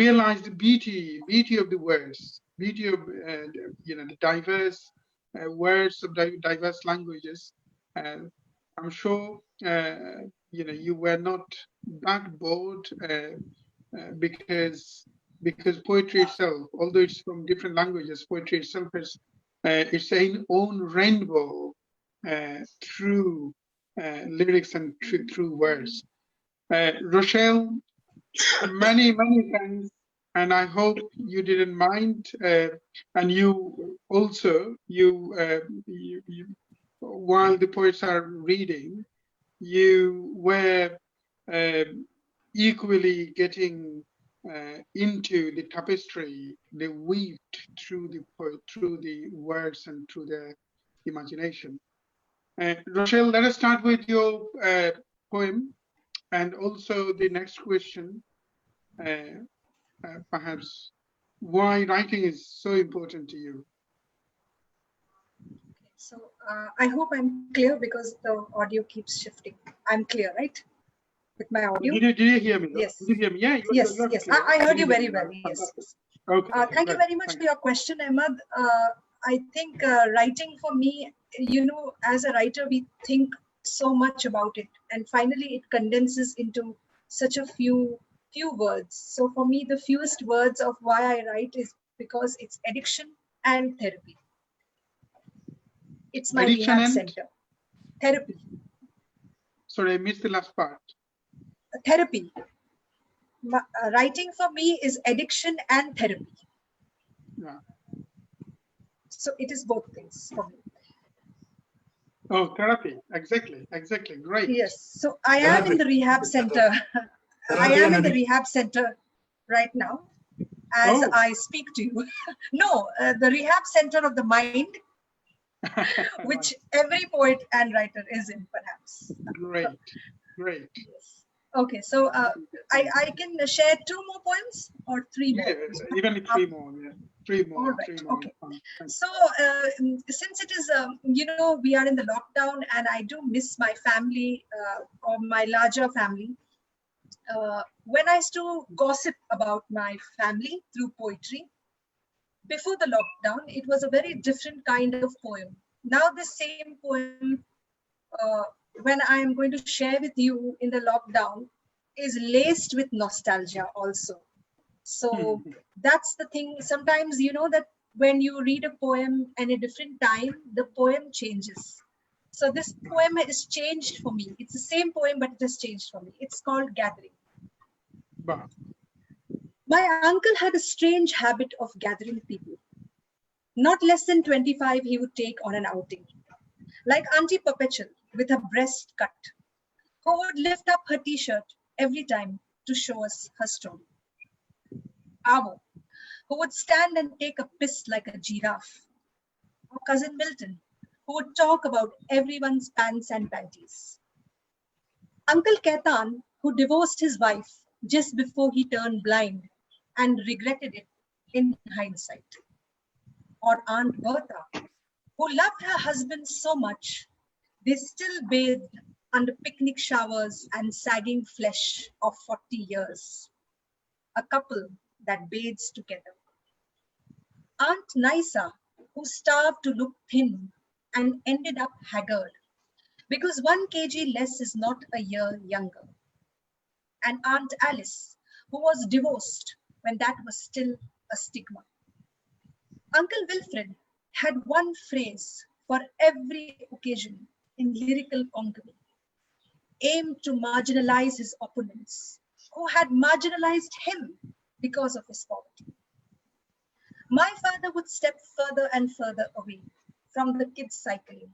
S1: realize the beauty of the words, beauty of the diverse words of diverse languages. I'm sure you were not that bored because poetry itself, although it's from different languages, poetry itself has its own rainbow through lyrics and through words. Rochelle, many thanks, and I hope you didn't mind, and you also while the poets are reading, you were equally getting into the tapestry they weaved through the words and through the imagination. Rochelle, let us start with your poem, and also the next question, perhaps why writing is so important to you.
S7: So I hope I'm clear because the audio keeps shifting. I'm clear, right? With my audio?
S1: Did you hear me?
S7: Yes.
S1: Did you hear me? Yeah.
S7: Yes. I heard you very well. Yes.
S1: Okay.
S7: Thank you very much for your question, Ahmed. I think writing for me, as a writer, we think so much about it, and finally it condenses into such a few words. So for me, the fewest words of why I write is because it's addiction and therapy. It's my
S1: addiction
S7: rehab center. Therapy.
S1: Sorry, I missed the last part.
S7: Therapy. Writing for me is addiction and therapy.
S1: Yeah.
S7: So it is both things for me.
S1: Oh, therapy. Exactly. Great.
S7: Yes. So I am in the rehab center. I am in the rehab center right now as I speak to you. No, the rehab center of the mind, which every poet and writer is in, perhaps.
S1: Great.
S7: Yes. Okay, so I can share 2 more poems or 3 more.
S1: Yeah, even 3 more. Yeah, 3 more.
S7: All right.
S1: 3 more.
S7: Okay. So since it is, we are in the lockdown, and I do miss my family or my larger family. When I used to gossip about my family through poetry, before the lockdown, it was a very different kind of poem. Now the same poem, when I am going to share with you in the lockdown, is laced with nostalgia also. So that's the thing. Sometimes, that when you read a poem and a different time, the poem changes. So this poem is changed for me. It's the same poem, but it has changed for me. It's called Gathering.
S1: Wow.
S7: My uncle had a strange habit of gathering people. Not less than 25 he would take on an outing. Like Auntie Perpetual with her breast cut, who would lift up her t-shirt every time to show us her story. Avo, who would stand and take a piss like a giraffe. Or Cousin Milton, who would talk about everyone's pants and panties. Uncle Ketan, who divorced his wife just before he turned blind and regretted it in hindsight. Or Aunt Bertha, who loved her husband so much, they still bathed under picnic showers and sagging flesh of 40 years. A couple that bathes together. Aunt Nisa, who starved to look thin and ended up haggard because 1 kg less is not a year younger. And Aunt Alice, who was divorced when that was still a stigma. Uncle Wilfred had one phrase for every occasion in lyrical concubine, aimed to marginalize his opponents, who had marginalized him because of his poverty. My father would step further and further away from the kids cycling,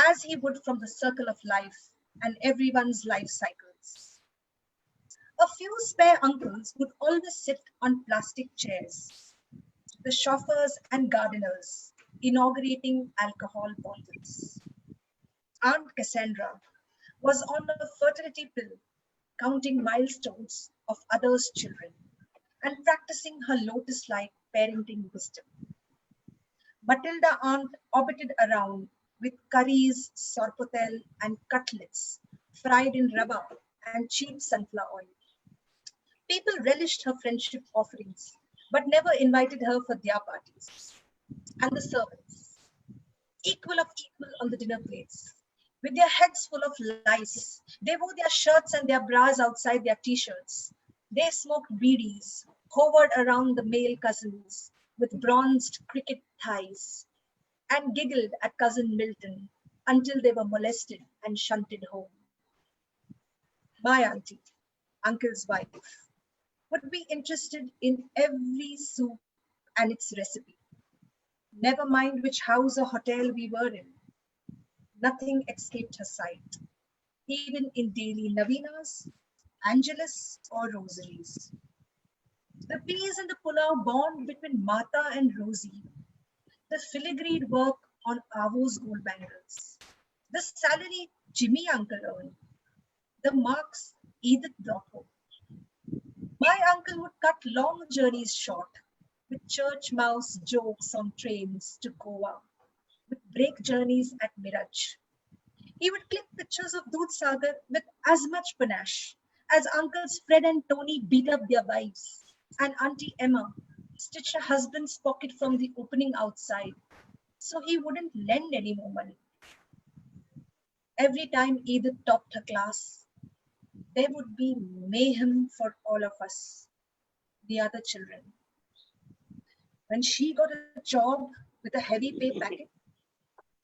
S7: as he would from the circle of life and everyone's life cycles. A few spare uncles would always sit on plastic chairs, the chauffeurs and gardeners inaugurating alcohol bottles. Aunt Cassandra was on a fertility pill, counting milestones of others' children and practicing her lotus-like parenting wisdom. Matilda aunt orbited around with curries, sorpotel, and cutlets fried in rubber and cheap sunflower oil. People relished her friendship offerings, but never invited her for their parties. And the servants, equal of equal on the dinner plates, with their heads full of lice, they wore their shirts and their bras outside their t-shirts. They smoked beedies, hovered around the male cousins with bronzed cricket thighs, and giggled at Cousin Milton until they were molested and shunted home. My auntie, uncle's wife, would be interested in every soup and its recipe. Never mind which house or hotel we were in. Nothing escaped her sight, even in daily novenas, angelus, or rosaries. The peas and the pulao bond between Mata and Rosie, the filigreed work on Avo's gold bangles, the salary Jimmy uncle earned, the marks Edith brought home. My uncle would cut long journeys short with church mouse jokes on trains to Goa, with break journeys at Miraj. He would click pictures of Dudhsagar with as much panache as uncles Fred and Tony beat up their wives, and Auntie Emma stitched her husband's pocket from the opening outside so he wouldn't lend any more money. Every time Edith topped her class, there would be mayhem for all of us, the other children. When she got a job with a heavy pay packet,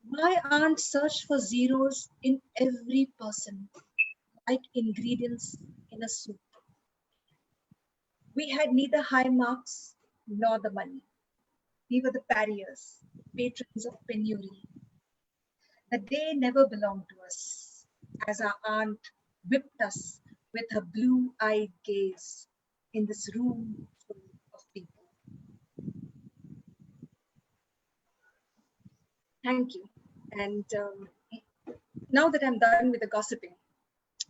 S7: my aunt searched for zeros in every person, like ingredients in a soup. We had neither high marks nor the money. We were the pariahs, patrons of penury. The day never belonged to us, as our aunt whipped us with her blue-eyed gaze in this room full of people. Thank you. And now that I'm done with the gossiping,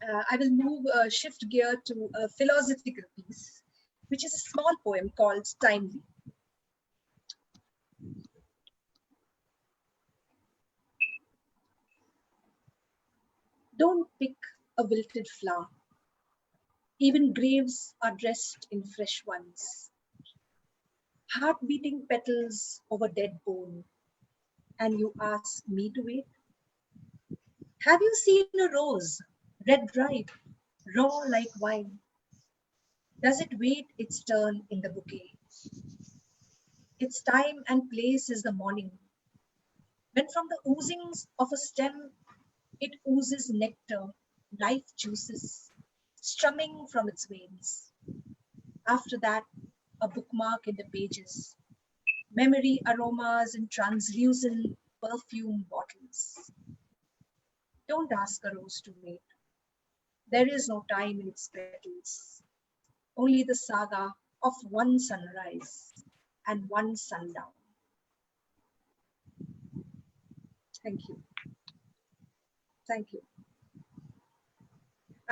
S7: I will shift gear to a philosophical piece, which is a small poem called Timely. Don't pick a wilted flower. Even graves are dressed in fresh ones. Heart-beating petals over dead bone. And you ask me to wait? Have you seen a rose, red ripe, raw like wine? Does it wait its turn in the bouquet? Its time and place is the morning, when from the oozings of a stem it oozes nectar, life juices, strumming from its veins. After that, a bookmark in the pages, memory aromas in translucent perfume bottles. Don't ask a rose to wait. There is no time in its petals, only the saga of one sunrise and one sundown. Thank you. Thank you.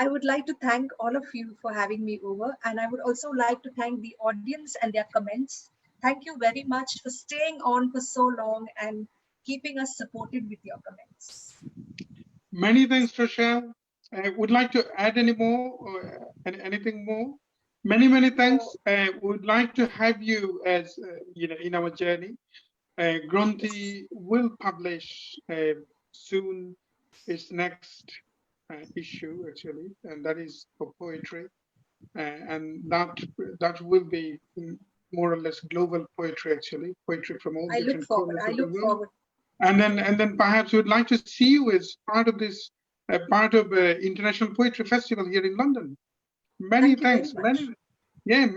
S7: I would like to thank all of you for having me over, and I would also like to thank the audience and their comments. Thank you very much for staying on for so long and keeping us supported with your comments.
S1: Many thanks, Rochelle. Would like to add any more or anything more? Many thanks. Would like to have you as in our journey. Gronthee will publish soon its next issue, actually, and that is for poetry, and that will be more or less global poetry, actually, poetry from all different corners of the world. And then perhaps we'd like to see you as part of this, part of International Poetry Festival here in London. Many thanks.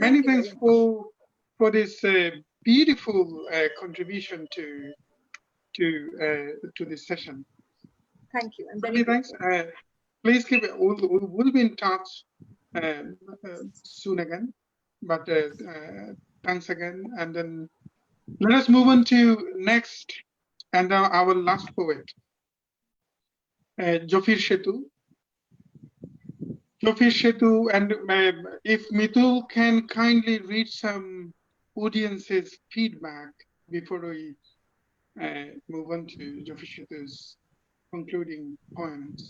S1: Many thanks for this beautiful contribution to this session.
S7: Thank you.
S1: Many thanks. Please keep it. We'll be in touch soon again. But thanks again. And then let us move on to next. And our last poet, Zafir Setu. Zafir Setu, and if Mitul can kindly read some audience's feedback before we move on to Zafir Setu's concluding poems.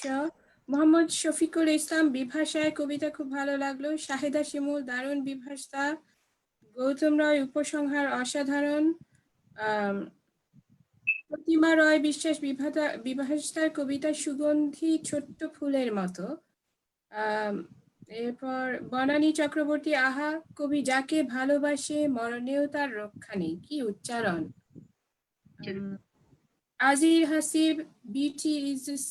S3: Sure. Mohammad Shafiqul Islam বিভাষায় কবিতা খুব ভালো লাগলো। শাহিদা শিমুল দারুণ বিভাষা। গৌতম রায় উপসংহার অসাধারণ। প্রতিমা রয় বিশ্বাস বিভাষার কবিতা সুগন্ধি ছোট্ট ফুলের মতো। এরপর বনানী চক্রবর্তী আহা, কবি যাকে ভালোবাসে মরণেও তার রক্ষা নেই, কি উচ্চারণ। Azir Hasib, beauty is this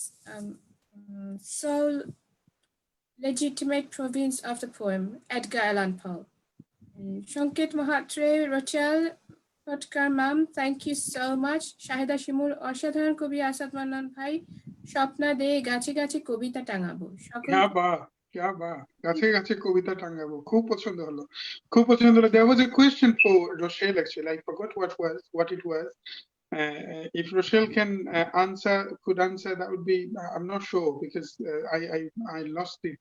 S3: sole legitimate province of the poem. Edgar Allan Poe. Shanket Mahatre, Rochelle Potkar ma'am, thank you so much. Shahida Shimul, অসাধারণ কবি আসাদ মান্নান ভাই, স্বপ্না দে গাছে গাছে কবিতা টাঙাবো।
S1: क्या बात, গাছে গাছে কবিতা টাঙাবো, খুব পছন্দ হলো, খুব পছন্দ হলো। There was a question for Rochelle, actually. I forgot what it was. If Rochelle can could answer, that would be, I'm not sure, because I lost the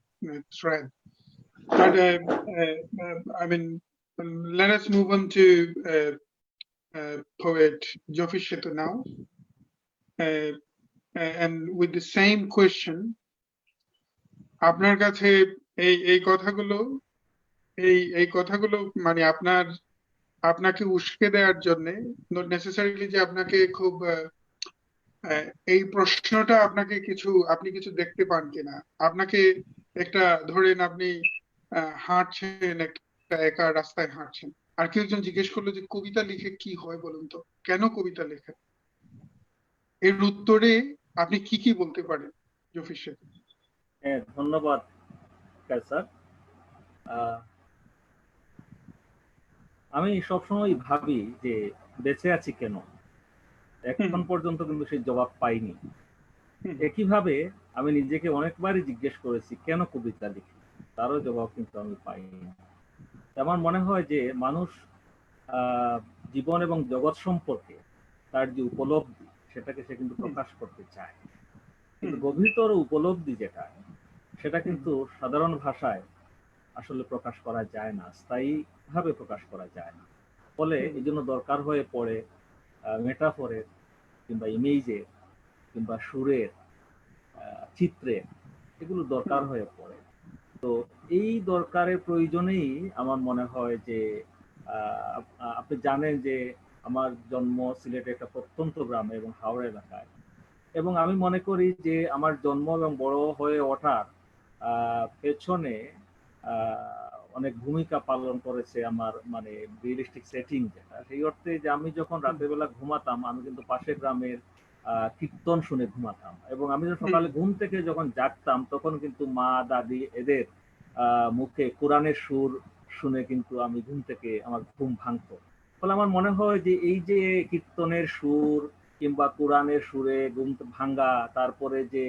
S1: thread. But I mean, let us move on to poet Zafir Setu now, and with the same question. আপনার কাছে এই কথাগুলো মানে আপনাকে উস্কে দেওয়ার জন্য, not necessarily যে আপনাকে খুব এই প্রশ্নটা আপনি কিছু দেখতে পান কিনা, আপনাকে একটা ধরেন আপনি হাঁটছেন, একটা একা রাস্তায় হাঁটছেন, আর কেউ একজন জিজ্ঞেস করলো যে কবিতা লিখে কি হয় বলুন তো, কেন কবিতা লেখেন, এর উত্তরে আপনি কি বলতে পারেন জফির সেতু?
S8: ধন্যবাদ কায়সার। আমি সবসময় ভাবি যে বেঁচে আছি কেন, এখন পর্যন্ত কিন্তু সেই জবাব পাইনি। একইভাবে আমি নিজেকে অনেকবারই জিজ্ঞেস করেছি কেন কবিতা লিখি, তারও জবাব কিন্তু আমি পাইনি। আমার মনে হয় যে মানুষ জীবন এবং জগৎ সম্পর্কে তার যে উপলব্ধি, সেটাকে সে কিন্তু প্রকাশ করতে চায়, কিন্তু গভীরতর উপলব্ধি যেটা, সেটা কিন্তু সাধারণ ভাষায় আসলে প্রকাশ করা যায় না, স্থায়ীভাবে প্রকাশ করা যায় না। ফলে এই জন্য দরকার হয়ে পড়ে মেটাফরের কিংবা ইমেজের কিংবা সুরের, চিত্রের, এগুলো দরকার হয়ে পড়ে। তো এই দরকারের প্রয়োজনেই আমার মনে হয় যে আপনি জানেন যে আমার জন্ম সিলেটের একটা প্রত্যন্ত গ্রামে এবং হাওড়া এলাকায়, এবং আমি মনে করি যে আমার জন্ম এবং বড় হয়ে ওঠার পেছনে অনেক ভূমিকা পালন করেছে আমার মানে রিয়েলিস্টিক সেটিং যেটা, সেই অর্থে যে আমি যখন রাতের বেলা ঘুমাতাম আমি কিন্তু পাশের গ্রামের কীর্তন শুনে ঘুমাতাম, এবং আমি যখন সকালে ঘুম থেকে যখন জাগতাম তখন কিন্তু মা দাদি এদের মুখে কোরআনের সুর শুনে কিন্তু আমি ঘুম থেকে আমার ঘুম ভাঙতো। ফলে আমার মনে হয় যে এই যে কীর্তনের সুর কিংবা কোরআনের সুরে ঘুম ভাঙ্গা, তারপরে যে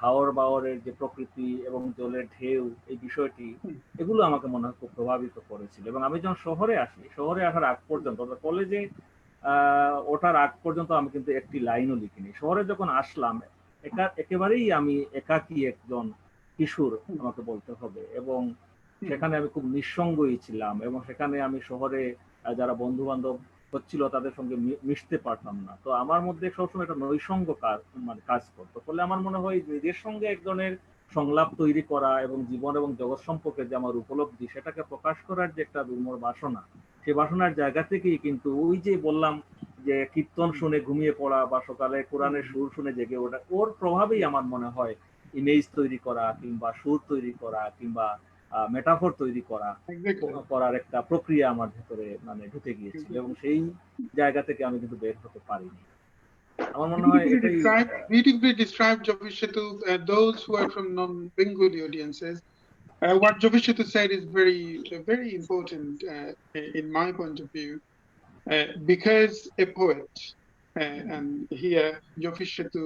S8: হাওর বাওরের যে প্রকৃতি এবং জলের ঢেউ, এই বিষয়টি এগুলো আমাকে মনে হয় খুব প্রভাবিত করেছিল। এবং আমি যখন শহরে আসি, শহরে আসার আগ পর্যন্ত কলেজে ওঠার আগ পর্যন্ত আমি কিন্তু একটি লাইনও লিখিনি। শহরে যখন আসলাম একেবারেই আমি একাকী একজন কিশোর আমাকে বলতে হবে, এবং সেখানে আমি খুব নিঃসঙ্গই ছিলাম, এবং সেখানে আমি শহরে যারা বন্ধু বান্ধব হচ্ছিল তাদের সঙ্গে মিশতে পারতাম না। তো আমার মধ্যে সবসময় একটা নৈসঙ্গ কাজ করতো। ফলে আমার মনে হয় নিজের সঙ্গে এক ধরনের সংলাপ তৈরি করা এবং জীবন এবং জগৎ সম্পর্কে যে আমার উপলব্ধি সেটাকে প্রকাশ করার যে একটা দুর্মর বাসনা, সেই বাসনার জায়গা থেকেই কিন্তু ওই যে বললাম যে কীর্তন শুনে ঘুমিয়ে পড়া বা সকালে কোরআনের সুর শুনে জেগে ওঠা, ওর প্রভাবেই আমার মনে হয় ইমেজ তৈরি করা কিংবা সুর তৈরি করা কিংবা মেটাফর তৈরি করার একটা প্রক্রিয়া আমার ভেতরে মানে ঢুকে গিয়েছিল, এবং সেই জায়গা থেকে আমি কিন্তু বের হতে পারিনি। আমার মনে হয় এটাই
S1: beautifully described, Zafir Setu. Those who are from non-Bengali audiences, what Zafir Setu said is very important in my point of view, because a poet, and here Zafir Setu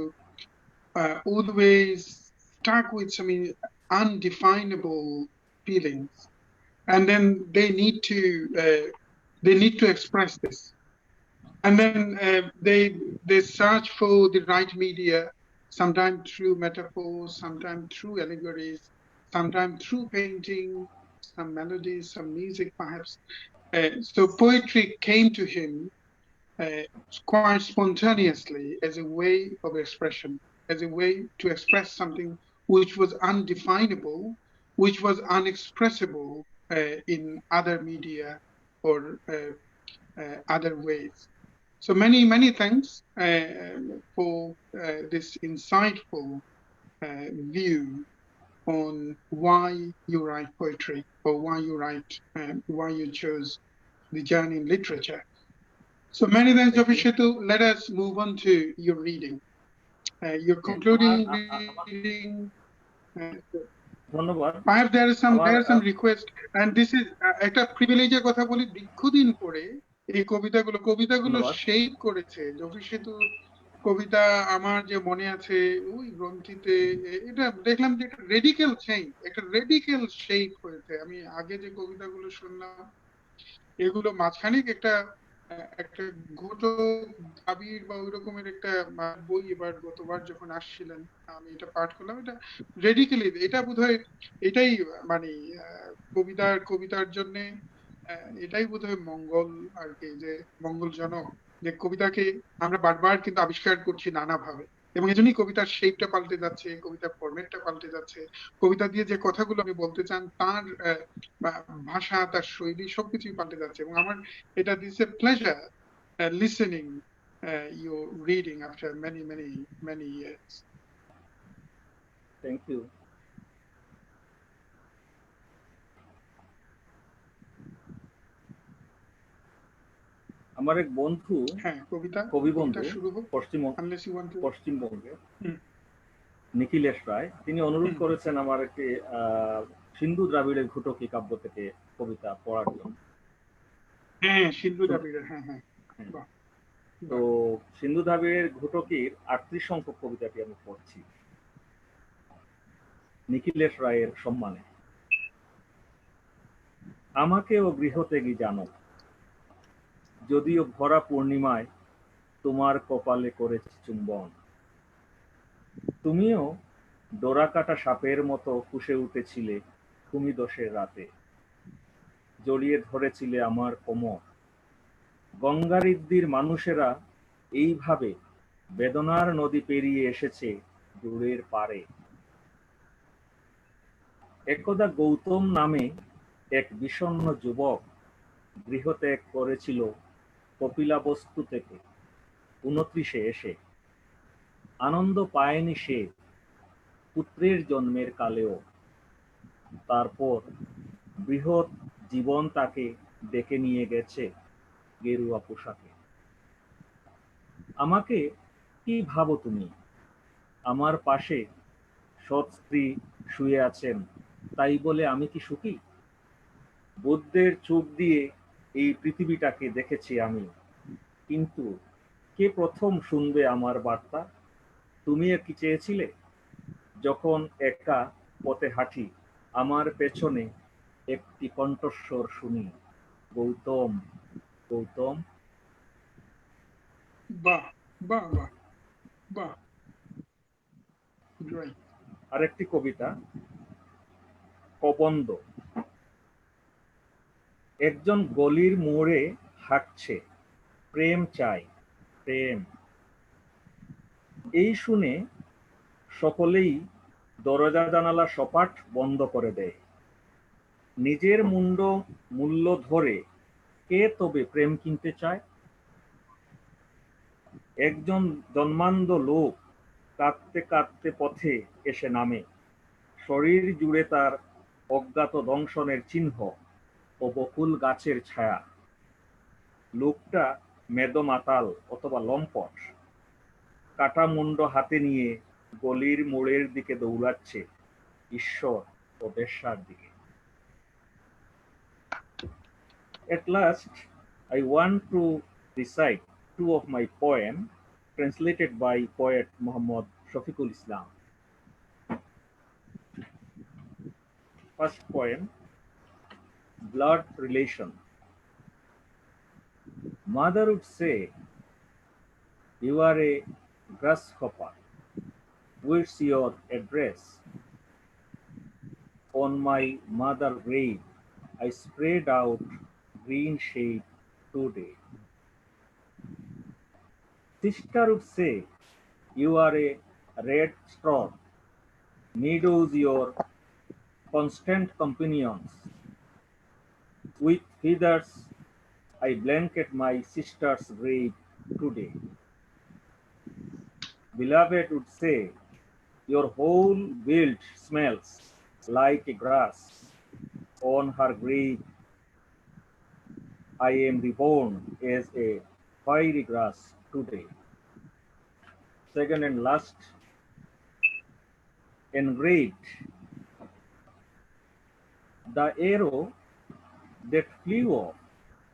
S1: always stuck with some undefinable feelings, and then they need to express this, and then they search for the right media, sometimes through metaphors, sometimes through allegories, sometimes through painting, some melodies, some music perhaps. So poetry came to him quite spontaneously as a way of expression, as a way to express something which was undefinable, which was unexpressible in other media or other ways. So many thanks for this insightful view on why you write poetry, or why you chose the journey in literature. So many thanks, Zafir Setu. Let us move on to your reading. Your concluding reading. Perhaps there are some request, and this is একটা প্রিভিলেজের কথা বলি। দীর্ঘদিন পরে এই কবিতাগুলো shape করেছে জফির সেতুর কবিতা। আমার যে মনে আছে ওই গ্রন্থিতে এটা দেখলাম যে একটা রেডিক্যাল শেপ হয়েছে। আমি আগে যে কবিতাগুলো শুনলাম এগুলো মাঝখানে একটা ঘটক দাবির বা ওই রকমের একটা বই এবার গতবার যখন আসছিলেন আমি এটা পাঠ করলাম। এটা রেডিক্যালি, এটা বোধহয় এটাই মানে কবিতার জন্য এটাই বোধহয় মঙ্গল আর কি, যে মঙ্গলজনক, যে কবিতাকে আমরা বারবার কিন্তু আবিষ্কার করছি নানাভাবে, এবং এজন্যই কবিতার শেপটা পাল্টে যাচ্ছে, কবিতার ফরম্যাটটা পাল্টে যাচ্ছে, কবিতা দিয়ে যে কথাগুলো আপনি বলতে চান তার ভাষা, তার শৈলী সবকিছুই পাল্টে যাচ্ছে। এবং আমার এটা this a pleasure listening your reading after many years.
S8: Thank you. আমার এক বন্ধু, কবি বন্ধু পশ্চিমবঙ্গে নিখিলেশ রায়, তিনি অনুরোধ করেছেন আমার একটি সিন্ধু দ্রাবিড়ের ঘুটকি কাব্য থেকে কবিতা পড়ার জন্য। তো সিন্ধু দ্রাবিড়ের ঘুটকির 38 সংখ্যক কবিতাটি আমি পড়ছি নিখিলেশ রায়ের সম্মানে। আমাকেও গৃহত্যাগী জানো, যদিও ভরা পূর্ণিমায় তোমার কপালে করেছে চুম্বন। তুমিও ডোরাকাটা সাপের মতো ফুঁসে উঠেছিলে ভূমিদোষের রাতে, জড়িয়ে ধরেছিলে আমার কোমর। গঙ্গারিদ্দির মানুষেরা এইভাবে বেদনার নদী পেরিয়ে এসেছে দূরের পারে। একদা গৌতম নামে এক বিষণ্ণ যুবক গৃহত্যাগ করেছিল কপিলাবস্তু থেকে 29-এ এসে। আনন্দ পায়নি সে পুত্রের জন্মের কালেও। তারপর বৃহৎ জীবন তাকে ডেকে নিয়ে গেছে গেরুয়া পোশাকে। আমাকে কি ভাবো তুমি? আমার পাশে সৎ স্ত্রী শুয়ে আছেন, তাই বলে আমি কি সুখী? বুদ্ধের চোখ দিয়ে এই পৃথিবীটাকে দেখেছি আমি, কিন্তু কে প্রথম শুনবে আমার বার্তা? তুমি কি চেয়েছিলে? যখন একা পথে হাঁটি, আমার পেছনে একটি কণ্ঠস্বর শুনি, গৌতম গৌতম।
S1: বাহ, বাহ, বাহ, বাহ। Great.
S8: আরেকটি কবিতা, কবন্দ। একজন গলির মোড়ে হাঁটছে, প্রেম চাই, প্রেম। এই শুনে সকলেই দরজা জানালা সপাট বন্ধ করে দেয়। নিজের মূল্য ধরে কে তবে প্রেম কিনতে চায়? একজন জন্মান্ধ লোক কাঁদতে কাঁদতে পথে এসে নামে, শরীর জুড়ে তার অজ্ঞাত দংশনের চিহ্ন ও বকুল গাছের ছায়া। লোকটা মেদো মাতাল অথবা লম্পট, কাটা মুন্ড হাতে নিয়ে গলির মোড়ের দিকে দৌড়াচ্ছে, ঈশ্বর ও বেশ্যার দিকে। At last, I want to recite two of my poems translated by poet Muhammad Shafiqul Islam. First poem, Blood Relation. Mother would say, you are a grasshopper. Where's your address? On my mother grave, I spread out green shade today. Sister would say, you are a red straw. Meadows your constant companions. With feathers, I blanket my sister's grave today. Beloved would say, your whole build smells like a grass. On her grave, I am reborn as a fiery grass today. Second and last, engraved. The arrow that flew off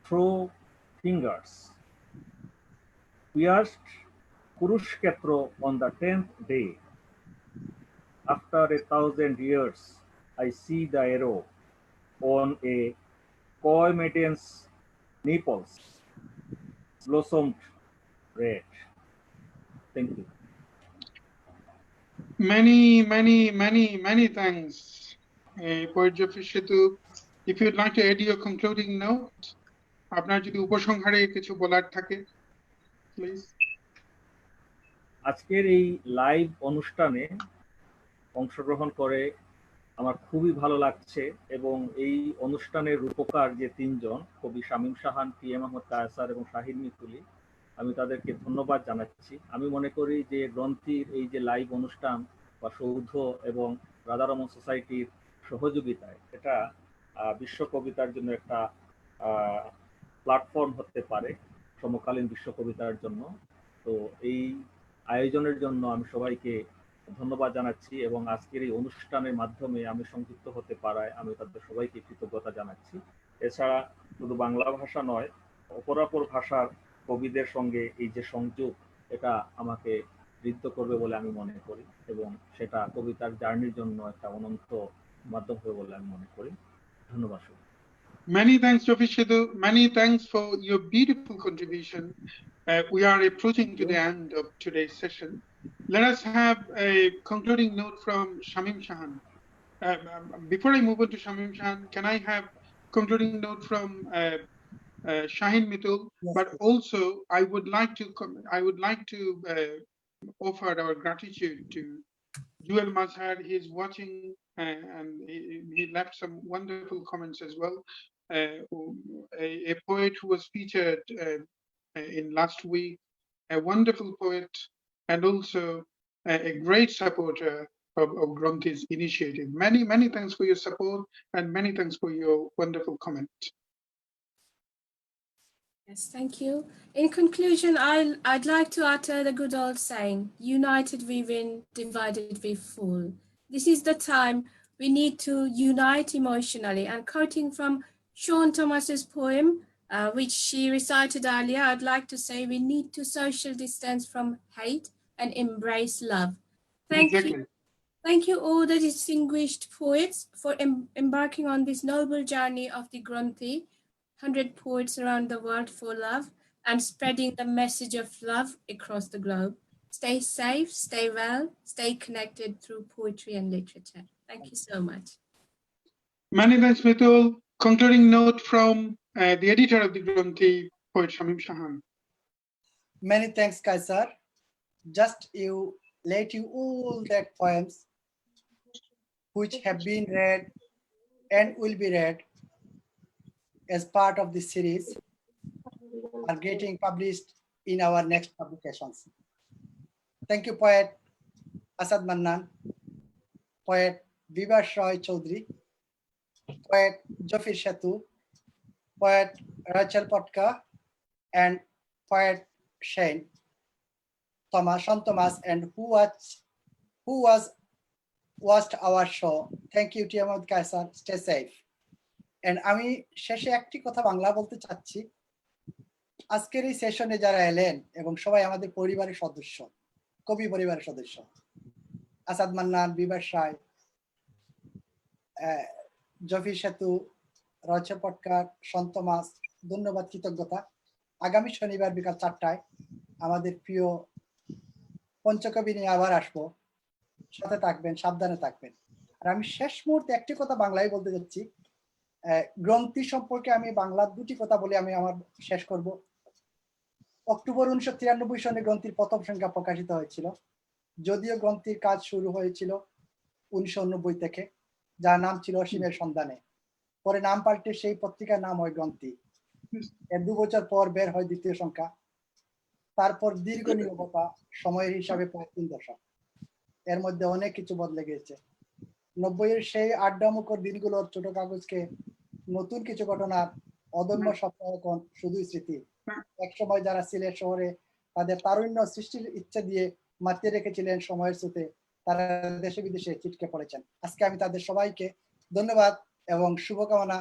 S8: through fingers pierced Kurukshetra on the 10th day. After 1,000 years, I see the arrow on a coy maiden's nipples, blossomed red. Thank you.
S1: Many thanks, Poet Zafir Setu. If you'd like to add your concluding note, আপনার যদি উপসংহারে কিছু বলার থাকে, please.
S8: আজকের এই live অনুষ্ঠানে অংশগ্রহণ করে আমার খুবই ভালো লাগছে, এবং এই অনুষ্ঠানের রূপকার যে তিনজন, কবি শামীম শাহান, টি এম আহমেদ কায়সার এবং শাহীন মিতুলি, আমি তাদেরকে ধন্যবাদ জানাচ্ছি। আমি মনে করি যে গ্রন্থির এই যে লাইভ অনুষ্ঠান বা সৌধ এবং রাধারমন সোসাইটির সহযোগিতায় এটা বিশ্ব কবিতার জন্য একটা প্ল্যাটফর্ম হতে পারে, সমকালীন বিশ্ব কবিতার জন্য। তো এই আয়োজনের জন্য আমি সবাইকে ধন্যবাদ জানাচ্ছি, এবং আজকের এই অনুষ্ঠানের মাধ্যমে আমি সংযুক্ত হতে পারায় আমি তাদের সবাইকে কৃতজ্ঞতা জানাচ্ছি। এছাড়া শুধু বাংলা ভাষা নয়, অপরাপর ভাষার কবিদের সঙ্গে এই যে সংযোগ, এটা আমাকে ঋদ্ধ করবে বলে আমি মনে করি, এবং সেটা কবিতার জার্নির জন্য একটা অনন্ত মাধ্যম হবে বলে আমি মনে করি। ধন্যবাদ।
S1: Many thanks, Zafir Setu. Many thanks for your beautiful contribution. We are approaching to the end of today's session. Let us have a concluding note from Shamim Shahan. Before I move on to Shamim Shahan, can I have concluding note from Shaheen Mitul? Yes. But also, I would like to offer our gratitude to Joel Mazhar. He's watching and he left some wonderful comments as well. A poet who was featured in last week, a wonderful poet, and also a great supporter of Gronthee's initiative. Many, many thanks for your support and many thanks for your wonderful comment.
S3: Yes, thank you. In conclusion, I'd like to utter the good old saying, united we win, divided we fall. This is the time we need to unite emotionally. And quoting from Sian Thomas's poem, which she recited earlier, I'd like to say we need to social distance from hate and embrace love. Thank
S1: Exactly.
S3: you. Thank you all the distinguished poets for embarking on this noble journey of the Gronthee, 100 poets around the world for love, and spreading the message of love across the globe. Stay safe, stay well, stay connected through poetry and literature. Thank you so much.
S1: Many thanks, Mitul. Concluding note from the editor of the Gronthee, poet Shamim Shahan.
S2: Many thanks, Kaysher. Just let you all that poems which have been read and will be read as part of this series are getting published in our next publications. Thank you, poet Asad Mannan, poet Bibhash Chowdhury, poet Zafir Setu, poet Rochelle Potkar, and poet Shaheen Thomas, and who watched our show. Thank you, T M Ahmed Kaysher. Stay safe. And আমি শেষে একটি কথা বাংলা বলতে চাচ্ছি। আজকের এই সেশনে যারা এলেন এবং সবাই আমাদের পরিবারের সদস্য, কবি পরিবারের সদস্য, আসাদ মান্নান, বিভাস রায়, জফির সেতু, রচেল পটকার, সিয়ান থমাস, ধন্যবাদ, কৃতজ্ঞতা। আগামী শনিবার বিকাল 4টায় আমাদের প্রিয় পঞ্চকবি নিয়ে আবার আসবো। সাথে থাকবেন, সাবধানে থাকবেন। আর আমি শেষ মুহূর্তে একটি কথা বাংলায় বলতে যাচ্ছি। গ্রন্থি সম্পর্কে আমি বাংলার দুটি কথা বলে আমি আমার শেষ করব। অক্টোবর 1993 সনে গ্রন্থির প্রথম সংখ্যা প্রকাশিত হয়েছিল, যদিও গ্রন্থির কাজ শুরু হয়েছিল 1990 থেকে, যার নাম ছিল অসীমের সন্ধানে। পরে নাম পাল্টে সেই পত্রিকার নাম হয় গ্রন্থি। এর 2 বছর পর বের হয় দ্বিতীয় সংখ্যা। তারপর দীর্ঘ নীরবতা, সময়ের হিসাবে প্রায় 3 দশক। এর মধ্যে অনেক কিছু বদলে গেছে। 90-এর সেই আড্ডামুখর দিনগুলোর ছোট কাগজকে নতুন কিছু ঘটনার অদম্য স্বপ্ন এখন শুধুই স্মৃতি। একসময় যারা সিলেট শহরে তাদের তারুণ্য সৃষ্টির ইচ্ছে দিয়ে মাতিয়ে রেখেছিলেন সময়ের স্রোতে, তারা দেশে বিদেশে ছিটকে পড়েছেন। আজকে আমি তাদের সবাইকে ধন্যবাদ এবং শুভকামনা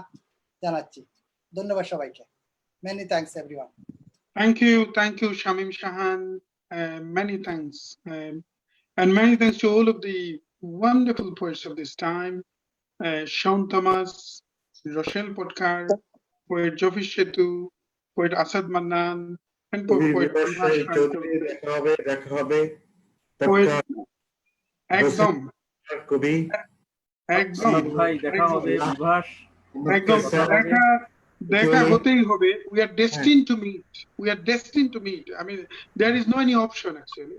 S2: জানাচ্ছি। ধন্যবাদ সবাইকে। Many thanks everyone.
S1: Thank you, Shamim Shahan. Many thanks. And many thanks to all of the wonderful poets of this time. Sian Thomas, Rochelle Potkar, poet Zafir Setu, poet Asad Mannan, and poet Bibhash. দেখা হতেই হবে. We are destined to meet. We are destined to meet. I mean, there is no any option actually.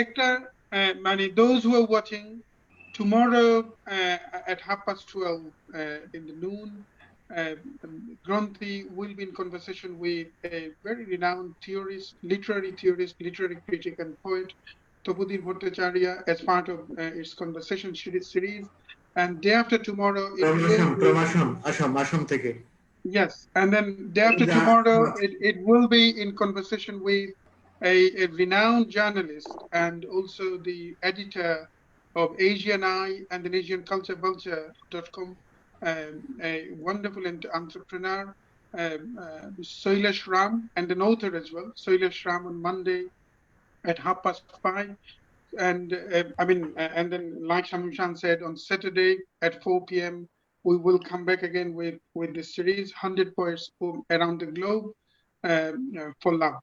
S1: একটা মানে those who are watching tomorrow at 12:30 in the noon, Gronthee will be in conversation with a very renowned theorist, literary critic and poet, Topudir Bhattacharya, as part of its conversation series. And day after tomorrow, yes, and then day after tomorrow, it will be in conversation with a renowned journalist and also the editor of Asian Eye and the Asian Culture Vulture.com, a wonderful entrepreneur, Shailesh Ram, and an author as well, Shailesh Ram, on Monday at 5:30. And and then like Shamim Shahan said, on Saturday at 4 p.m. we will come back again with the series 100 poets around the globe for love.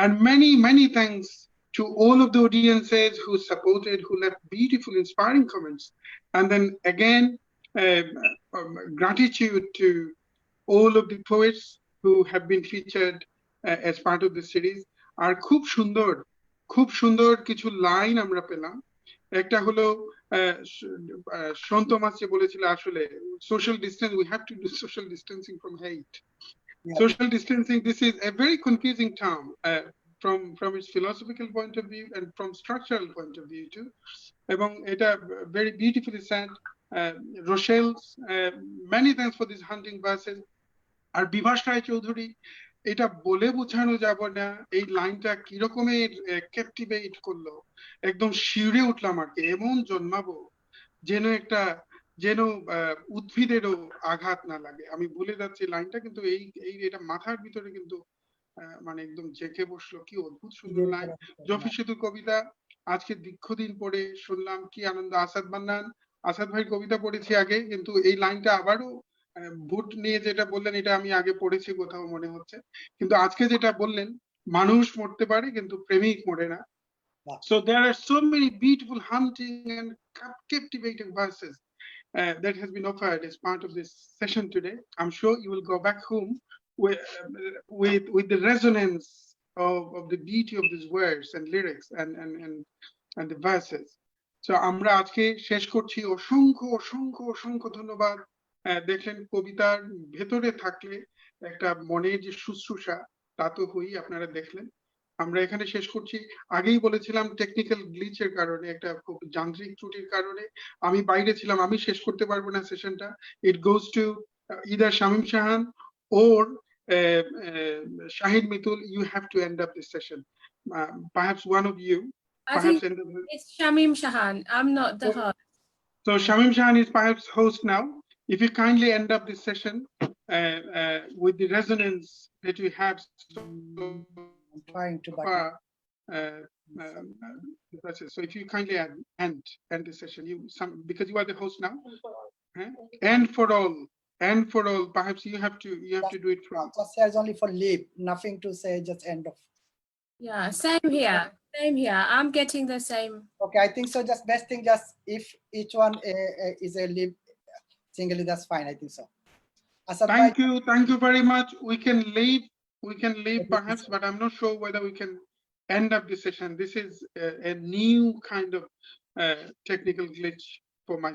S1: And many thanks to all of the audiences who supported, who left beautiful, inspiring comments. And then again, gratitude to all of the poets who have been featured as part of the series. আর খুব সুন্দর কিছু line আমরা পেলাম। একটা হলো Sean Thomas যে বলেছিল আসলে social distance, we have to do social distancing from hate. Social distancing, this is a very confusing term. from its philosophical point of view and from structural point of view too. এবং এটা very beautifully said. Rochelle, many thanks for these hunting verses. আর বিভাস রায় চৌধুরী, এটা বলে বোঝানো যাব না এই লাইনটা কিরকমের captivate করলো, একদম শিউরে উঠলাম আর কি। এমন জন্মাবো যেন উদ্ভিদেরও আঘাত না লাগে। আমি ভুলে যাচ্ছি লাইনটা, কিন্তু এটা মাথার ভিতরে কিন্তু মানে একদম জেঁকে বসলো। কি অদ্ভুত সুন্দর লাইন। জফি সেতু কবিতা আজকে দীর্ঘদিন পরে শুনলাম, কি আনন্দ। আসাদ মান্নান, আসাদ ভাই কবিতা পড়েছি আগে, কিন্তু এই লাইনটা আবারও ভোট নিয়ে যেটা বললেন এটা আমি আগে পড়েছি কোথাও মনে হচ্ছে, কিন্তু আজকে যেটা বললেন মানুষ মরতে পারে কিন্তু প্রেমিক মরে না। So there are so many beautiful hunting and captivating verses that has been offered as part of this session today. I'm sure you will go back home with the resonance of the beauty of these words and lyrics and the verses. So আমরা আজকে শেষ করছি। অসংখ্য অসংখ্য অসংখ্য ধন্যবাদ। দেখলেন কবিতার ভেতরে থাকলে একটা মনের যে শুশ্রূষা তা তো হই, আপনারা দেখলেন। আমরা এখানে শেষ করছি। আগেই বলেছিলাম টেকনিক্যাল গ্লিচের কারণে, একটা খুব যান্ত্রিক ত্রুটির কারণে আমি বাইরে ছিলাম, আমি শেষ করতে পারবো না সেশনটা। It goes to either Shamim Shahan or Shaheen Mitul. You have to end up this session. Perhaps one of you.
S3: I think it's Shamim Shahan. I'm not the host.
S1: So Shamim Shahan is perhaps host now. If you kindly end up this session with the resonance that you have so
S2: trying to
S1: far, so if you kindly end the session, because you are the host now. And for all, perhaps you have to do it from.
S2: Just here's only for leave, nothing to say, just end of.
S3: Yeah, same here. I'm getting the same.
S2: Okay, I think so. Just best thing, just if each one is a leave singly, that's fine. I think so. Asad,
S1: thank you very much. We can leave perhaps, but I'm not sure whether we can end up the session. This is a new kind of technical glitch for my